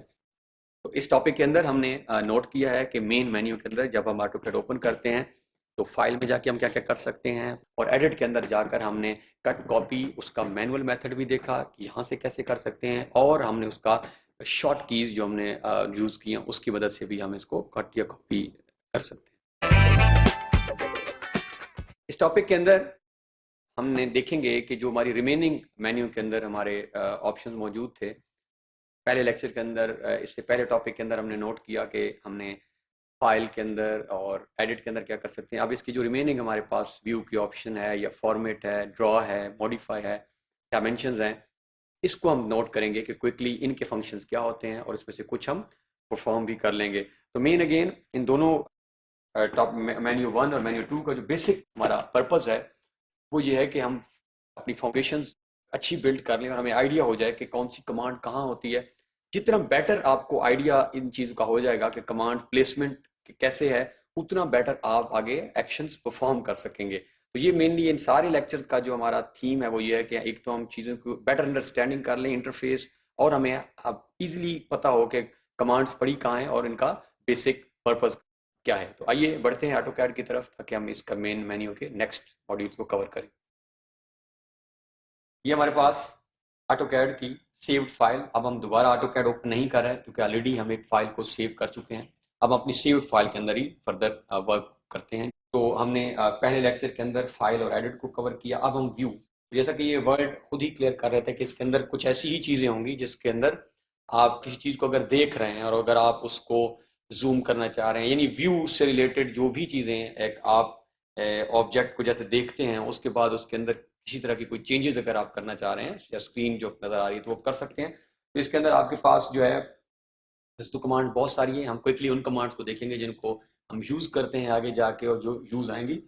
Speaker 1: तो इस टॉपिक के अंदर हमने नोट किया है कि मेन मेन्यू के अंदर जब हम ऑटोकैड ओपन करते हैं, तो फाइल में जाके हम क्या क्या कर सकते हैं, और एडिट के अंदर जाकर हमने कट कॉपी उसका मैनुअल मेथड भी देखा कि यहाँ से कैसे कर सकते हैं, और हमने उसका शॉर्ट कीज जो हमने यूज़ किए हैं उसकी मदद से भी हम इसको कट या कॉपी कर सकते हैं। इस टॉपिक के अंदर हमने देखेंगे कि जो हमारी रिमेनिंग मेन्यू के अंदर हमारे ऑप्शन मौजूद थे। पहले लेक्चर के अंदर, इससे पहले टॉपिक के अंदर हमने नोट किया कि हमने फाइल के अंदर और एडिट के अंदर क्या कर सकते हैं। अब इसकी जो रिमेनिंग हमारे पास व्यू की ऑप्शन है, या फॉर्मेट है, ड्रॉ है, मॉडिफाई है, डायमेंशंस हैं, इसको हम नोट करेंगे कि क्विकली इनके फंक्शंस क्या होते हैं, और इसमें से कुछ हम परफॉर्म भी कर लेंगे। तो मेन अगेन इन दोनों टॉप मेन्यू 1 और मेन्यू 2 का जो बेसिक हमारा पर्पज़ है वो ये है कि हम अपनी फाउंडेशन अच्छी बिल्ड कर लें और हमें आइडिया हो जाए कि कौन सी कमांड कहाँ होती है। जितना बेटर आपको आइडिया इन चीज़ों का हो जाएगा कि कमांड प्लेसमेंट कैसे है, उतना बेटर आप आगे एक्शंस परफॉर्म कर सकेंगे। तो ये मेनली इन सारे लेक्चर्स का जो हमारा थीम है वो ये है कि एक तो हम चीज़ों को बेटर अंडरस्टैंडिंग कर लें इंटरफेस, और हमें अब इजीली पता हो कि कमांड्स पड़ी कहाँ हैं और इनका बेसिक पर्पस क्या है। तो आइए बढ़ते हैं ऑटोकैड की तरफ, ताकि हम इसका मेन मेन्यू के नेक्स्ट मॉड्यूल्स को कवर करें। ये हमारे पास ऑटोकैड की सेव्ड फाइल। अब हम दोबारा ऑटोकैड ओपन नहीं कर रहे हैं क्योंकि ऑलरेडी हम एक फाइल को सेव कर चुके हैं। अब अपनी सेव्ड फाइल के अंदर ही फर्दर वर्क करते हैं। तो हमने पहले लेक्चर के अंदर फाइल और एडिट को कवर किया। अब हम व्यू, जैसा कि ये वर्ड खुद ही क्लियर कर रहे थे कि इसके अंदर कुछ ऐसी ही चीज़ें होंगी जिसके अंदर आप किसी चीज़ को अगर देख रहे हैं और अगर आप उसको जूम करना चाह रहे हैं, यानी व्यू से रिलेटेड जो भी चीज़ें हैं, एक आप ऑब्जेक्ट को जैसे देखते हैं उसके बाद उसके अंदर किसी तरह की कोई चेंजेस अगर आप करना चाह रहे हैं या स्क्रीन जो नज़र आ रही है तो वो कर सकते हैं। तो इसके अंदर आपके पास जो है वैसे तो कमांड बहुत सारी है, हम क्विकली उन कमांड्स को देखेंगे जिनको हम यूज़ करते हैं आगे जाके और जो यूज़ आएंगी।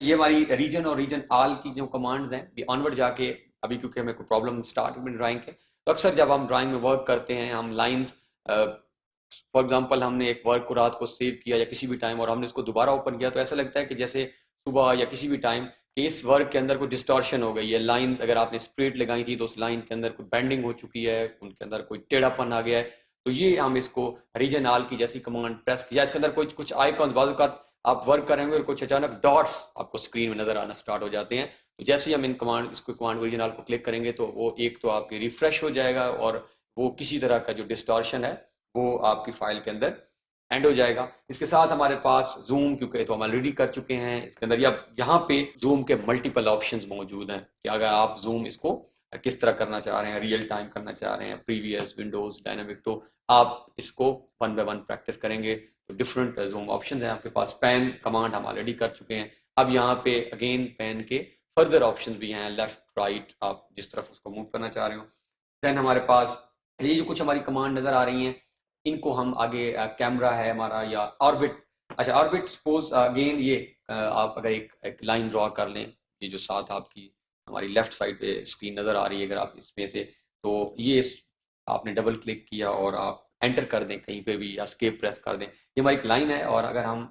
Speaker 1: ये हमारी रीजन और रीजन आल की जो कमांड्स हैं, ये ऑनवर्ड जाके अभी क्योंकि हमें कोई प्रॉब्लम स्टार्ट में ड्राइंग के, तो अक्सर जब हम ड्राइंग में वर्क करते हैं हम लाइंस, फॉर एग्जांपल हमने एक वर्क को रात को सेव किया या किसी भी टाइम और हमने उसको दोबारा ओपन किया, तो ऐसा लगता है कि जैसे सुबह या किसी भी टाइम कि इस वर्क के अंदर कोई डिस्टॉर्शन हो गई है। लाइंस अगर आपने स्ट्रेट लगाई थी तो उस लाइन के अंदर कोई बेंडिंग हो चुकी है, उनके अंदर कोई टेढ़ापन आ गया है। तो ये हम इसको रीजन आल की जैसी कमांड प्रेस किया, इसके अंदर कुछ आइकॉन्स बाजू का आप वर्क करेंगे और कुछ अचानक डॉट्स आपको स्क्रीन में नजर आना स्टार्ट हो जाते हैं। तो जैसे ही हम इन कमांड इसको कमांड रीजन को क्लिक करेंगे तो वो एक तो आपकी रिफ्रेश हो जाएगा और वो किसी तरह का जो डिस्टॉर्शन है वो आपकी फाइल के अंदर एंड हो जाएगा। इसके साथ हमारे पास जूम, क्योंकि तो हम ऑलरेडी कर चुके हैं इसके अंदर, या यहाँ पे जूम के मल्टीपल ऑप्शंस मौजूद हैं कि अगर आप जूम इसको किस तरह करना चाह रहे हैं, रियल टाइम करना चाह रहे हैं, प्रीवियस, विंडोज, डायनामिक, तो आप इसको वन बाय वन प्रैक्टिस करेंगे। तो डिफरेंट जूम ऑप्शन है आपके पास। पैन कमांड हम ऑलरेडी कर चुके हैं। अब यहाँ पे अगेन पैन के फर्दर ऑप्शंस भी हैं, लेफ्ट राइट, आप जिस तरफ उसको मूव करना चाह रहे हो। देन हमारे पास ये जो कुछ हमारी कमांड नजर आ रही हैं, इनको हम आगे कैमरा है हमारा या ऑर्बिट, अच्छा ऑर्बिट सपोज अगेन ये आप अगर एक लाइन ड्रॉ कर लें ये जो साथ आपकी हमारी लेफ्ट साइड पे स्क्रीन नज़र आ रही है, अगर आप इसमें से, तो ये आपने डबल क्लिक किया और आप एंटर कर दें कहीं पे भी या एस्केप प्रेस कर दें, ये हमारी एक लाइन है। और अगर हम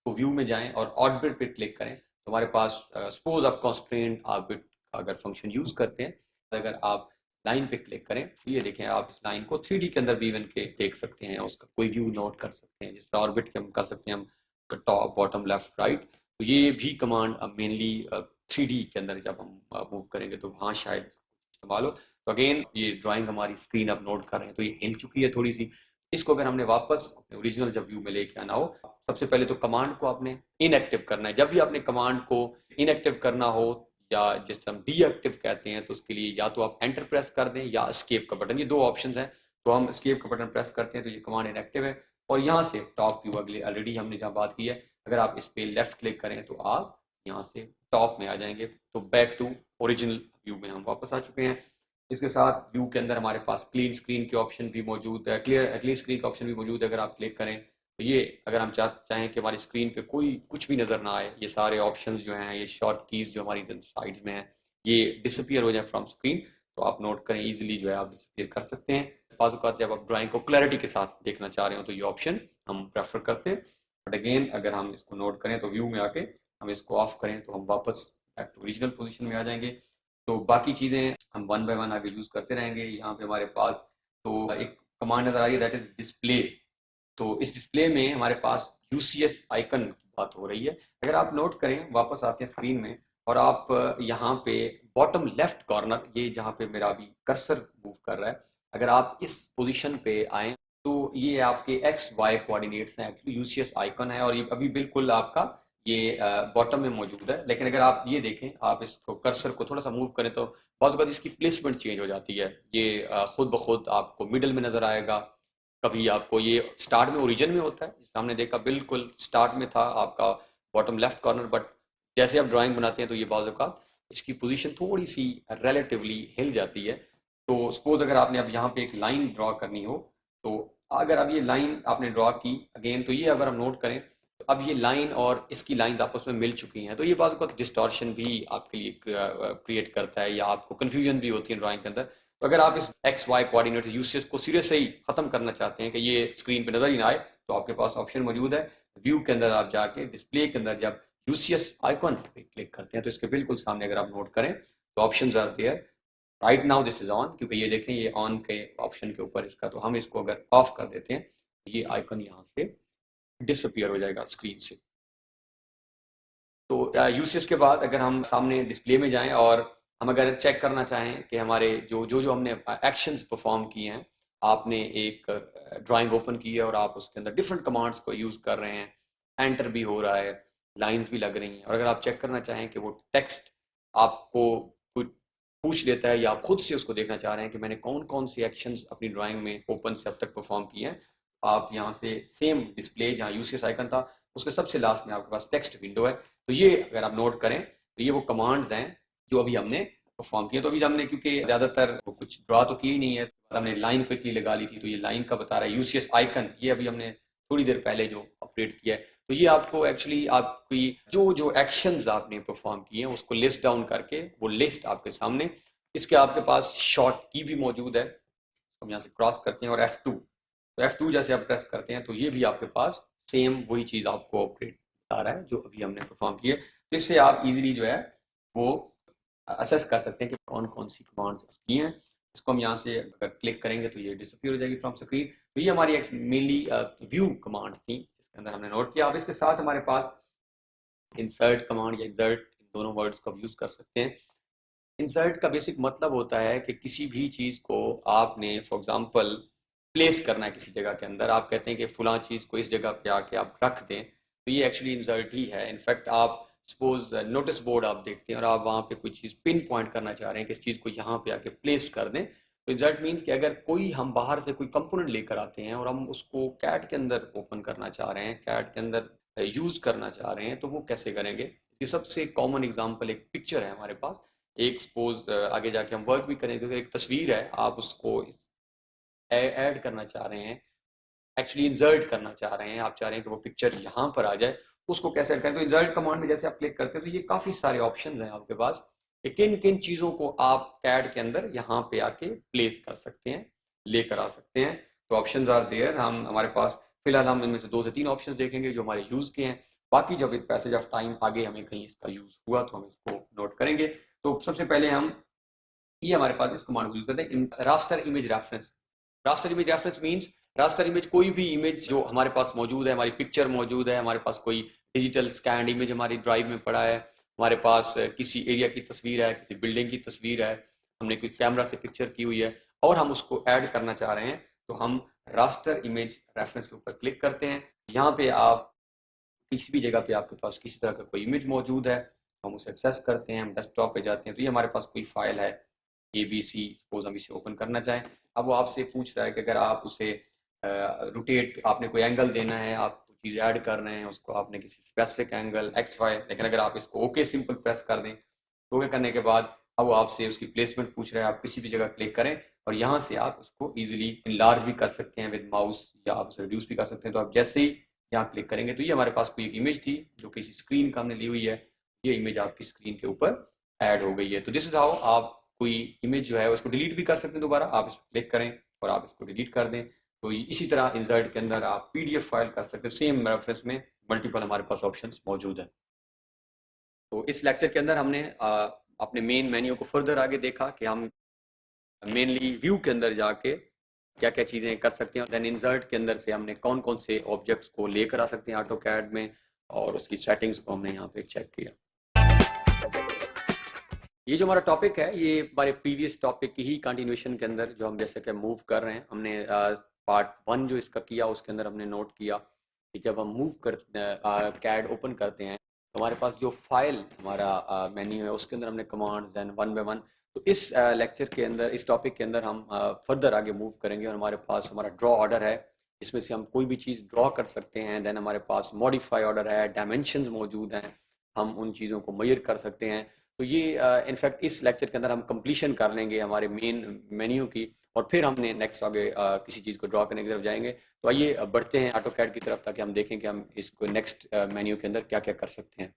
Speaker 1: तो व्यू में जाएं और ऑर्बिट पे क्लिक करें तो हमारे पास सपोज आप कॉन्स्ट्रेंट ऑर्बिट का अगर फंक्शन यूज़ करते हैं, तो अगर आप लाइन पे क्लिक करें तो ये देखें, आप इस लाइन को 3D के अंदर भी इवन के देख सकते हैं, उसका कोई व्यू नोट कर सकते हैं, जिस तरह ऑर्बिट के हम कर सकते हैं हम टॉप बॉटम लेफ्ट राइट। तो ये भी कमांड मेनली 3D के अंदर जब हम मूव करेंगे तो वहाँ शायद इस्तेमाल हो। तो अगेन ये ड्राइंग हमारी स्क्रीन अब नोट कर रहे हैं, तो ये हिल चुकी है थोड़ी सी। इसको अगर हमने वापस ओरिजिनल जब व्यू में लेके आना हो, सबसे पहले तो कमांड को आपने इनएक्टिव करना है। जब भी आपने कमांड को इनएक्टिव करना हो या जिस हम डीएक्टिव कहते हैं, तो उसके लिए या तो आप एंटर प्रेस कर दें या एस्केप का बटन, ये दो ऑप्शन है। तो हम एस्केप का बटन प्रेस करते हैं तो ये कमांड इनएक्टिव है। और यहाँ से टॉप व्यू अगले ऑलरेडी हमने जहाँ बात की है, अगर आप इस पे लेफ्ट क्लिक करें तो आप यहाँ से टॉप में आ जाएंगे, तो बैक टू ओरिजिनल व्यू में हम वापस आ चुके हैं। इसके साथ व्यू के अंदर हमारे पास क्लीन स्क्रीन के ऑप्शन भी मौजूद है, क्लीन स्क्रीन का ऑप्शन भी मौजूद है। अगर आप क्लिक करें तो ये अगर हम चाहें कि हमारी स्क्रीन पे कोई कुछ भी नज़र ना आए, ये सारे ऑप्शंस जो हैं, ये शॉर्ट कीज जो हमारी साइड्स में हैं, ये डिसअपियर हो जाए फ्रॉम स्क्रीन, तो आप नोट करें इजीली जो है आप डिसअपियर कर सकते हैं। बाज़ औक़ात जब आप ड्राइंग को क्लैरिटी के साथ देखना चाह रहे हो तो ये ऑप्शन हम प्रेफर करते हैं। बट अगेन अगर हम इसको नोट करें तो व्यू में आके हम इसको ऑफ करें तो हम वापस बैक टू ओरिजिनल पोजीशन में आ जाएंगे। तो बाकी चीज़ें हम वन बाय वन आगे यूज़ करते रहेंगे। यहाँ पे हमारे पास तो एक कमांड नज़र आ रही है, दैट इज़ डिस्प्ले। तो इस डिस्प्ले में हमारे पास यूसीएस आइकन की बात हो रही है। अगर आप नोट करें, वापस आते हैं स्क्रीन में और आप यहाँ पे बॉटम लेफ्ट कॉर्नर, ये जहाँ पे मेरा अभी कर्सर मूव कर रहा है, अगर आप इस पोजीशन पे आए तो ये आपके एक्स वाई कोऑर्डिनेट्स हैं, एक्चुअली यूसीएस आइकन है और ये अभी बिल्कुल आपका ये बॉटम में मौजूद है। लेकिन अगर आप ये देखें, आप इसको कर्सर को थोड़ा सा मूव करें तो बहुत बार इसकी प्लेसमेंट चेंज हो जाती है। ये खुद ब खुद आपको मिडल में नजर आएगा, कभी आपको ये स्टार्ट में ओरिजिन में होता है, जिससे हमने देखा बिल्कुल स्टार्ट में था आपका बॉटम लेफ्ट कॉर्नर, बट जैसे आप ड्राइंग बनाते हैं तो ये बाजू का इसकी पोजीशन थोड़ी सी रिलेटिवली हिल जाती है। तो सपोज अगर आपने अब यहाँ पे एक लाइन ड्रॉ करनी हो, तो अगर अब ये लाइन आपने ड्रॉ की अगेन, तो ये अगर हम नोट करें तो अब ये लाइन और इसकी लाइन आपस में मिल चुकी हैं, तो ये बाजू का डिस्टॉर्शन भी आपके लिए क्रिएट करता है या आपको कंफ्यूजन भी होती है ड्राइंग के अंदर। तो अगर आप इस एक्स वाई कोऑर्डिनेट यूसेज को सिरे से ही खत्म करना चाहते हैं कि ये स्क्रीन पे नजर ही ना आए, तो आपके पास ऑप्शन मौजूद है। व्यू के अंदर आप जाके डिस्प्ले के अंदर जब यूसीएस आइकॉन पे क्लिक करते हैं तो इसके बिल्कुल सामने अगर आप नोट करें तो options are there. Right now this is on, क्योंकि ये देखें ये ऑन के ऑप्शन के ऊपर इसका, तो हम इसको अगर ऑफ कर देते हैं तो ये आइकन यहाँ से डिसअपियर हो जाएगा स्क्रीन से। तो यूसेज के बाद अगर हम सामने डिस्प्ले में जाएं और हम अगर चेक करना चाहें कि हमारे जो हमने एक्शंस परफॉर्म किए हैं, आपने एक ड्राइंग ओपन की है और आप उसके अंदर डिफरेंट कमांड्स को यूज़ कर रहे हैं, एंटर भी हो रहा है, लाइंस भी लग रही हैं, और अगर आप चेक करना चाहें कि वो टेक्स्ट आपको कुछ पूछ लेता है या आप खुद से उसको देखना चाह रहे हैं कि मैंने कौन कौन सी एक्शंस अपनी ड्राइंग में ओपन से अब तक परफॉर्म किए हैं, आप यहाँ से सेम डिस्प्ले जहाँ यूसेज आइकन था उसके सबसे लास्ट में आपके पास टेक्स्ट विंडो है। तो ये अगर आप नोट करें तो ये वो कमांड्स हैं जो अभी हमने परफॉर्म किए। तो अभी हमने क्योंकि ज़्यादातर कुछ ड्रा तो की ही नहीं है, तो हमने लाइन क्विकली लगा ली थी, तो ये लाइन का बता रहा है यूसीएस आइकन, ये अभी हमने थोड़ी देर पहले जो ऑपरेट किया है। तो ये आपको एक्चुअली आपकी जो जो एक्शंस आपने परफॉर्म किए हैं उसको लिस्ट डाउन करके वो लिस्ट आपके सामने, इसके आपके पास शॉर्ट की भी मौजूद है, हम यहाँ से क्रॉस करते हैं और F2, तो F2 जैसे आप प्रेस करते हैं तो ये भी आपके पास सेम वही चीज़ आपको ऑपरेट बता रहा है जो अभी हमने परफॉर्म की है। तो इससे आप इजीली जो है वो असेस कर सकते हैं कि कौन कौन सी कमांड्स की हैं। इसको हम यहाँ से अगर क्लिक करेंगे तो ये डिसअपियर हो जाएगी फ्रॉम स्क्रीन। तो ये हमारी मेनली व्यू कमांड्स थी जिसके अंदर हमने नोट किया। अब इसके साथ हमारे पास इंसर्ट कमांड या एक्सर्ट, इन दोनों वर्ड्स को यूज़ कर सकते हैं। इंसर्ट का बेसिक मतलब होता है कि किसी भी चीज़ को आपने फॉर एग्जांपल प्लेस करना है किसी जगह के अंदर, आप कहते हैं कि फुला चीज़ को इस जगह पे आके आप रख दें, तो ये एक्चुअली इंसर्ट ही है। इनफैक्ट आप सपोज नोटिस बोर्ड आप देखते हैं और आप वहाँ पे कोई चीज़ पिन पॉइंट करना चाह रहे हैं कि इस चीज़ को यहाँ पे आके प्लेस कर दें, तो इंसर्ट मीन्स कि अगर कोई हम बाहर से कोई कंपोनेंट लेकर आते हैं और हम उसको कैड के अंदर ओपन करना चाह रहे हैं, कैड के अंदर यूज़ करना चाह रहे हैं, तो वो कैसे करेंगे। ये सबसे कॉमन एग्जाम्पल एक पिक्चर है हमारे पास, एक सपोज आगे जाके हम वर्क भी करेंगे क्योंकि एक तस्वीर है, आप उसको ऐड करना चाह रहे हैं, एक्चुअली इंसर्ट करना चाह रहे हैं, आप चाह रहे हैं कि वो पिक्चर यहाँ पर आ जाए, उसको कैसे ऐड करें। तो इंसर्ट कमांड में जैसे आप क्लिक करते हैं तो ये काफ़ी सारे ऑप्शन हैं आपके पास, किन किन चीज़ों को आप कैड के अंदर यहाँ पे आके प्लेस कर सकते हैं, लेकर आ सकते हैं। तो ऑप्शंस आर देयर। हम हमारे पास फिलहाल हम इनमें से 2 से 3 ऑप्शंस देखेंगे जो हमारे यूज़ के हैं। बाकी जब विद पैसेज ऑफ टाइम आगे हमें कहीं इसका यूज़ हुआ तो हम इसको नोट करेंगे। तो सबसे पहले हम ये हमारे पास इस कमांड को यूज़ करते हैं, raster image reference. Raster image reference means raster image कोई भी इमेज जो हमारे पास मौजूद है, हमारी पिक्चर मौजूद है, हमारे पास कोई डिजिटल स्कैन इमेज हमारी ड्राइव में पड़ा है, हमारे पास किसी एरिया की तस्वीर है, किसी बिल्डिंग की तस्वीर है, हमने कोई कैमरा से पिक्चर की हुई है और हम उसको ऐड करना चाह रहे हैं, तो हम रास्टर इमेज रेफरेंस के ऊपर क्लिक करते हैं। यहाँ पे आप किसी भी जगह पे आपके पास किसी तरह का कोई इमेज मौजूद है, हम उसे एक्सेस करते हैं, हम डेस्कटॉप पे जाते हैं, तो ये हमारे पास कोई फाइल है ABC, सपोज हम इसे ओपन करना चाहें। अब वो आपसे पूछ रहा है कि अगर आप उसे रोटेट, आपने कोई एंगल देना है, आप चीज़ ऐड कर रहे हैं उसको, आपने किसी स्पेसिफिक एंगल XY, लेकिन अगर आप इसको ओके सिंपल प्रेस कर दें तो ओके करने के बाद अब वो आपसे उसकी प्लेसमेंट पूछ रहा है, आप किसी भी जगह क्लिक करें और यहाँ से आप उसको इजीली इनलार्ज भी कर सकते हैं विद माउस या आप उसे रिड्यूस भी कर सकते हैं। तो आप जैसे ही यहाँ क्लिक करेंगे तो ये हमारे पास कोई एक इमेज थी जो किसी स्क्रीन का हमने ली हुई है, ये इमेज आपकी स्क्रीन के ऊपर ऐड हो गई है। तो दिस इज हाउ आप कोई इमेज जो है उसको डिलीट भी कर सकते हैं, दोबारा आप इस पर क्लिक करें और आप इसको डिलीट कर दें। तो इसी तरह इंसर्ट के अंदर आप PDF फाइल कर सकते हैं, सेम रेफरेंस में मल्टीपल हमारे पास ऑप्शंस मौजूद है। तो इस लेक्चर के अंदर हमने अपने मेन मेन्यू को फर्दर आगे देखा कि हम मेनली व्यू के अंदर जाके क्या क्या चीज़ें कर सकते हैं, देन इंसर्ट के अंदर से हमने कौन कौन से ऑब्जेक्ट्स को लेकर आ सकते हैं ऑटोकैड में, और उसकी सेटिंग्स को हमने यहाँ पे चेक किया। ये जो हमारा टॉपिक है ये हमारे प्रीवियस टॉपिक की ही कंटिन्यूएशन के अंदर जो हम जैसे कि मूव कर रहे हैं, हमने पार्ट 1 जो इसका किया उसके अंदर हमने नोट किया कि जब हम मूव कर कैड ओपन करते हैं तो हमारे पास जो फाइल हमारा मेन्यू है उसके अंदर हमने commands then one by one. तो इस लेक्चर के अंदर, इस टॉपिक के अंदर हम फर्दर आगे मूव करेंगे और हमारे पास हमारा ड्रॉ ऑर्डर है, इसमें से हम कोई भी चीज़ ड्रॉ कर सकते हैं। देन हमारे पास मॉडिफाई ऑर्डर है, डायमेंशंस मौजूद हैं, हम उन चीज़ों को मेजर कर सकते हैं। तो ये इनफैक्ट इस लेक्चर के अंदर हम कंप्लीशन कर लेंगे हमारे मेन मेन्यू की और फिर हमने नेक्स्ट आगे किसी चीज़ को ड्रॉ करने की तरफ जाएंगे। तो आइए बढ़ते हैं ऑटोकैड की तरफ ताकि हम देखें कि हम इसको नेक्स्ट मेन्यू के अंदर क्या क्या कर सकते हैं।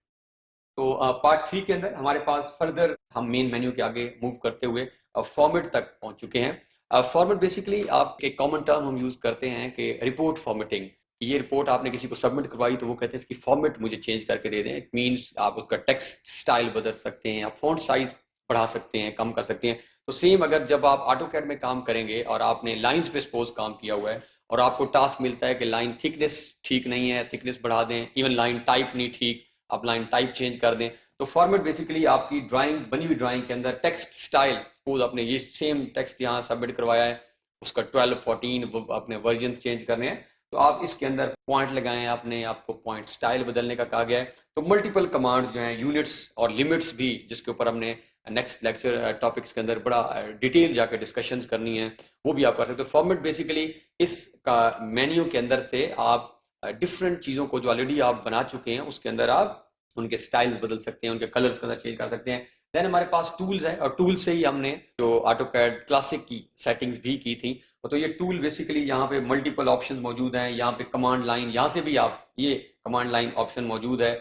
Speaker 1: तो पार्ट 3 के अंदर हमारे पास फर्दर हम मेन मेन्यू के आगे मूव करते हुए फॉर्मेट तक पहुंच चुके हैं। फॉर्मेट बेसिकली आप एक कॉमन टर्म हम यूज़ करते हैं कि रिपोर्ट फॉर्मेटिंग। ये रिपोर्ट आपने किसी को सबमिट करवाई तो वो कहते हैं इसकी फॉर्मेट मुझे चेंज करके दे दें। इट मीन्स आप उसका टेक्स्ट स्टाइल बदल सकते हैं, आप फॉन्ट साइज बढ़ा सकते हैं, कम कर सकते हैं। तो सेम अगर जब आप ऑटोकैड में काम करेंगे और आपने लाइंस पे सपोज काम किया हुआ है और आपको टास्क मिलता है कि लाइन थिकनेस ठीक नहीं है, थिकनेस बढ़ा दें, इवन लाइन टाइप नहीं ठीक, आप लाइन टाइप चेंज कर दें। तो फॉर्मेट बेसिकली आपकी ड्राइंग, बनी हुई ड्राइंग के अंदर टेक्स्ट स्टाइल, सपोज आपने ये सेम टेक्स्ट यहाँ सबमिट करवाया है, उसका 12 14 अपने वर्जन चेंज करने हैं तो आप इसके अंदर पॉइंट लगाएं, आपने आपको पॉइंट स्टाइल बदलने का कहा गया है। तो मल्टीपल कमांड जो हैं, यूनिट्स और लिमिट्स भी, जिसके ऊपर हमने नेक्स्ट लेक्चर टॉपिक्स के अंदर बड़ा डिटेल जाकर डिस्कशंस करनी है, वो भी आप कर सकते हो। फॉर्मेट बेसिकली इसका मेन्यू के अंदर से आप डिफरेंट चीज़ों को जो ऑलरेडी आप बना चुके हैं उसके अंदर आप उनके स्टाइल्स बदल सकते हैं, उनके कलर्स के अंदर चेंज कर सकते हैं। देन हमारे पास टूल्स है और टूल से ही हमने जो ऑटोकैड क्लासिक की सेटिंग्स भी की थी। तो ये टूल बेसिकली यहाँ पे मल्टीपल ऑप्शंस मौजूद हैं, यहाँ पे कमांड लाइन, यहाँ से भी आप ये कमांड लाइन ऑप्शन मौजूद है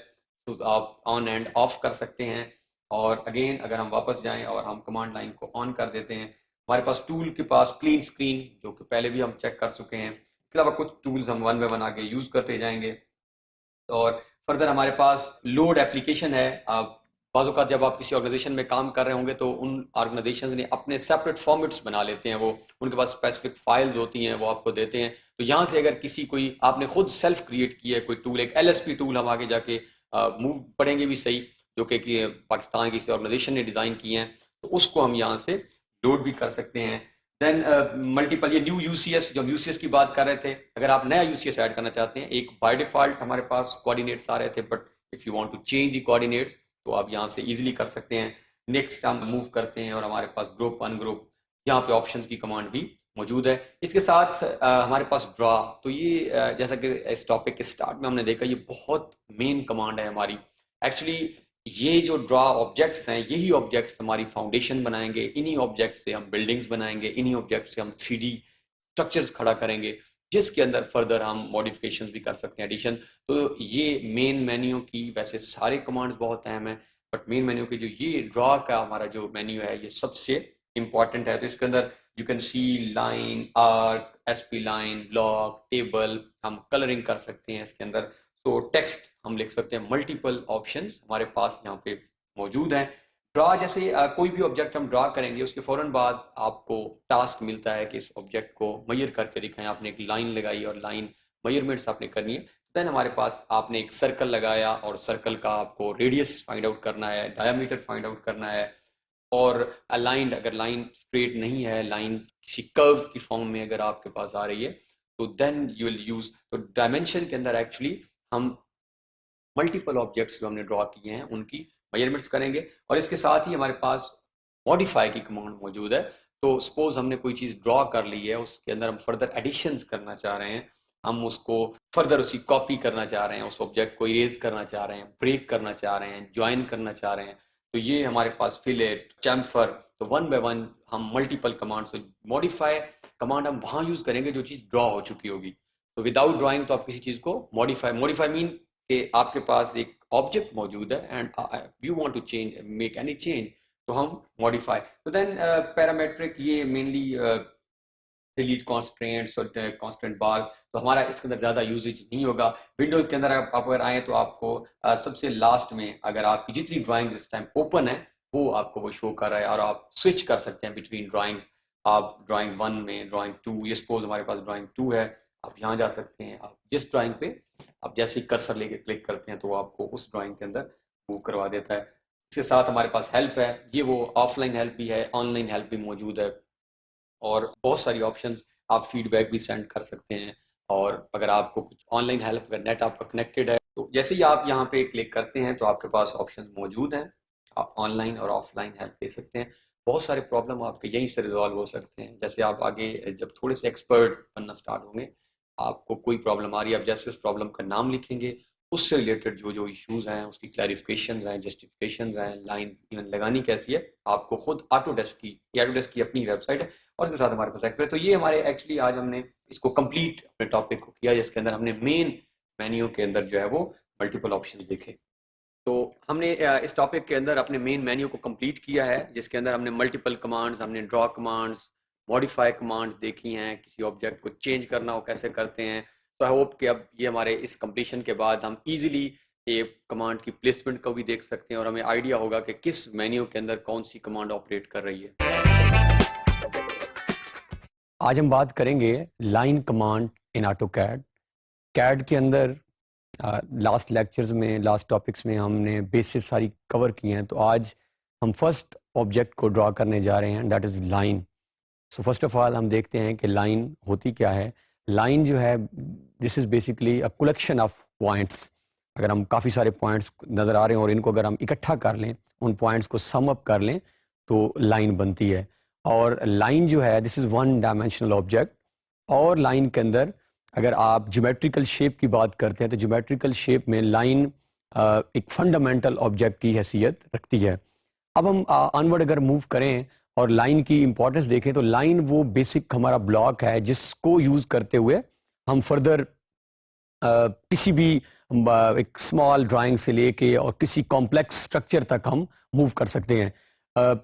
Speaker 1: तो आप ऑन एंड ऑफ कर सकते हैं। और अगेन अगर हम वापस जाएं और हम कमांड लाइन को ऑन कर देते हैं, हमारे पास टूल के पास क्लीन स्क्रीन जो कि पहले भी हम चेक कर चुके हैं, इसके अलावा कुछ टूल्स हम वन बाय वन आगे यूज करते जाएंगे। और फर्दर हमारे पास लोड एप्लीकेशन है। आप बाज़ का जब आप किसी ऑर्गेनाइजेशन में काम कर रहे होंगे तो उन ऑर्गेनाइजेशन ने अपने सेपरेट फॉर्मेट्स बना लेते हैं, वो उनके पास स्पेसिफिक फाइल्स होती हैं, वो आपको देते हैं। तो यहाँ से अगर किसी कोई आपने खुद सेल्फ क्रिएट किया है कोई टूल, एक LSP टूल हम आगे जाके मूव पढ़ेंगे भी सही, जो कि पाकिस्तान की किसी ऑर्गेनाइजेशन ने डिज़ाइन किए हैं, तो उसको हम यहाँ से लोड भी कर सकते हैं। देन मल्टीपल, ये न्यू UCS, जब UCS की बात कर रहे थे, अगर आप नया UCS ऐड करना चाहते हैं, एक बाय डिफॉल्ट हमारे पास कोऑर्डिनेट्स आ रहे थे, but if you want to change the coordinates तो आप यहाँ से इजीली कर सकते हैं। नेक्स्ट हम मूव करते हैं और हमारे पास ग्रुप अनग्रुप, यहाँ पे ऑप्शंस की कमांड भी मौजूद है। इसके साथ हमारे पास ड्रॉ, तो ये जैसा कि इस टॉपिक के स्टार्ट में हमने देखा, ये बहुत मेन कमांड है हमारी। एक्चुअली ये जो ड्रॉ ऑब्जेक्ट्स हैं, यही ऑब्जेक्ट्स हमारी फाउंडेशन बनाएंगे, इन्हीं ऑब्जेक्ट से हम बिल्डिंग्स बनाएंगे, इन्हीं ऑब्जेक्ट से हम 3D स्ट्रक्चर्स खड़ा करेंगे। जिसके अंदर फर्दर हम मॉडिफिकेशन भी कर सकते हैं, एडिशन। तो ये मेन मेन्यू की वैसे सारे कमांड्स बहुत अहम है, बट मेन मेन्यू की जो ये ड्रॉ का हमारा जो मेन्यू है ये सबसे इंपॉर्टेंट है। तो इसके अंदर you can see line, arc, SP line, block, table, हम कलरिंग कर सकते हैं इसके अंदर। तो टेक्स्ट हम लिख सकते हैं, मल्टीपल ऑप्शन हमारे पास यहाँ पे मौजूद हैं। ड्रा जैसे कोई भी ऑब्जेक्ट हम ड्रा करेंगे उसके फौरन बाद आपको टास्क मिलता है कि इस ऑब्जेक्ट को मयर करके दिखाएं। आपने एक लाइन लगाई और लाइन मयरमेंट्स आपने करनी है। देन हमारे पास आपने एक सर्कल लगाया और सर्कल का आपको रेडियस फाइंड आउट करना है, डायमीटर फाइंड आउट करना है। और अलाइंड, अगर लाइन स्ट्रेट नहीं है, लाइन किसी कर्व की फॉर्म में अगर आपके पास आ रही है तो देन यू विल यूज। तो डायमेंशन के अंदर एक्चुअली हम मल्टीपल ऑब्जेक्ट्स जो हमने ड्रॉ किए हैं उनकी मेजरमेंट्स करेंगे। और इसके साथ ही हमारे पास मॉडिफाई की कमांड मौजूद है। तो सपोज हमने कोई चीज़ ड्रॉ कर ली है, उसके अंदर हम फर्दर एडिशंस करना चाह रहे हैं, हम उसको फर्दर उसकी कॉपी करना चाह रहे हैं, उस ऑब्जेक्ट को इरेज करना चाह रहे हैं, ब्रेक करना चाह रहे हैं, ज्वाइन करना चाह रहे हैं, तो ये हमारे पास फिलेट, चैम्फर। तो वन बाय वन हम मल्टीपल कमांड से मॉडिफाई कमांड हम वहां यूज करेंगे जो चीज़ ड्रॉ हो चुकी होगी। तो विदाउट ड्राइंग तो आप किसी चीज़ को मॉडिफाई मीन कि आपके पास एक ऑब्जेक्ट मौजूद है and you want to change, make any change, तो हम मॉडिफाई। तो देन पैरामेट्रिक, ये मेनली डिलीट कॉन्स्ट्रेंट्स और कॉन्स्टेंट बार, तो हमारा इसके अंदर ज़्यादा यूजेज नहीं होगा। विंडोज के अंदर आप अगर आए तो आपको सबसे लास्ट में अगर आपकी जितनी ड्राइंग इस टाइम ओपन है वो आपको वो शो कर रहा है और आप स्विच कर सकते हैं बिटवीन ड्राइंग्स। आप ड्राइंग 1 में, ड्राइंग 2, ये सपोज हमारे पास ड्राइंग 2 है, आप यहाँ जा सकते हैं। आप जिस ड्राइंग पे आप जैसे ही कर्सर लेके क्लिक करते हैं तो आपको उस ड्राइंग के अंदर मूव करवा देता है। इसके साथ हमारे पास हेल्प है, ये वो ऑफलाइन हेल्प भी है, ऑनलाइन हेल्प भी मौजूद है और बहुत सारी ऑप्शंस। आप फीडबैक भी सेंड कर सकते हैं। और अगर आपको कुछ ऑनलाइन हेल्प, अगर नेट आपका कनेक्टेड है तो जैसे ही आप यहाँ पे क्लिक करते हैं तो आपके पास ऑप्शन मौजूद हैं, आप ऑनलाइन और ऑफलाइन हेल्प ले सकते हैं। बहुत सारे प्रॉब्लम आपके यहीं से रिजॉल्व हो सकते हैं। जैसे आप आगे जब थोड़े से एक्सपर्ट बनना स्टार्ट होंगे, आपको कोई प्रॉब्लम आ रही है, आप जैसे उस प्रॉब्लम का नाम लिखेंगे, उससे रिलेटेड जो जो इश्यूज हैं, उसकी क्लैरिफिकेशन हैं, जस्टिफिकेशन हैं, लाइन इवन लगानी कैसी है, आपको खुद ऑटोडेस्क की अपनी वेबसाइट है और इसके साथ हमारे पास एक्सपर्ट। तो ये हमारे एक्चुअली आज हमने इसको कंप्लीट अपने टॉपिक को किया जिसके अंदर हमने मेन मेन्यू के अंदर जो है वो मल्टीपल ऑप्शन देखे। तो हमने इस टॉपिक के अंदर अपने मेन मेन्यू को कंप्लीट किया है जिसके अंदर हमने मल्टीपल कमांड्स, हमने ड्रॉ कमांड्स, मॉडिफाई कमांड्स देखी हैं, किसी ऑब्जेक्ट को चेंज करना हो कैसे करते हैं। तो आई होप कि अब ये हमारे इस कंप्लीशन के बाद हम इजीली एक कमांड की प्लेसमेंट को भी देख सकते हैं और हमें आइडिया होगा कि किस मेन्यू के अंदर कौन सी कमांड ऑपरेट कर रही है। आज हम बात करेंगे line command in AutoCAD. CAD के अंदर लास्ट लेक्चर्स में, लास्ट टॉपिक्स में हमने बेसिस सारी कवर की हैं। तो आज हम फर्स्ट ऑब्जेक्ट को ड्रॉ करने जा रहे हैं, that is line. So first of all हम देखते हैं कि लाइन होती क्या है। लाइन जो है, this is basically a collection of points. अगर हम काफ़ी सारे पॉइंट्स नज़र आ रहे हैं और इनको अगर हम इकट्ठा कर लें, उन पॉइंट्स को सम अप कर लें तो लाइन बनती है। और लाइन जो है, this is one dimensional object. और लाइन के अंदर अगर आप ज्योमेट्रिकल शेप की बात करते हैं तो ज्योमेट्रिकल शेप में लाइन एक फंडामेंटल ऑब्जेक्ट की हैसियत रखती है। अब हम अनवर्ड अगर मूव करें और लाइन की इंपॉर्टेंस देखें तो लाइन वो बेसिक हमारा ब्लॉक है जिसको यूज़ करते हुए हम फर्दर किसी भी एक स्मॉल ड्राइंग से लेके और किसी कॉम्प्लेक्स स्ट्रक्चर तक हम मूव कर सकते हैं।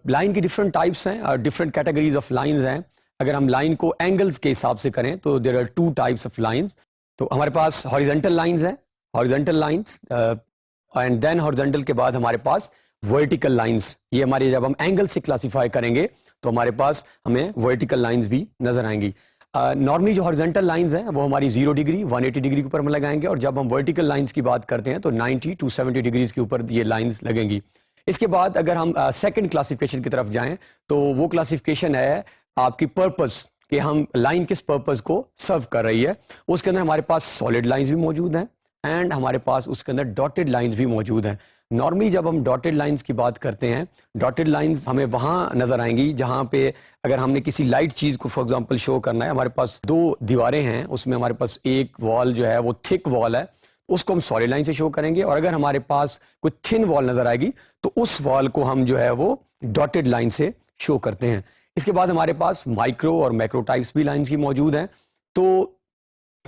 Speaker 1: लाइन की डिफरेंट टाइप्स हैं, डिफरेंट कैटेगरीज ऑफ लाइंस हैं। अगर हम लाइन को एंगल्स के हिसाब से करें तो there are 2 types of lines. तो हमारे पास हॉरिजॉन्टल लाइंस हैं, horizontal lines, and then horizontal के बाद हमारे पास वर्टिकल लाइंस। ये हमारे जब हम एंगल से क्लासिफाई करेंगे तो हमारे पास हमें वर्टिकल लाइंस भी नजर आएंगी। नॉर्मली जो हॉरिजॉन्टल लाइंस हैं वो हमारी 0 डिग्री 180 डिग्री के ऊपर हम लगाएंगे और जब हम वर्टिकल लाइंस की बात करते हैं तो 90 to 70 डिग्रीज के ऊपर ये लाइंस लगेंगी। इसके बाद अगर हम सेकंड क्लासिफिकेशन की तरफ जाएं तो वो क्लासिफिकेशन है आपकी पर्पस, कि हम लाइन किस पर्पस को सर्व कर रही है। उसके अंदर हमारे पास सॉलिड लाइंस भी मौजूद हैं एंड हमारे पास उसके अंदर डॉटेड लाइंस भी मौजूद हैं। नॉर्मली जब हम डॉटेड लाइंस की बात करते हैं, डॉटेड लाइंस हमें वहाँ नज़र आएंगी जहाँ पे अगर हमने किसी लाइट चीज़ को फॉर एग्जांपल शो करना है, हमारे पास 2 दीवारें हैं, उसमें हमारे पास एक वॉल जो है वो थिक वॉल है, उसको हम सॉलिड लाइन से शो करेंगे। और अगर हमारे पास कोई थिन वॉल नज़र आएगी तो उस वॉल को हम जो है वो डॉटेड लाइन से शो करते हैं। इसके बाद हमारे पास माइक्रो और मैक्रो टाइप्स भी लाइंस की मौजूद हैं। तो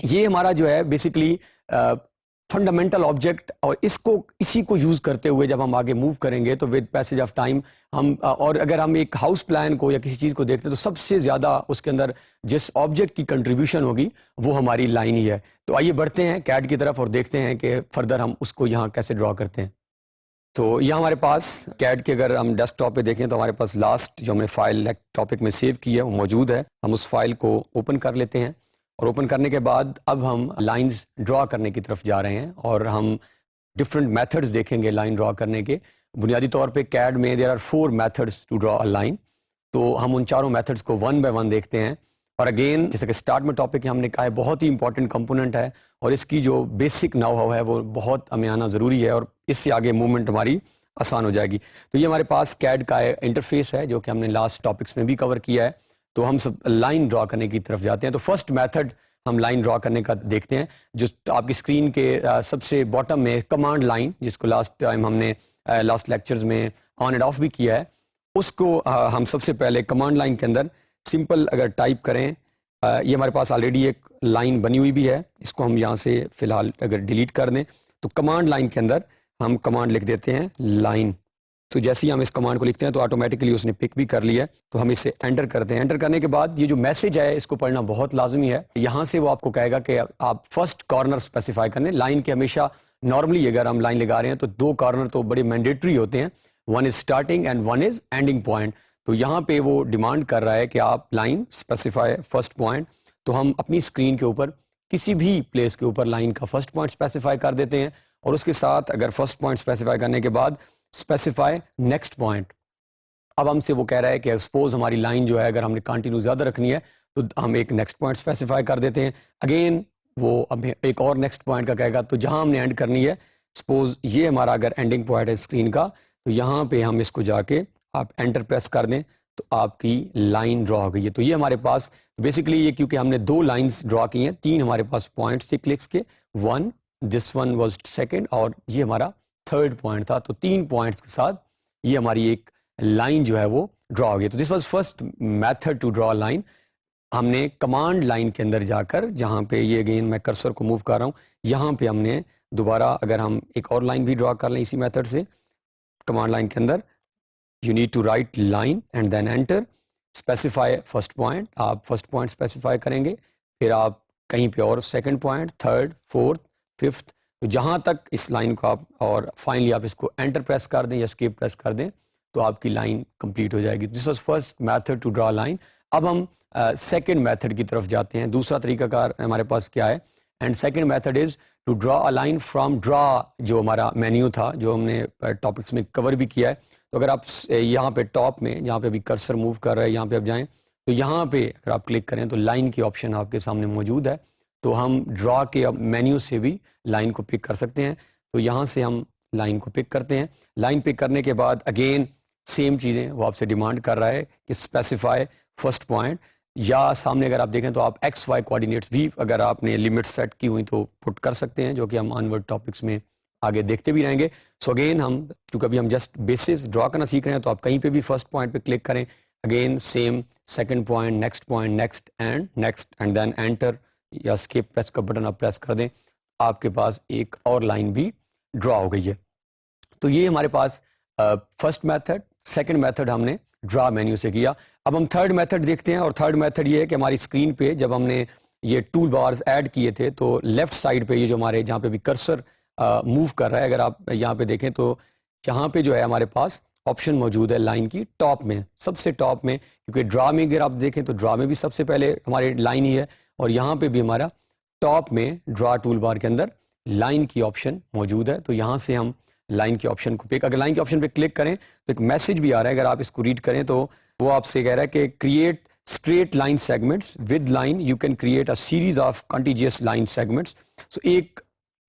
Speaker 1: ये हमारा जो है बेसिकली फंडामेंटल ऑब्जेक्ट, और इसी को यूज करते हुए जब हम आगे मूव करेंगे तो विद पैसेज ऑफ टाइम हम और अगर हम एक हाउस प्लान को या किसी चीज को देखते हैं तो सबसे ज्यादा उसके अंदर जिस ऑब्जेक्ट की कंट्रीब्यूशन होगी वो हमारी लाइन ही है। तो आइए बढ़ते हैं कैड की तरफ और देखते हैं कि फर्दर हम उसको यहाँ कैसे ड्रॉ करते हैं। तो यहाँ हमारे पास कैड के अगर हम डेस्कटॉप पे देखें तो हमारे पास लास्ट जो हमने फाइल टॉपिक में सेव की है वो मौजूद है। हम उस फाइल को ओपन कर लेते हैं और ओपन करने के बाद अब हम लाइंस ड्रॉ करने की तरफ जा रहे हैं और हम डिफरेंट मेथड्स देखेंगे लाइन ड्रॉ करने के। बुनियादी तौर पे कैड में there are 4 methods to draw a line, तो हम उन चारों मेथड्स को वन बाय वन देखते हैं। और अगेन जैसे कि स्टार्ट में टॉपिक हमने कहा है बहुत ही इंपॉर्टेंट कंपोनेंट है और इसकी जो बेसिक नाउ हाउ है वो बहुत हमें आना ज़रूरी है और इससे आगे मूवमेंट हमारी आसान हो जाएगी। तो ये हमारे पास कैड का इंटरफेस है जो कि हमने लास्ट टॉपिक्स में भी कवर किया है। तो हम सब लाइन ड्रॉ करने की तरफ जाते हैं। तो फर्स्ट मेथड हम लाइन ड्रॉ करने का देखते हैं जो आपकी स्क्रीन के सबसे बॉटम में कमांड लाइन, जिसको लास्ट टाइम हमने लास्ट लेक्चर्स में ऑन एंड ऑफ भी किया है, उसको हम सबसे पहले कमांड लाइन के अंदर सिंपल अगर टाइप करें, ये हमारे पास ऑलरेडी एक लाइन बनी हुई भी है, इसको हम यहाँ से फिलहाल अगर डिलीट कर दें तो कमांड लाइन के अंदर हम कमांड लिख देते हैं लाइन। तो जैसे ही हम इस कमांड को लिखते हैं तो ऑटोमेटिकली उसने पिक भी कर लिया है। तो हम इसे एंटर करते हैं। एंटर करने के बाद ये जो मैसेज है इसको पढ़ना बहुत लाजमी है। यहाँ से वो आपको कहेगा कि आप फर्स्ट कॉर्नर स्पेसिफाई करने। लाइन के हमेशा नॉर्मली अगर हम लाइन लगा रहे हैं तो 2 कॉर्नर तो बड़े मैंडेटरी होते हैं, one is starting and one is ending point. तो यहाँ पे वो डिमांड कर रहा है कि आप लाइन स्पेसिफाई फर्स्ट पॉइंट। तो हम अपनी स्क्रीन के ऊपर किसी भी प्लेस के ऊपर लाइन का फर्स्ट पॉइंट स्पेसिफाई कर देते हैं और उसके साथ अगर फर्स्ट पॉइंट स्पेसिफाई करने के बाद स्पेसिफाई नेक्स्ट पॉइंट। अब हमसे वो कह रहा है कि सपोज हमारी लाइन जो है अगर हमने कंटिन्यू ज़्यादा रखनी है तो हम एक नेक्स्ट पॉइंट स्पेसिफाई कर देते हैं। अगेन वो हमें एक और नेक्स्ट पॉइंट का कहेगा। तो जहां हमने एंड करनी है, सपोज ये हमारा अगर एंडिंग पॉइंट है स्क्रीन का, तो यहाँ पे हम इसको जाके आप एंटर प्रेस कर दें तो आपकी लाइन ड्रॉ हो गई है। तो ये हमारे पास बेसिकली ये क्योंकि हमने 2 लाइंस ड्रॉ की हैं, 3 हमारे पास पॉइंट्स थे क्लिक्स के, one this one was second और ये हमारा थर्ड पॉइंट था। तो 3 पॉइंट्स के साथ ये हमारी एक लाइन जो है वो ड्रॉ हो गई। तो this was first method to draw line. हमने कमांड लाइन के अंदर जाकर, जहाँ पे ये अगेन मैं कर्सर को मूव कर रहा हूँ, यहाँ पे हमने दोबारा अगर हम एक और लाइन भी ड्रॉ कर लें इसी मेथड से, कमांड लाइन के अंदर you need to write line and then enter, specify first point. आप फर्स्ट पॉइंट स्पेसिफाई करेंगे, फिर आप कहीं पे और second point, third, fourth, fifth, तो जहाँ तक इस लाइन को आप और फाइनली आप इसको एंटर प्रेस कर दें या एस्केप प्रेस कर दें तो आपकी लाइन कंप्लीट हो जाएगी। This was first method to draw line. अब हम सेकंड मेथड की तरफ जाते हैं। दूसरा तरीकाकार हमारे पास क्या है, and second method is to draw a line from draw, जो हमारा मेन्यू था जो हमने टॉपिक्स में कवर भी किया है। तो अगर आप यहाँ पे टॉप में जहाँ पे अभी कर्सर मूव कर रहा है यहाँ पे आप जाएं तो यहाँ पे अगर आप क्लिक करें तो लाइन की ऑप्शन आपके सामने मौजूद है। तो हम ड्रॉ के अब मेन्यू से भी लाइन को पिक कर सकते हैं। तो यहाँ से हम लाइन को पिक करते हैं। लाइन पिक करने के बाद अगेन सेम चीज़ें वो आपसे डिमांड कर रहा है कि स्पेसिफाई फर्स्ट पॉइंट, या सामने अगर आप देखें तो आप एक्स वाई कोऑर्डिनेट्स भी अगर आपने लिमिट सेट की हुई तो पुट कर सकते हैं, जो कि हम ऑनवर्ड टॉपिक्स में आगे देखते भी रहेंगे। सो अगेन हम क्योंकि अभी हम जस्ट बेसिस ड्रॉ करना सीख रहे हैं तो आप कहीं पे भी फर्स्ट पॉइंट पे क्लिक करें, again same second point, next and then enter या स्किप प्रेस का बटन आप प्रेस कर दें, आपके पास एक और लाइन भी ड्रॉ हो गई है। तो ये हमारे पास फर्स्ट मेथड। सेकंड मेथड हमने ड्रॉ मेन्यू से किया। अब हम थर्ड मेथड देखते हैं और थर्ड मेथड ये है कि हमारी स्क्रीन पे जब हमने ये टूल बार्स ऐड किए थे तो लेफ्ट साइड पे ये जो हमारे जहाँ पे भी कर्सर मूव कर रहा है, अगर आप यहाँ पे देखें तो यहाँ पे जो है हमारे पास ऑप्शन मौजूद है लाइन की टॉप में, सबसे टॉप में, क्योंकि ड्रॉ में अगर आप देखें तो ड्रॉ में भी सबसे पहले हमारी लाइन ही है और यहाँ पे भी हमारा टॉप में ड्रॉ टूल बार के अंदर लाइन की ऑप्शन मौजूद है। तो यहाँ से हम लाइन के ऑप्शन को पिक, अगर लाइन के ऑप्शन पे क्लिक करें तो एक मैसेज भी आ रहा है, अगर आप इसको रीड करें तो वो आपसे कह रहा है कि create straight line segments with line, you can create a series of contiguous line segments. So एक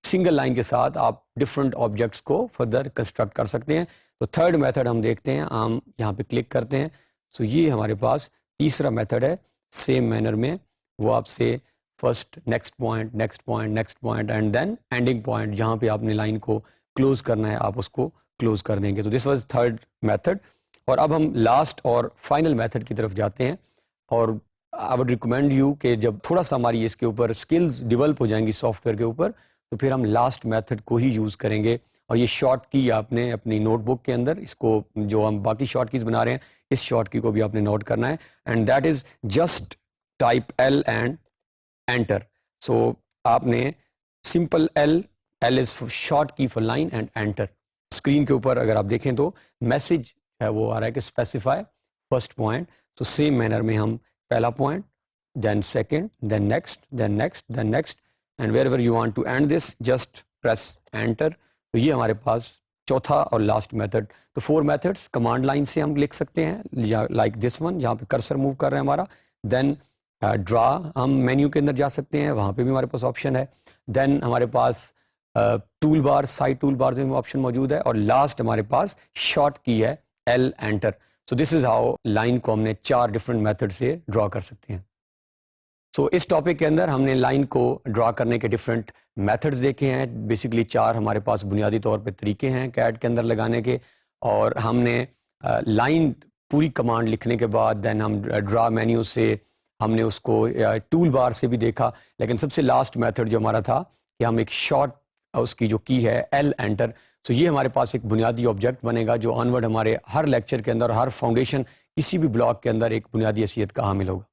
Speaker 1: सिंगल लाइन के साथ आप डिफरेंट ऑब्जेक्ट्स को फर्दर कंस्ट्रक्ट कर सकते हैं। तो थर्ड मेथड हम देखते हैं, हम यहाँ पे क्लिक करते हैं। सो ये हमारे पास तीसरा मेथड है। सेम मैनर में वो आपसे first next point and then ending point, जहाँ पे आपने लाइन को क्लोज करना है आप उसको क्लोज कर देंगे। तो दिस वाज थर्ड मेथड। और अब हम लास्ट और फाइनल मेथड की तरफ जाते हैं और आई वुड रिकमेंड यू कि जब थोड़ा सा हमारी इसके ऊपर स्किल्स डेवलप हो जाएंगी सॉफ्टवेयर के ऊपर, तो फिर हम लास्ट मेथड को ही यूज़ करेंगे। और ये शॉर्ट की आपने अपनी नोटबुक के अंदर इसको, जो हम बाकी शॉर्ट कीज़ बना रहे हैं, इस शॉर्ट की को भी आपने नोट करना है, and that is just type L and enter. So आपने simple L is short key for line and enter. Screen के ऊपर अगर आप देखें तो मैसेज है वो आ रहा है कि स्पेसिफाई फर्स्ट पॉइंट। तो सेम मैनर में हम पहला point, then second, then next, then next, then next, and wherever you want to end this just press enter. तो ये हमारे पास चौथा और लास्ट मेथड। तो 4 मेथड्स कमांड लाइन से हम लिख सकते हैं, लाइक दिस वन जहाँ पे कर्सर मूव कर रहे हैं हमारा। देन ड्रा, हम मेन्यू के अंदर जा सकते हैं, वहाँ पे भी हमारे पास ऑप्शन है। देन हमारे पास tool bar, side tool bar में ऑप्शन मौजूद है, और लास्ट हमारे पास शॉर्ट की है L enter. So this is how line को हमने 4 डिफरेंट मेथड से ड्रॉ कर सकते हैं। सो इस टॉपिक के अंदर हमने लाइन को ड्रॉ करने के डिफरेंट मेथड्स देखे हैं। बेसिकली 4 हमारे पास बुनियादी तौर पे तरीके हैं कैड के अंदर लगाने के, और हमने लाइन पूरी कमांड लिखने के बाद देन हम ड्रॉ मेन्यू से हमने उसको टूल बार से भी देखा, लेकिन सबसे लास्ट मेथड जो हमारा था कि हम एक शॉर्ट उसकी जो की है L एंटर। सो ये हमारे पास एक बुनियादी ऑब्जेक्ट बनेगा जो ऑनवर्ड हमारे हर लेक्चर के अंदर, हर फाउंडेशन किसी भी ब्लॉक के अंदर एक बुनियादी हैसियत का हामिल होगा।